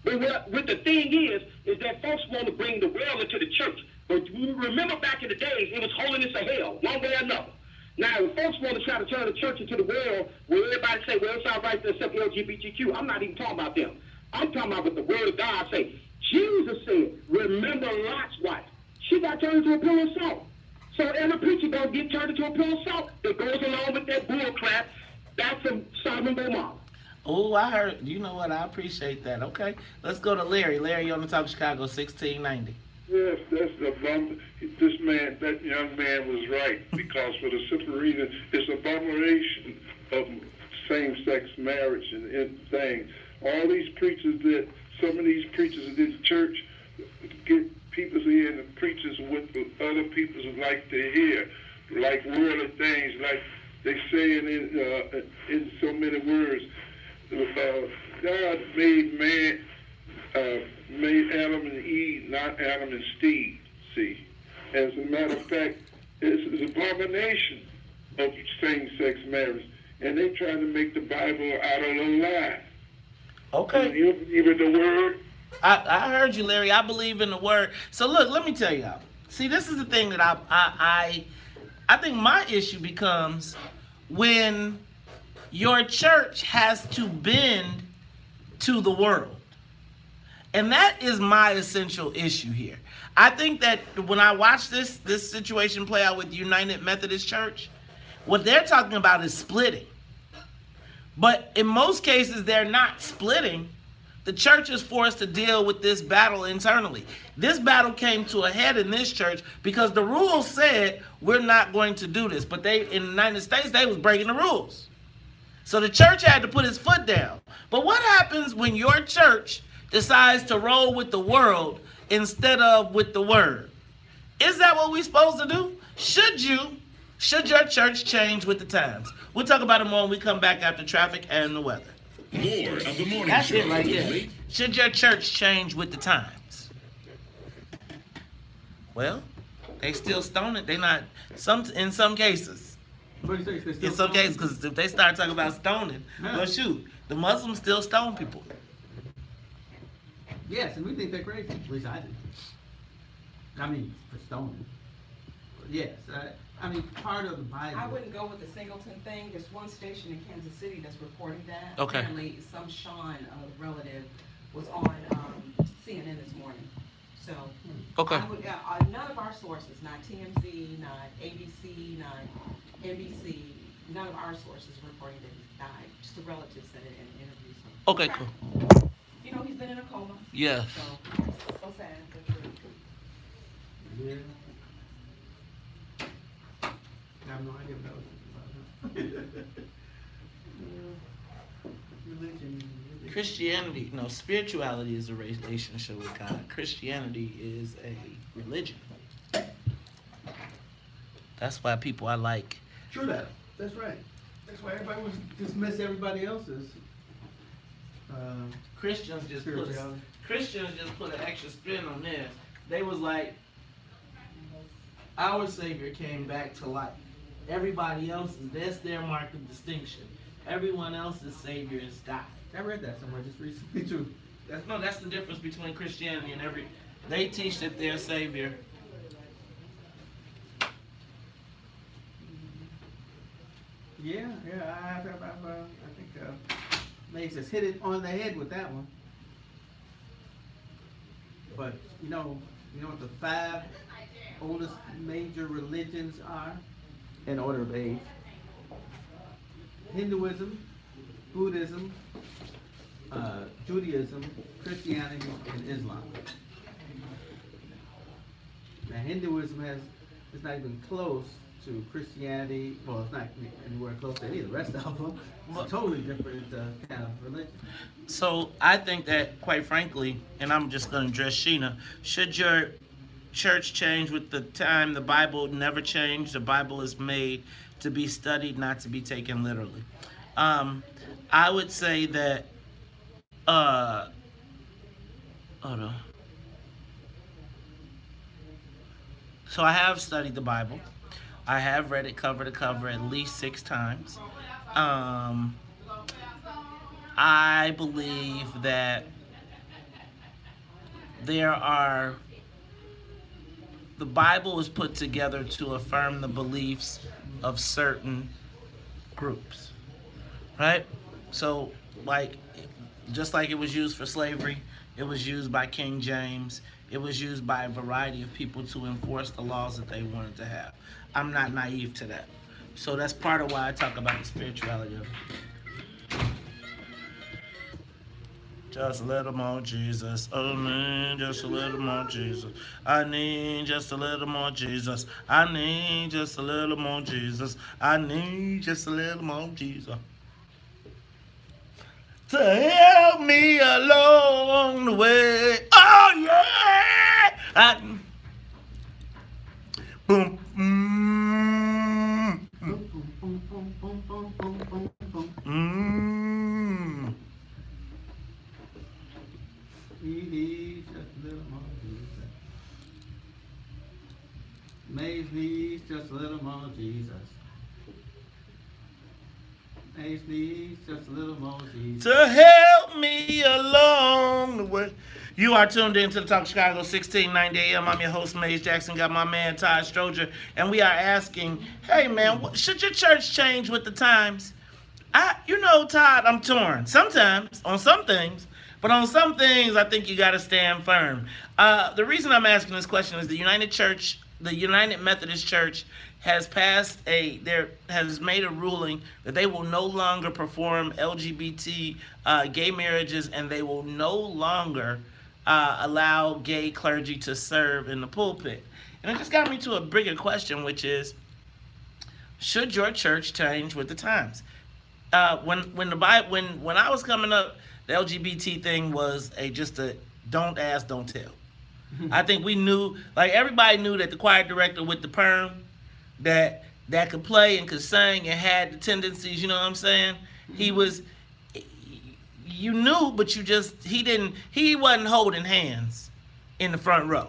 But what the thing is that folks want to bring the world into the church. But remember back in the days, it was holiness of hell, one way or another. Now, if folks want to try to turn the church into the world, where everybody say, well, it's all right to accept LGBTQ, I'm not even talking about them. I'm talking about what the word of God say. Jesus said, remember Lot's wife. She got turned into a pillar of salt. So every preacher gonna get turned into a pillar of salt that goes along with that bull crap. That's from Sodom and Gomorrah. Oh, I heard. You know what? I appreciate that. Okay, let's go to Larry. Larry on the Talk Chicago 1690. Yes, that's the that young man was right, because for the simple reason, it's an abomination of same-sex marriage and things. All these preachers some of these preachers in this church get people here and preachers with other people like to hear, like worldly things, like they saying in so many words. God made made Adam and Eve, not Adam and Steve. See, as a matter of fact, it's an abomination of same-sex marriage, and they try to make the Bible out of a lie. Okay. You believe in the word? I heard you, Larry. I believe in the word. So look, let me tell y'all. See, this is the thing that I think my issue becomes when your church has to bend to the world. And that is my essential issue here. I think that when I watch this situation play out with United Methodist Church, what they're talking about is splitting. But in most cases, they're not splitting. The church is forced to deal with this battle internally. This battle came to a head in this church because the rules said we're not going to do this. But in the United States, they was breaking the rules. So the church had to put its foot down. But what happens when your church decides to roll with the world instead of with the word? Is that what we're supposed to do? Should your church change with the times? We'll talk about it more when we come back after traffic and the weather. More of the morning That's show. it right there. Should your church change with the times? Well, they still stone it. They not in some cases. What do you say? In some cases, because if they start talking about stoning, well, shoot, the Muslims still stone people. Yes, and we think they're crazy. At least I do. I mean, for stoning. Yes, I mean, part of the Bible. I wouldn't go with the Singleton thing. There's one station in Kansas City that's reporting that. Okay. Apparently, some Sean relative was on CNN this morning. So, okay. I would, none of our sources, not TMZ, not ABC, not NBC, none of our sources reporting that he died. Just a relative said it in an interview. So. Okay, cool. You know, he's been in a coma. Yeah. So sad, but true. Yeah. I have no idea what that was about. Religion. Christianity, no, spirituality is a relationship with God. Christianity is a religion. That's why people I like. True that. That's right. That's why everybody wants to dismiss everybody else's. Christians just put an extra spin on this. They was like, our Savior came back to life. Everybody else's, that's their mark of distinction. Everyone else's Savior is God. I read that somewhere just recently too. That's the difference between Christianity and they teach that their Savior. Yeah, I think Mace has hit it on the head with that one. But you know what the 5 oldest major religions are in order of age? Hinduism, Buddhism, Judaism, Christianity, and Islam. Now Hinduism is not even close to Christianity. Well, it's not anywhere close to any of the rest of them. It's a totally different kind of religion. So I think that, quite frankly, and I'm just going to address Sheena, should your church change with the time? The Bible never changed. The Bible is made to be studied, not to be taken literally. I would say that, hold on. So I have studied the Bible. I have read it cover to cover at least 6 times. I believe that the Bible is put together to affirm the beliefs of certain groups, right? So, like, Just like it was used for slavery, it was used by King James. It was used by a variety of people to enforce the laws that they wanted to have. I'm not naive to that. So that's part of why I talk about the spirituality of it. Just a little more Jesus. Oh man, just a little more Jesus. I need just a little more Jesus. I need just a little more Jesus. I need just a little more Jesus. To help me along the way. Oh yeah! Boom. Maze needs just a little more Jesus. Maze needs just a little more Jesus. To help me along the way. You are tuned in to the Talk Chicago 1690 AM. I'm your host, Maze Jackson. Got my man, Todd Stroger. And we are asking, hey, man, should your church change with the times? Todd, I'm torn. Sometimes, on some things. But on some things, I think you got to stand firm. The reason I'm asking this question is the United Methodist Church has made a ruling that they will no longer perform LGBT gay marriages, and they will no longer allow gay clergy to serve in the pulpit. And it just got me to a bigger question, which is, should your church change with the times? When I was coming up, the LGBT thing was just a don't ask, don't tell. I think we knew, like everybody knew that the choir director with the perm that could play and could sing and had the tendencies, you know what I'm saying? He was, you knew, but he wasn't holding hands in the front row.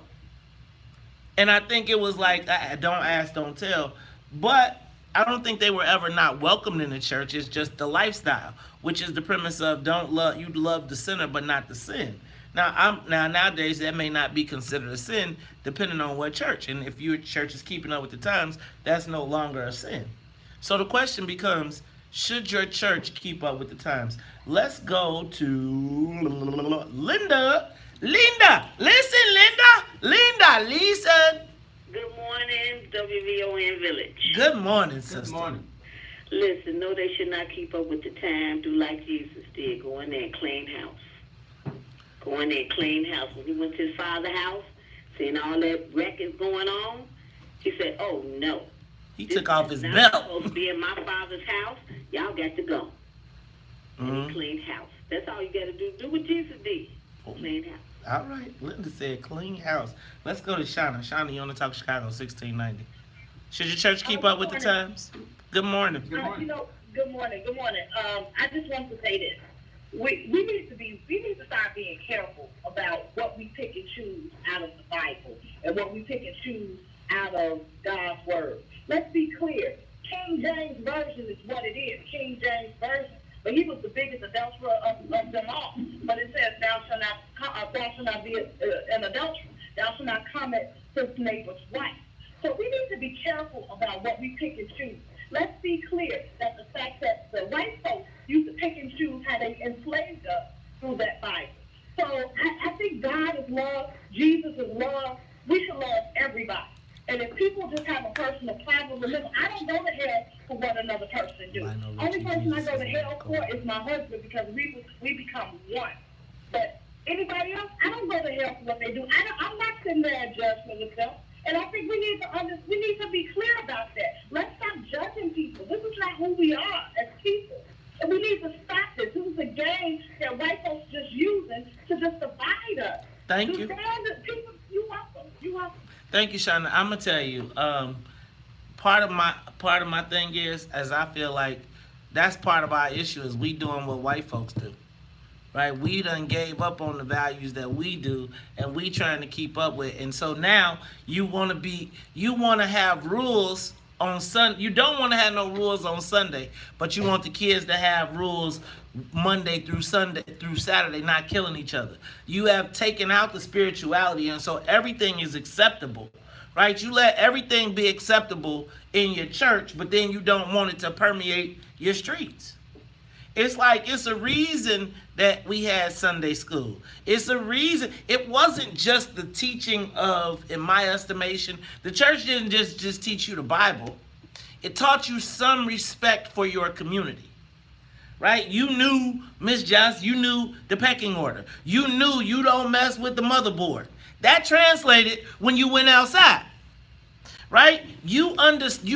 And I think it was like, don't ask, don't tell. But I don't think they were ever not welcomed in the church. It's just the lifestyle, which is the premise of you love the sinner, but not the sin. Now nowadays that may not be considered a sin, depending on what church. And if your church is keeping up with the times, that's no longer a sin. So the question becomes, should your church keep up with the times? Let's go to Linda. Linda, listen. Good morning, WVON Village. Good morning, sister. Good morning. Listen, no, they should not keep up with the time. Do like Jesus did. Go in there and clean house. Go in there and clean house. When he went to his father's house, seeing all that wreckage going on, he said, oh, no. He took off his belt. belt. Supposed to be in my father's house. Y'all got to go. And clean house. That's all you got to do. Do what Jesus did. Clean house. All right. Linda said clean house. Let's go to Shauna. Shauna, you on the Talk Chicago 1690. Should your church keep up with the times? Good morning. Good morning. Good morning. I just want to say this. We need to start being careful about what we pick and choose out of the Bible and what we pick and choose out of God's word. Let's be clear. King James Version is what it is. King James Version. But he was the biggest adulterer of them all. But it says, thou shalt not be an adulterer. Thou shalt not commit his neighbor's wife. So we need to be careful about what we pick and choose. Let's be clear that the fact that the white folks used to pick and choose how they enslaved us through that Bible. So I think God is love, Jesus is love. We should love everybody. And if people just have a personal problem with them, I don't go to hell for what another person do. Only person I go to hell for is my husband, because we become one. But anybody else, I don't go to hell for what they do. I'm not sitting there and judging myself. And I think we need to be clear about that. Let's stop judging people. This is not who we are as people. And we need to stop this. This is a game that white folks just using to just divide us. Thank you. People, you welcome. Thank you, Shauna. I'm gonna tell you, part of my thing is, as I feel like that's part of our issue, is we doing what white folks do. Right, we done gave up on the values that we do, and we trying to keep up with. And so now you want to have rules on Sunday. You don't want to have no rules on Sunday, but you want the kids to have rules Monday through Saturday, not killing each other. You have taken out the spirituality, and so everything is acceptable. Right? You let everything be acceptable in your church, but then you don't want it to permeate your streets. It's like it's a reason that we had Sunday school. It's a reason. It wasn't just the teaching of, in my estimation, the church didn't just teach you the Bible. It taught you some respect for your community. Right? You knew, Miss Johnson, you knew the pecking order. You knew you don't mess with the motherboard. That translated when you went outside. Right? You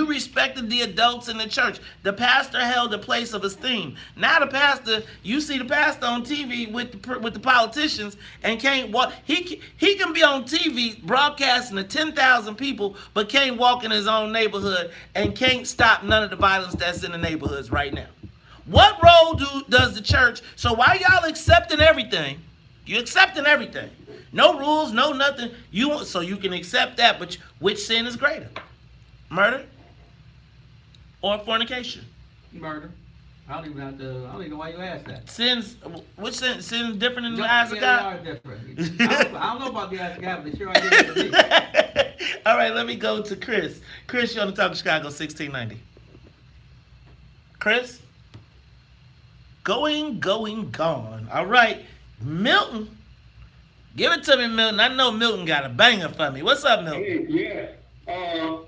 respected the adults in the church. The pastor held a place of esteem. Now the pastor, you see the pastor on TV with the politicians and can't walk. He can be on TV broadcasting to 10,000 people, but can't walk in his own neighborhood and can't stop none of the violence that's in the neighborhoods right now. What role does the church? So why y'all accepting everything? You accepting everything. No rules, no nothing. So you can accept that, but which sin is greater? Murder or fornication? Murder. I don't even know why you asked that. Which sin is different in the eyes of God? They are different. I don't know about the eyes of God, but they sure are different to me. All right, let me go to Chris. Chris, you're on the Talk of Chicago 1690. Chris? Going, gone. All right, Milton. Give it to me, Milton. I know Milton got a banger for me. What's up, Milton? Hey, yeah. Thou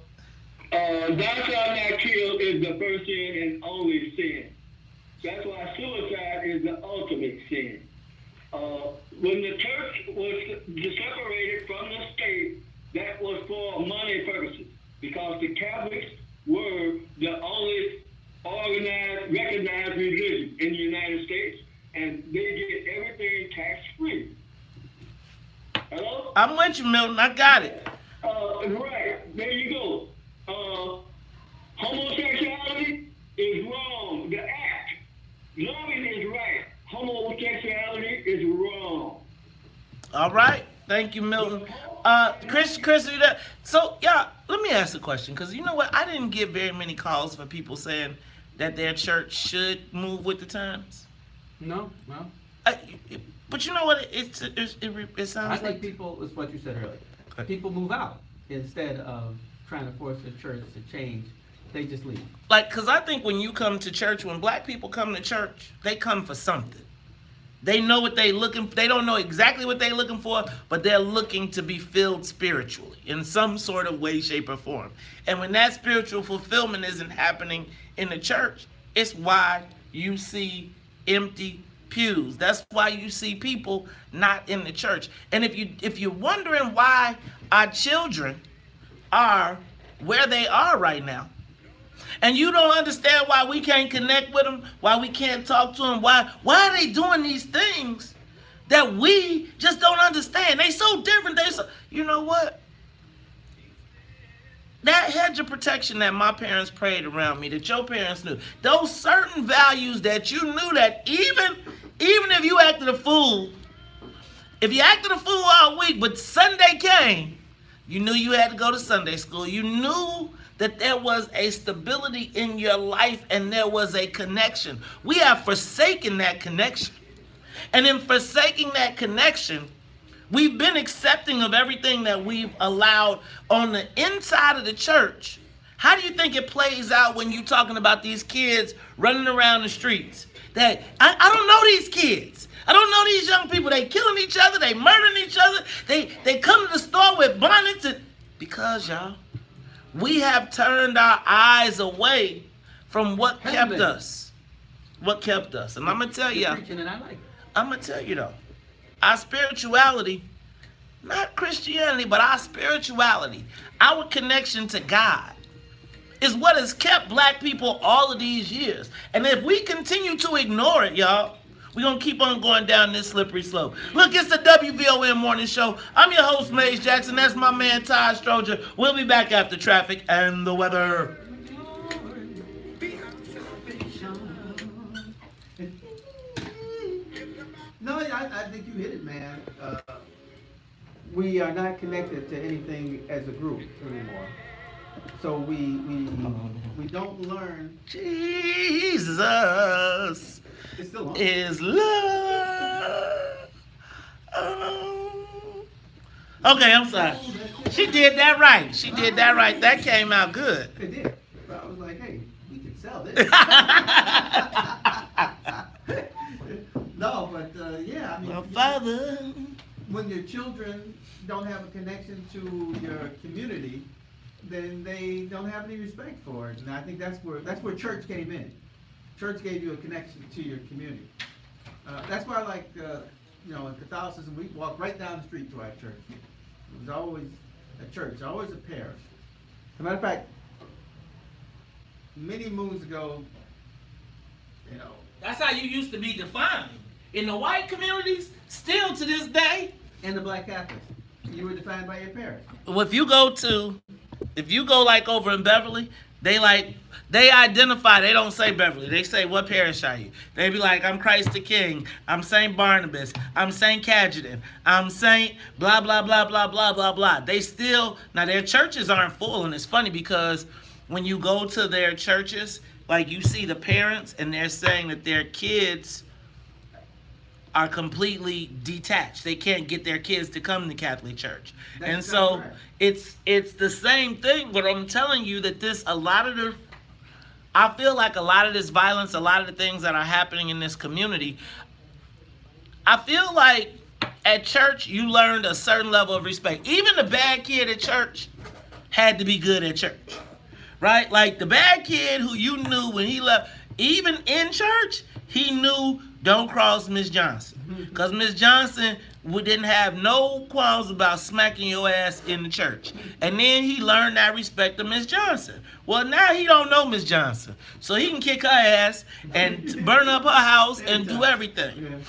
shalt not kill is the first sin and only sin. That's why suicide is the ultimate sin. When the church was separated from the state, that was for money purposes, because the Catholics were the only organized, recognized religion in the United States, and they get everything tax-free. Hello? I'm with you, Milton. I got it. Right. There you go. Homosexuality is wrong. The act. Loving is right. Homosexuality is wrong. All right. Thank you, Milton. Chris, are you there? So, yeah, let me ask a question, because you know what? I didn't get very many calls for people saying that their church should move with the times. No. But you know what? It sounds I like think people, it's what you said earlier. People move out instead of trying to force the church to change. They just leave. Like, because I think when you come to church, when black people come to church, they come for something. They know what they looking for. They don't know exactly what they're looking for, but they're looking to be filled spiritually in some sort of way, shape, or form. And when that spiritual fulfillment isn't happening in the church, it's why you see empty pews. That's why you see people not in the church. And if you're wondering why our children are where they are right now, and you don't understand why we can't connect with them, why we can't talk to them, why are they doing these things that we just don't understand? They so different. You know what? That hedge of protection that my parents prayed around me, that your parents knew, those certain values that you knew that even if you acted a fool, if you acted a fool all week, but Sunday came, you knew you had to go to Sunday school. You knew that there was a stability in your life and there was a connection. We have forsaken that connection. And in forsaking that connection, we've been accepting of everything that we've allowed on the inside of the church. How do you think it plays out when you're talking about these kids running around the streets? That I don't know these kids. I don't know these young people. They killing each other. They murdering each other. They come to the store with bonnets. Because, y'all, we have turned our eyes away from what kept us. What kept us. And I'm going to tell you. I'm going to tell you, though. Our spirituality, not Christianity, but our spirituality, our connection to God, is what has kept black people all of these years. And if we continue to ignore it, y'all, we're going to keep on going down this slippery slope. Look, it's the WVON Morning Show. I'm your host, Maze Jackson. That's my man, Ty Stroger. We'll be back after traffic and the weather. No, I think you hit it, man. We are not connected to anything as a group anymore. So we don't learn. Jesus is love. Okay, I'm sorry. She did that right. She did that right. That came out good. It did. But I was like, hey, we can sell this. But yeah, I mean, My father. when your children don't have a connection to your community, then they don't have any respect for it. And I think that's where church came in. Church gave you a connection to your community. That's why, like, in Catholicism, we walk right down the street to our church. It was always a church, always a parish. As a matter of fact, many moons ago, That's how you used to be defined. In the white communities, still to this day. And the black Catholics, you were defined by your parish. Well, if you go like over in Beverly, they identify, they don't say Beverly, they say, what parish are you? They be like, I'm Christ the King, I'm Saint Barnabas, I'm Saint Cajetan, I'm Saint blah, blah, blah, blah, blah, blah, blah. They still, now their churches aren't full, and it's funny because when you go to their churches, like you see the parents and they're saying that their kids are completely detached. They can't get their kids to come to Catholic Church. That's and so right. it's the same thing, but I'm telling you that I feel like a lot of this violence, a lot of the things that are happening in this community, I feel like at church you learned a certain level of respect. Even the bad kid at church had to be good at church. Right? Like the bad kid who you knew when he left, even in church, he knew don't cross Miss Johnson. Because Miss Johnson didn't have no qualms about smacking your ass in the church. And then he learned that respect of Miss Johnson. Well, now he don't know Miss Johnson. So he can kick her ass and burn up her house and do everything.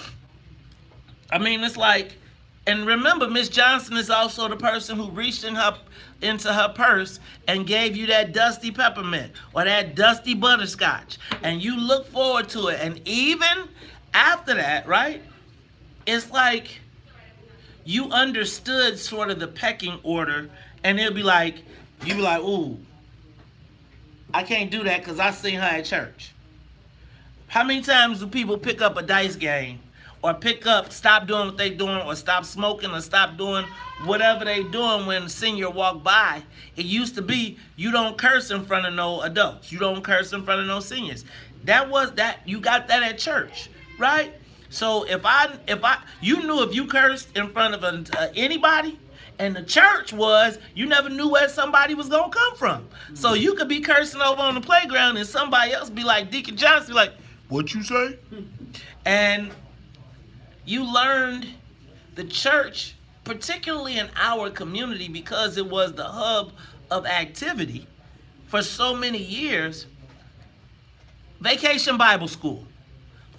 I mean, it's like, and remember, Miss Johnson is also the person who reached into her purse and gave you that dusty peppermint or that dusty butterscotch. And you look forward to it. And even after that, right, it's like you understood sort of the pecking order. And it'll be like, you be like, ooh, I can't do that because I seen her at church. How many times do people pick up a dice game or stop doing what they doing or stop smoking or stop doing whatever they doing when a senior walk by? It used to be you don't curse in front of no adults. You don't curse in front of no seniors. You got that at church, right? So if you knew if you cursed in front of anybody, and the church you never knew where somebody was gonna come from. So you could be cursing over on the playground and somebody else be like Deacon Johnson, be like, what you say? And you learned the church, particularly in our community, because it was the hub of activity for so many years. Vacation Bible School.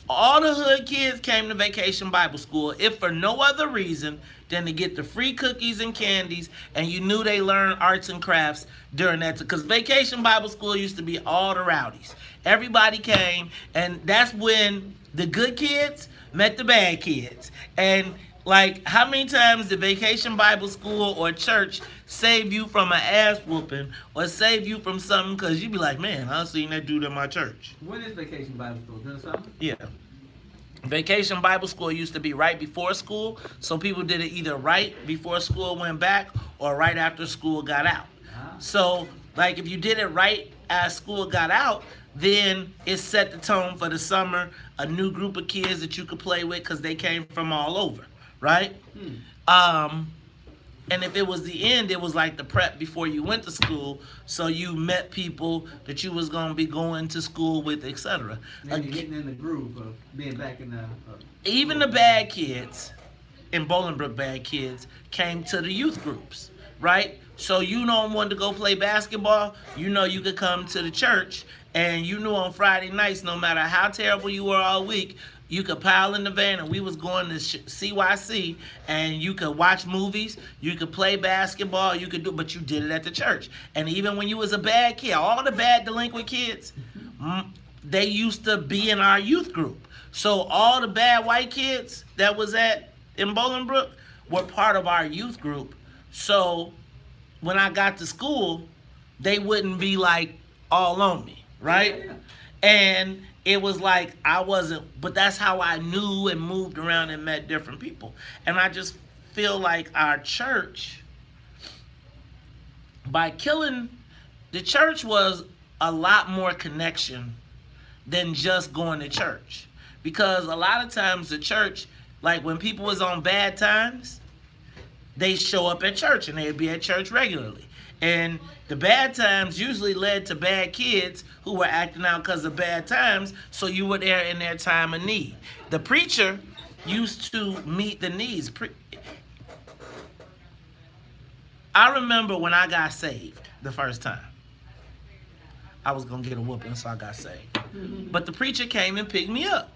All the hood kids came to Vacation Bible School, if for no other reason than to get the free cookies and candies, and you knew they learned arts and crafts during that. Because Vacation Bible School used to be all the rowdies. Everybody came, and that's when the good kids met the bad kids. And like, how many times did Vacation Bible School or church save you from an ass whooping or save you from something? Because you'd be like, man, I seen that dude in my church. When is Vacation Bible School? During summer? Yeah. Vacation Bible School used to be right before school, so people did it either right before school went back or right after school got out. So, like, if you did it right as school got out, then it set the tone for the summer, a new group of kids that you could play with because they came from all over, right? And if it was the end, it was like the prep before you went to school, so you met people that you was going to be going to school with, etc. And you're getting in the groove of being back in the... Even the bad kids, in Bolingbrook bad kids, came to the youth groups, right? So you don't want to go play basketball, you know you could come to the church, and you knew on Friday nights, no matter how terrible you were all week, you could pile in the van and we was going to CYC, and you could watch movies, you could play basketball, but you did it at the church. And even when you was a bad kid, all the bad delinquent kids, they used to be in our youth group. So all the bad white kids that was in Bolingbrook were part of our youth group. So when I got to school, they wouldn't be like all on me, right? And it was like I wasn't, but that's how I knew and moved around and met different people. And I just feel like our church, the church was a lot more connection than just going to church. because a lot of times the church, like when people was on bad times, they show up at church and they'd be at church regularly. And the bad times usually led to bad kids who were acting out because of bad times, so you were there in their time of need. The preacher used to meet the needs. I remember when I got saved the first time. I was going to get a whooping, so I got saved. But the preacher came and picked me up.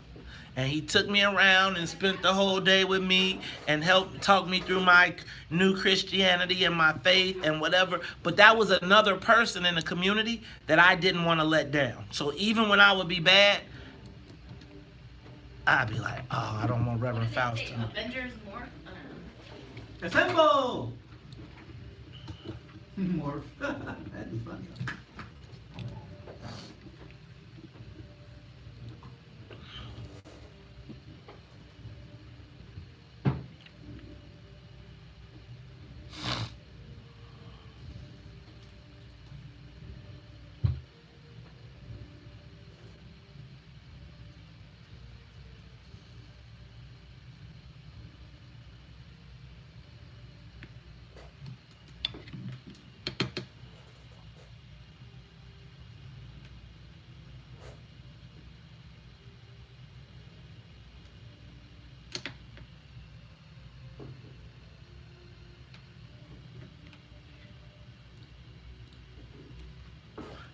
And he took me around and spent the whole day with me and helped talk me through my new Christianity and my faith and whatever. But that was another person in the community that I didn't want to let down. So even when I would be bad, I'd be like, oh, I don't want Reverend Faust to know. Avengers Morph? Assemble! Morph. That'd be funny.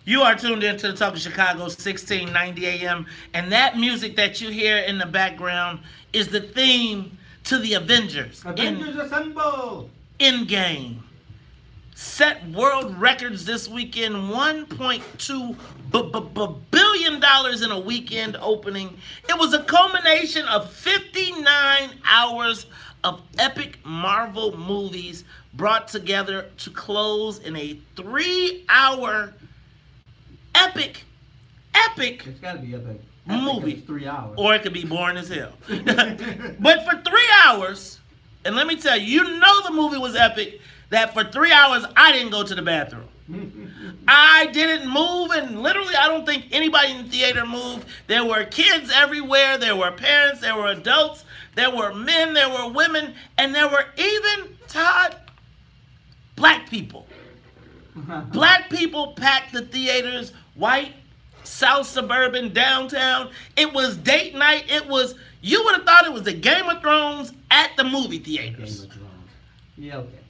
You are tuned into the Talk of Chicago, 1690 AM, and that music that you hear in the background is the theme to the Avengers. Avengers Assemble! Endgame. Set world records this weekend, $1.2 billion in a weekend opening. It was a culmination of 59 hours of epic Marvel movies brought together to close in a 3-hour epic It's gotta be epic. movie. It's 3 hours. Or it could be boring as hell. But for 3 hours, and let me tell you, you know the movie was epic, that for 3 hours, I didn't go to the bathroom. I didn't move, and literally, I don't think anybody in the theater moved. There were kids everywhere. There were parents. There were adults. There were men. There were women. And there were even, Todd, black people. Black people packed the theaters, white, South Suburban, downtown. It was date night. It was, you would have thought it was the Game of Thrones at the movie theaters. Game of Thrones. Yeah, okay.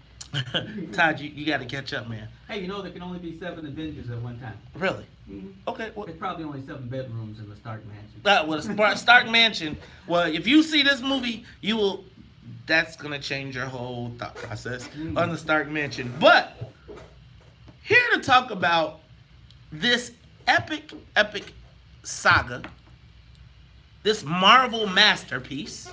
Todd, you got to catch up, man. Hey, you know there can only be 7 Avengers at one time. Really? Mm-hmm. Okay. Well, there's probably only 7 bedrooms in the Stark Mansion. Stark Mansion. Well, if you see this movie, you will. That's gonna change your whole thought process on the Stark Mansion. But here to talk about this epic saga, this Marvel masterpiece,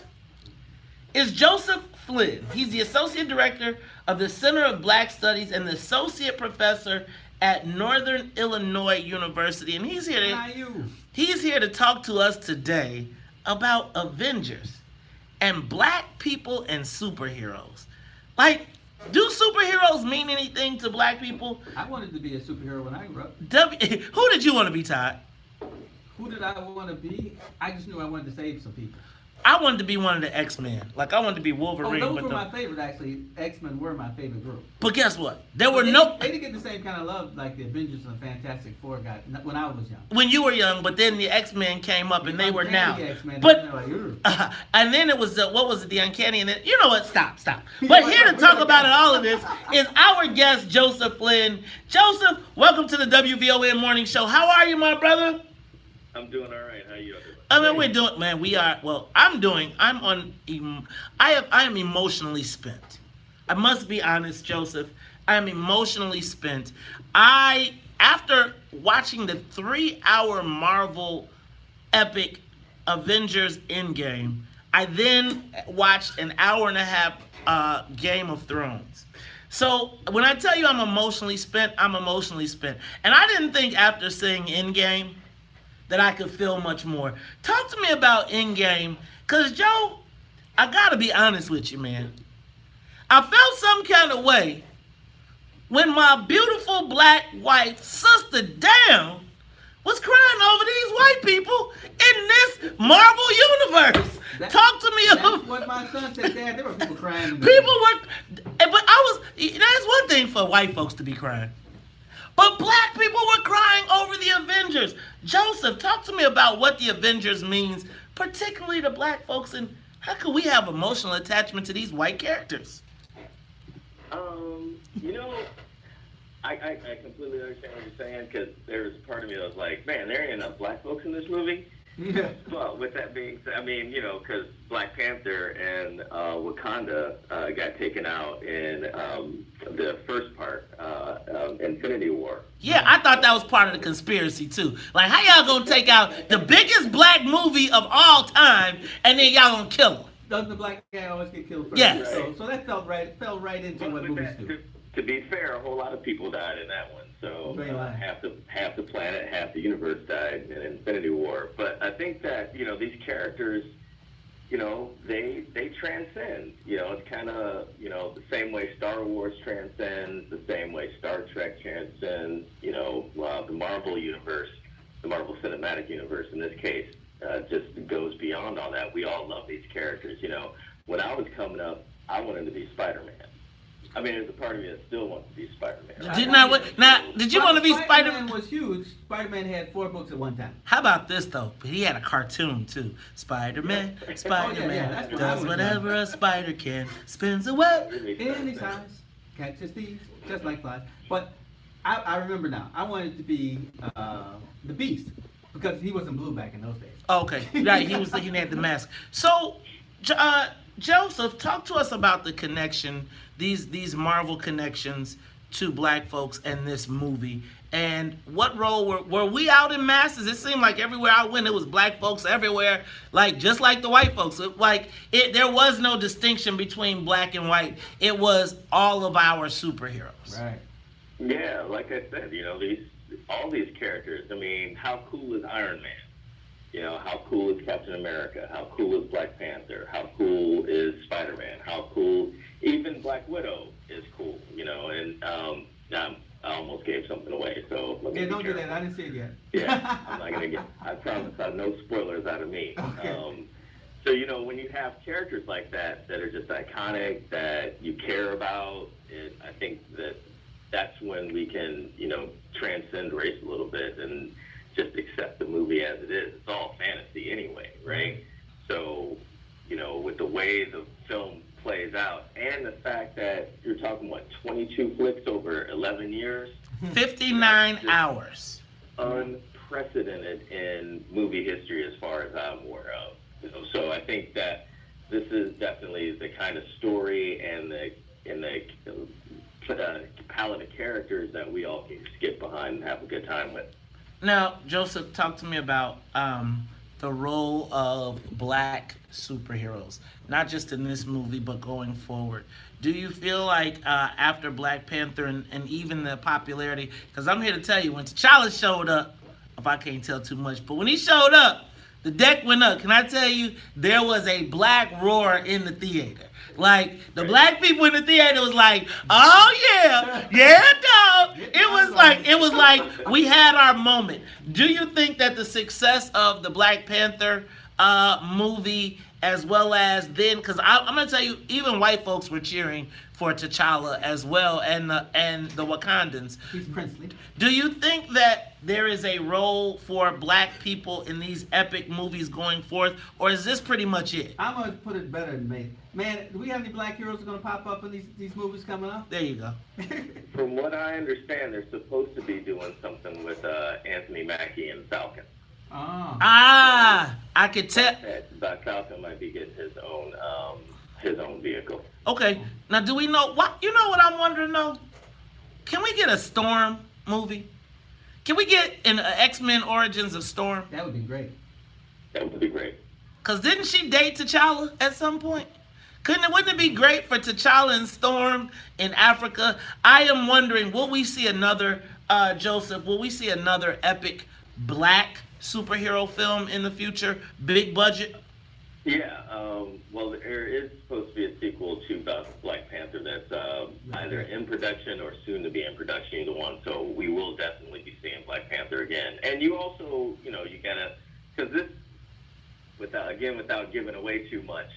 is Joseph Flynn. He's the Associate Director of the Center of Black Studies and the Associate Professor at Northern Illinois University. And he's here to talk to us today about Avengers and black people and superheroes. Like, do superheroes mean anything to black people? I wanted to be a superhero when I grew up. Who did you want to be, Todd? Who did I want to be? I just knew I wanted to save some people. I wanted to be one of the X-Men. Like, I wanted to be Wolverine. Oh, those were my favorite, actually. X-Men were my favorite group. But guess what? They didn't get the same kind of love like the Avengers and the Fantastic Four got when I was young. When you were young, but then the X-Men came up and they were now. But and then it was what was it? The Uncanny, and then you know what? Stop. But here to talk about all of this is our guest Joseph Flynn. Joseph, welcome to the WVON Morning Show. How are you, my brother? I'm doing all right. How you doing? I mean, we're doing, man. We are. Well, I am emotionally spent. I must be honest, Joseph. I am emotionally spent. After watching the 3-hour Marvel epic Avengers Endgame, I then watched an hour and a half Game of Thrones. So when I tell you I'm emotionally spent, I'm emotionally spent. And I didn't think after seeing Endgame that I could feel much more. Talk to me about Endgame, because Joe, I gotta be honest with you, man. I felt some kind of way when my beautiful black wife, Sister Down, was crying over these white people in this Marvel universe. Talk to me about. That's what my son said, Dad. There were people crying. People were, but that's one thing for white folks to be crying. But black people were crying over the Avengers. Joseph, talk to me about what the Avengers means, particularly to black folks, and how can we have emotional attachment to these white characters? You know, I completely understand what you're saying, because there's part of me that was like, man, there ain't enough black folks in this movie. Yeah. Well, with that being said, I mean, you know, because Black Panther and Wakanda got taken out in the first part, Infinity War. Yeah, I thought that was part of the conspiracy too. Like, how y'all gonna take out the biggest black movie of all time and then y'all gonna kill him? Doesn't the black guy always get killed first? Yes. So that fell right into what movies do. To be fair, a whole lot of people died in that one. So half the planet, half the universe died in Infinity War. But I think that, you know, these characters, you know, they transcend. You know, it's kind of, you know, the same way Star Wars transcends, the same way Star Trek transcends. You know, the Marvel universe, the Marvel Cinematic Universe in this case, just goes beyond all that. We all love these characters. You know, when I was coming up, I wanted to be Spider-Man. I mean, there's a part of me that still wants to be Spider-Man. Did you want to be Spider-Man? Was huge. Spider-Man had 4 books at one time. How about this though? He had a cartoon too. Spider-Man does whatever a spider can, spins a web any size, catches thieves, just like flies. But I remember now. I wanted to be the Beast because he wasn't blue back in those days. Okay, right. He had the mask. So, Joseph, talk to us about the connection, these Marvel connections to black folks and this movie. And what role were we out in masses? It seemed like everywhere I went, it was black folks everywhere, like just like the white folks. There was no distinction between black and white. It was all of our superheroes. Right. Yeah, like I said, you know, all these characters. I mean, how cool is Iron Man? You know, how cool is Captain America? How cool is Black Panther? How cool is Spider-Man? How cool, even Black Widow is cool, you know, and I almost gave something away, so let me don't do that. I didn't see it yet. Yeah, I'm not going to I promise no spoilers out of me. Okay. So, you know, when you have characters like that are just iconic, that you care about, I think that's when we can, you know, transcend race a little bit and just accept the movie as it is. It's all fantasy anyway, right? So, you know, with the way the film plays out and the fact that you're talking, 22 flicks over 11 years? 59 hours. Unprecedented in movie history as far as I'm aware of. You know, so I think that this is definitely the kind of story and the palette of characters that we all can just get behind and have a good time with. Now, Joseph, talk to me about the role of black superheroes, not just in this movie, but going forward. Do you feel like after Black Panther and even the popularity, because I'm here to tell you, when T'Challa showed up, if I can't tell too much, but when he showed up, the deck went up. Can I tell you, there was a black roar in the theater. Like, the black people in the theater was like, oh yeah, dog. It was like we had our moment. Do you think that the success of the Black Panther movie, as well as then, because I'm gonna tell you, even white folks were cheering for T'Challa as well, and the Wakandans. He's princely. Do you think that there is a role for black people in these epic movies going forth, or is this pretty much it? I'm gonna put it better than me. Man, do we have any black heroes that are gonna pop up in these movies coming up? There you go. From what I understand, they're supposed to be doing something with Anthony Mackie and Falcon. I could tell. That Falcon might be getting his own vehicle. Okay, now do we know what? You know what I'm wondering though? Can we get a Storm movie? Can we get an X-Men Origins of Storm? That would be great. That would be great. Cause didn't she date T'Challa at some point? Wouldn't it be great for T'Challa and Storm in Africa? I am wondering, will we see another Joseph? Will we see another epic black superhero film in the future? Big budget? Yeah, well, there is supposed to be a sequel to Black Panther that's either in production or soon to be in production, either one. So we will definitely be seeing Black Panther again. And you also, you know, you gotta, because this, without giving away too much,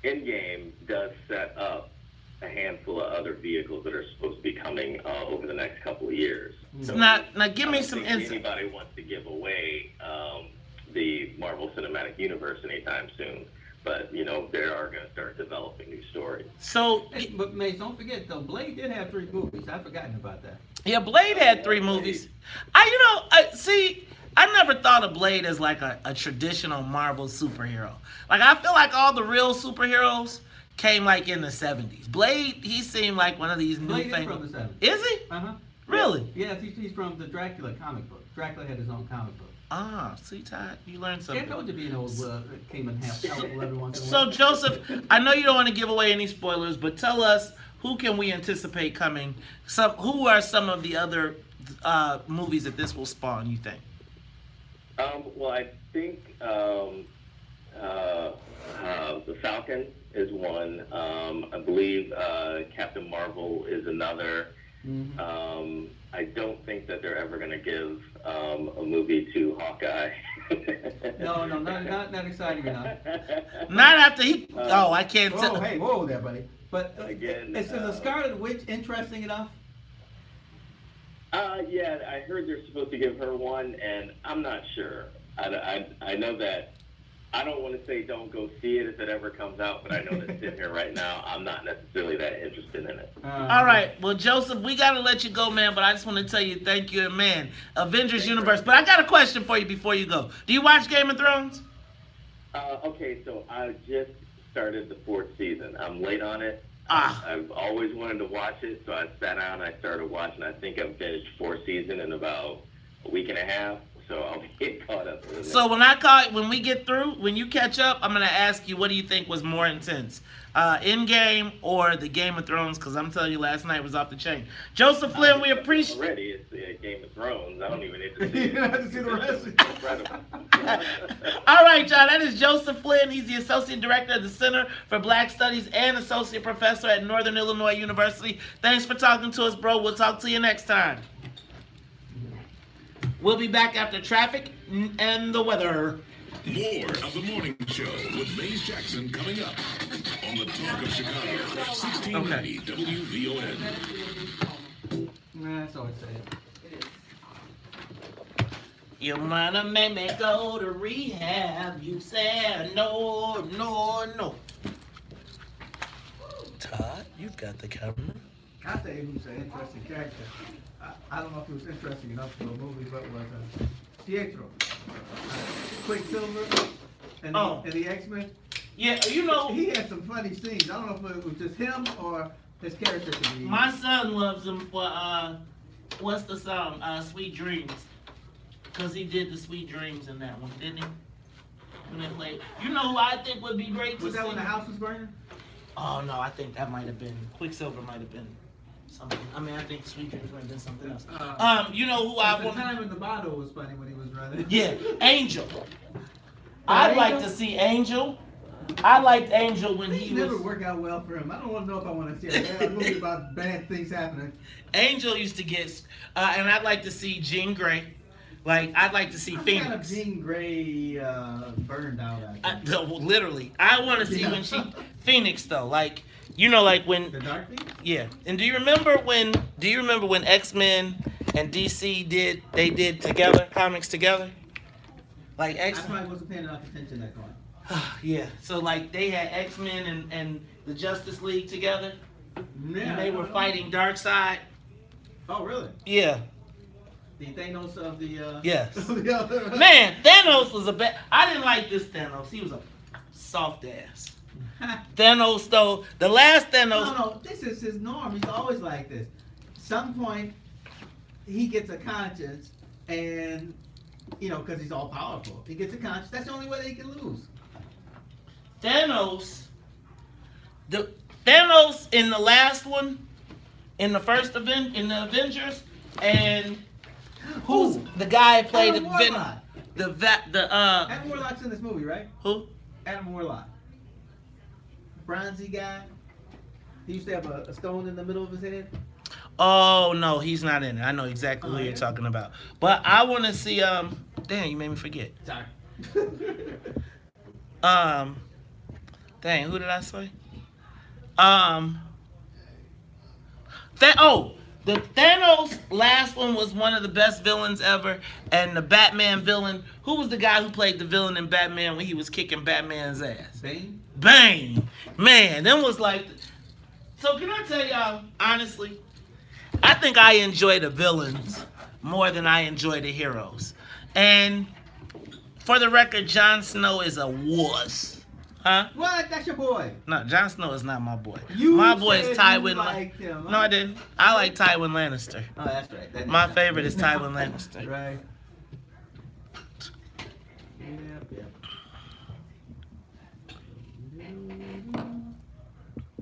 Endgame does set up a handful of other vehicles that are supposed to be coming over the next couple of years. So now give me some I don't think insight. anybody wants to give away the Marvel Cinematic Universe anytime soon, but you know they are going to start developing new stories. So, but Mace, don't forget though, Blade did have 3 movies. I've forgotten about that. yeah, Blade had 3 movies. I never thought of Blade as like a traditional Marvel superhero. Like, I feel like all the real superheroes came like in the 70s. Blade, he seemed like one of these Blade is newfangled. from the 70s. Is he? Uh-huh. Really? Yeah, he's from the Dracula comic book. Dracula had his own comic book. Ah, see, Todd, you learned something. Yeah, I told you being old came in helpful every once in a So, while. Joseph, I know you don't want to give away any spoilers, but tell us, who can we anticipate coming? Who are some of the other movies that this will spawn, you think? Well, I think the Falcon is one. I believe Captain Marvel is another. Mm-hmm. I don't think that they're ever going to give a movie to Hawkeye. No, not exciting enough. Not after he. I can't Whoa, tell. hey, whoa there, buddy. But Again, is the Scarlet Witch interesting enough? Yeah, I heard they're supposed to give her one, and I'm not sure. I know that I don't want to say don't go see it if it ever comes out, but I know that sitting here right now, I'm not necessarily that interested in it. All right. Well, Joseph, we got to let you go, man, but I just want to tell you thank you, and man, Avengers Universe. But I got a question for you before you go. Do you watch Game of Thrones? Okay, so I just started the 4th season. I'm late on it. Ah. I've always wanted to watch it, so I sat down and I started watching. I think I've finished 4th season in about a week and a half, so I'll get caught up. So when we get through, when you catch up, I'm going to ask you, what do you think was more intense? Endgame or the Game of Thrones? Because I'm telling you, last night was off the chain. Joseph Flynn, we appreciate... Already, it's Game of Thrones. I don't even need to see it. You don't have to see the rest. Incredible. All right, y'all. That is Joseph Flynn. He's the Associate Director of the Center for Black Studies and Associate Professor at Northern Illinois University. Thanks for talking to us, bro. We'll talk to you next time. We'll be back after traffic and the weather. More of the morning show with Maze Jackson coming up on the Talk of Chicago, 1690 WVON. Nah, that's all I say. You wanna make me go to rehab? You said no. Todd, you've got the camera. I'll tell you who's an interesting character. I don't know if it was interesting enough for a movie, but was Pietro. Quicksilver and the X-Men. Yeah, you know. He had some funny scenes. I don't know if it was just him or his character could be. My son loves him for, what's the song? Sweet Dreams. Because he did the Sweet Dreams in that one, didn't he? When they played. You know who I think would be great to see? Was that when the house was burning? Oh, no, I think that might have been, Quicksilver might have been something. I mean, I think Sweet Dreams might have been something else. You know who I want? The time in the bottle was funny when he was running. Yeah, Angel. I'd like to see Angel. I liked Angel when he was... never work out well for him. I don't want to know if I want to see a bad movie about bad things happening. Angel used to get... and I'd like to see Jean Grey. Like, I'd like to see Phoenix. Kind of Jean Grey burned out. Literally. I want to see when she... Phoenix, though. Like, you know, like when... The Dark Phoenix? Yeah. And do you remember when X-Men and DC did together, comics together? Like X-Men. I probably wasn't paying enough attention that time. Yeah, so like they had X-Men and the Justice League together, and they were fighting Darkseid. Oh, really? Yeah. The Thanos of the... Yes. the other... Man, Thanos was a bad... I didn't like this Thanos. He was a soft ass. Thanos, though, the last Thanos... No, this is his norm. He's always like this. Some point, he gets a conscience, and, you know, because he's all powerful. He gets a conscience. That's the only way that he can lose. Thanos in the last one, in the first event, in the Avengers, and who's the guy who played Adam Warlock. Adam Warlock's in this movie, right? Who? Adam Warlock. Bronzy guy. He used to have a stone in the middle of his head. Oh no, he's not in it. I know exactly who you're talking about. But I want to see. Damn, you made me forget. Sorry. Dang, who did I say? The Thanos last one was one of the best villains ever, and the Batman villain. Who was the guy who played the villain in Batman when he was kicking Batman's ass? Bane. Bane, man, them was like. So can I tell y'all honestly? I think I enjoy the villains more than I enjoy the heroes. And for the record, Jon Snow is a wuss. Huh? What? That's your boy. No, Jon Snow is not my boy. You My boy is said Tywin. you liked him, huh? No, I didn't. I like Tywin Lannister. Oh, that's right. My favorite is Tywin Lannister. Right. Yep.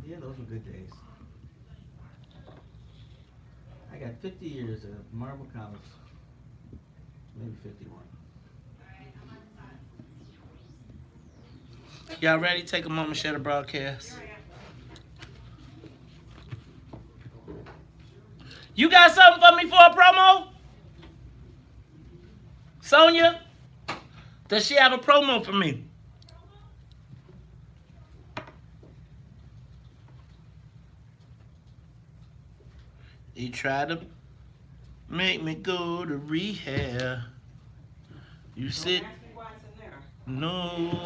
Yeah, those were good days. I got 50 years of Marvel Comics. Maybe 51. Y'all ready? Take a moment, share the broadcast. You got something for me for a promo? Sonia? Does she have a promo for me? He tried to make me go to rehab. You said, no.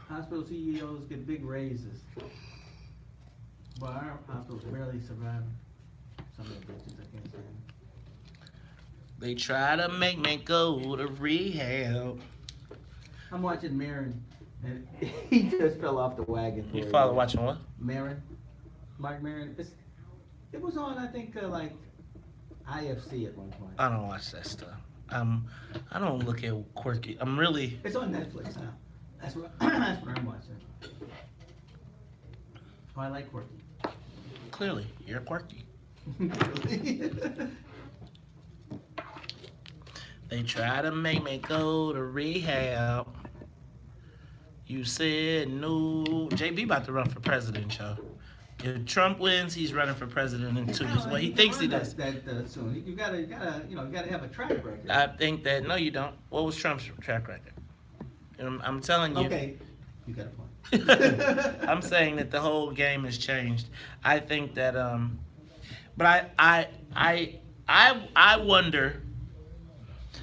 Hospital CEOs get big raises, but our hospitals barely survive some of the bitches. I can't say. They try to make me go to rehab. I'm watching Marin, and he just fell off the wagon. You follow watching what? Marin, Mark Marin. It was on, I think, like IFC at one point. I don't watch that stuff. I don't look at quirky. I'm really. It's on Netflix now. That's what I'm watching. Oh, I like quirky. Clearly, you're quirky. They try to make me go to rehab. You said no. JB about to run for president, y'all. If Trump wins, he's running for president in 2 years. Well, he thinks he does. That soon. You gotta have a track record. I think that no, you don't. What was Trump's track record? I'm telling you. Okay, you got a point. I'm saying that the whole game has changed. I think that but I wonder.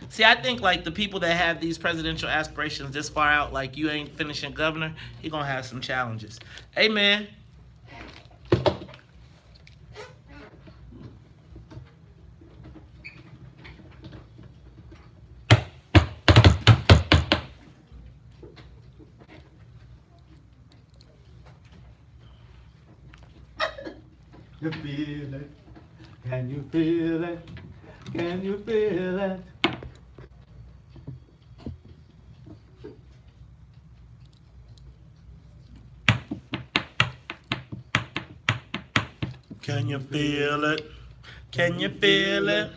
See, I think like the people that have these presidential aspirations this far out, like you ain't finishing governor, you're gonna have some challenges. Hey man. You feel it? Can you feel it? Can you feel it? Can you feel it? Can you feel it?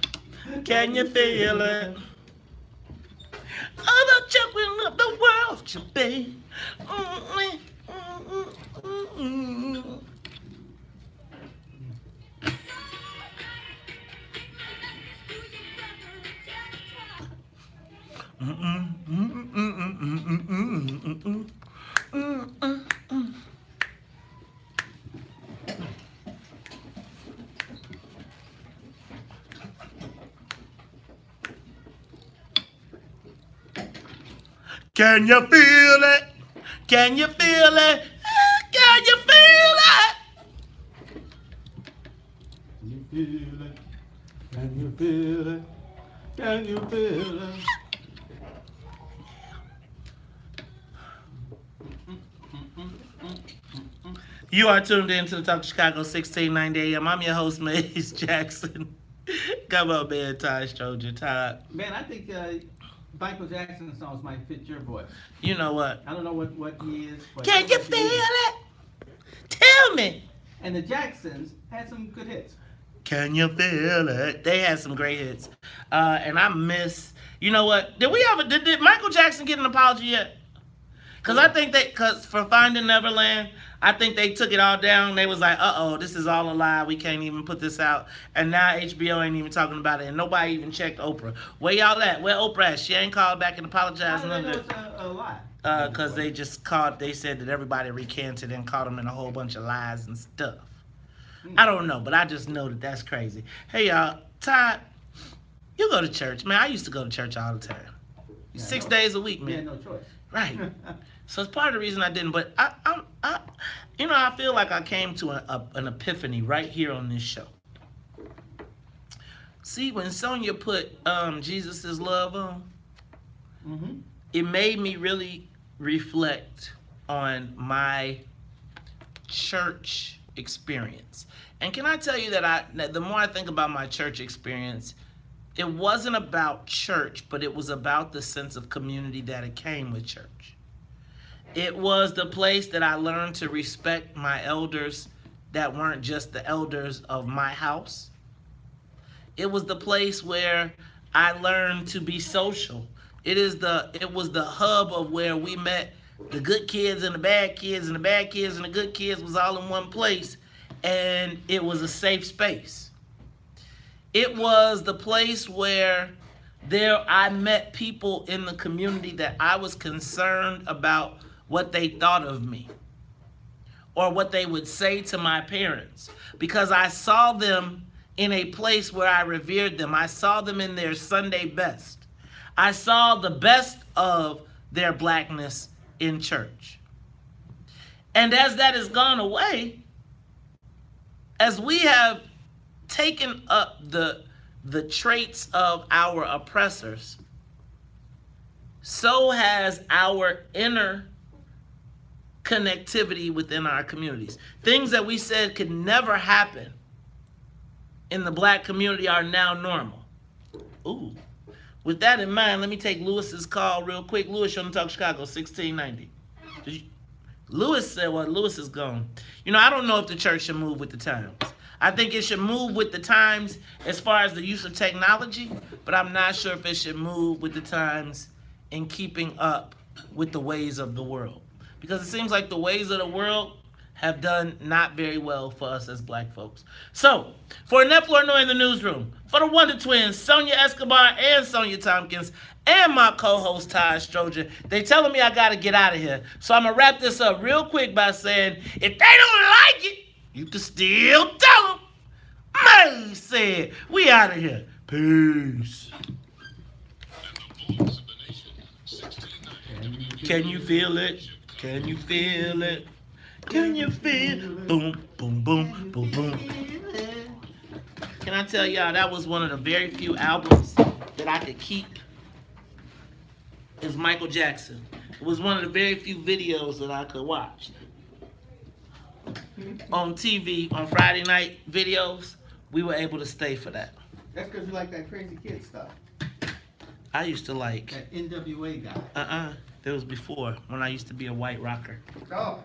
Can you feel it? Oh, the champion of the world should be. Can you feel it? Can you feel it? Can you feel it? Can you feel it? Can you feel it? Can you feel it? You are tuned in to the Talk of Chicago 1690 AM. I'm your host, Maze Jackson. Come on, man, Ty Stroger, Todd. Man, I think Michael Jackson's songs might fit your voice. You know what? I don't know what he is. But Can you feel it? Tell me. And the Jacksons had some good hits. Can you feel it? They had some great hits. And I miss, you know what? Did Michael Jackson get an apology yet? Because I think for Finding Neverland, I think they took it all down. They was like, this is all a lie. We can't even put this out. And now HBO ain't even talking about it. And nobody even checked Oprah. Where y'all at? Where Oprah at? She ain't called back and apologized. How do they know it's a lie? Because they said that everybody recanted and caught them in a whole bunch of lies and stuff. I don't know, but I just know that that's crazy. Hey, y'all. Todd, you go to church. Man, I used to go to church all the time. 6 days a week, man. Yeah, no choice. Right. So it's part of the reason I didn't. But I feel like I came to an epiphany right here on this show. See, when Sonya put Jesus' Love on, it made me really reflect on my church experience. And can I tell you that the more I think about my church experience, it wasn't about church, but it was about the sense of community that it came with church. It was the place that I learned to respect my elders that weren't just the elders of my house. It was the place where I learned to be social. It was the hub of where we met the good kids and the bad kids, and the bad kids and the good kids was all in one place, and it was a safe space. It was the place where I met people in the community that I was concerned about what they thought of me or what they would say to my parents, because I saw them in a place where I revered them. I saw them in their Sunday best. I saw the best of their blackness in church. And as that has gone away, as we have taken up the traits of our oppressors, so has our inner connectivity within our communities. Things that we said could never happen in the black community are now normal. Ooh. With that in mind, let me take Lewis's call real quick. Lewis, on Talk Chicago, 1690. Lewis said, well, Lewis is gone. I don't know if the church should move with the times. I think it should move with the times as far as the use of technology, but I'm not sure if it should move with the times in keeping up with the ways of the world. Because it seems like the ways of the world have done not very well for us as black folks. So, for Annette Flournoy in the newsroom, for the Wonder Twins, Sonia Escobar and Sonia Tompkins, and my co-host Todd Stroger, they telling me I gotta get out of here. So I'm gonna wrap this up real quick by saying, if they don't like it, you can still tell them. May said, we out of here. Peace. Can you feel it? Can you feel it? Can you feel? Boom, boom, boom, boom, boom. Can I tell y'all, that was one of the very few albums that I could keep. Is Michael Jackson. It was one of the very few videos that I could watch. On TV, on Friday night videos, we were able to stay for that. That's because you like that crazy kid stuff. I used to like... That NWA guy. That was before, when I used to be a white rocker. Oh.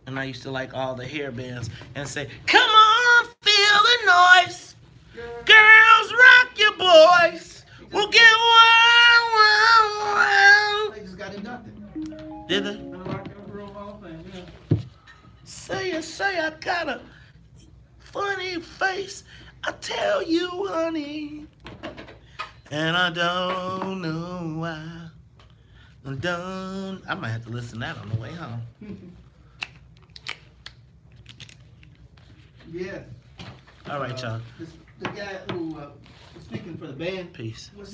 And I used to like all the hair bands and say, come on, feel the noise. Girls, rock your boys. We'll get wild, wild, wild. They just got inducted. Did they? In the Rock and Roll Hall of Fame, yeah. Say I got a funny face. I tell you, honey. And I don't know why. I might have to listen to that on the way home. Yeah. All right, y'all. The guy who was speaking for the band. Peace.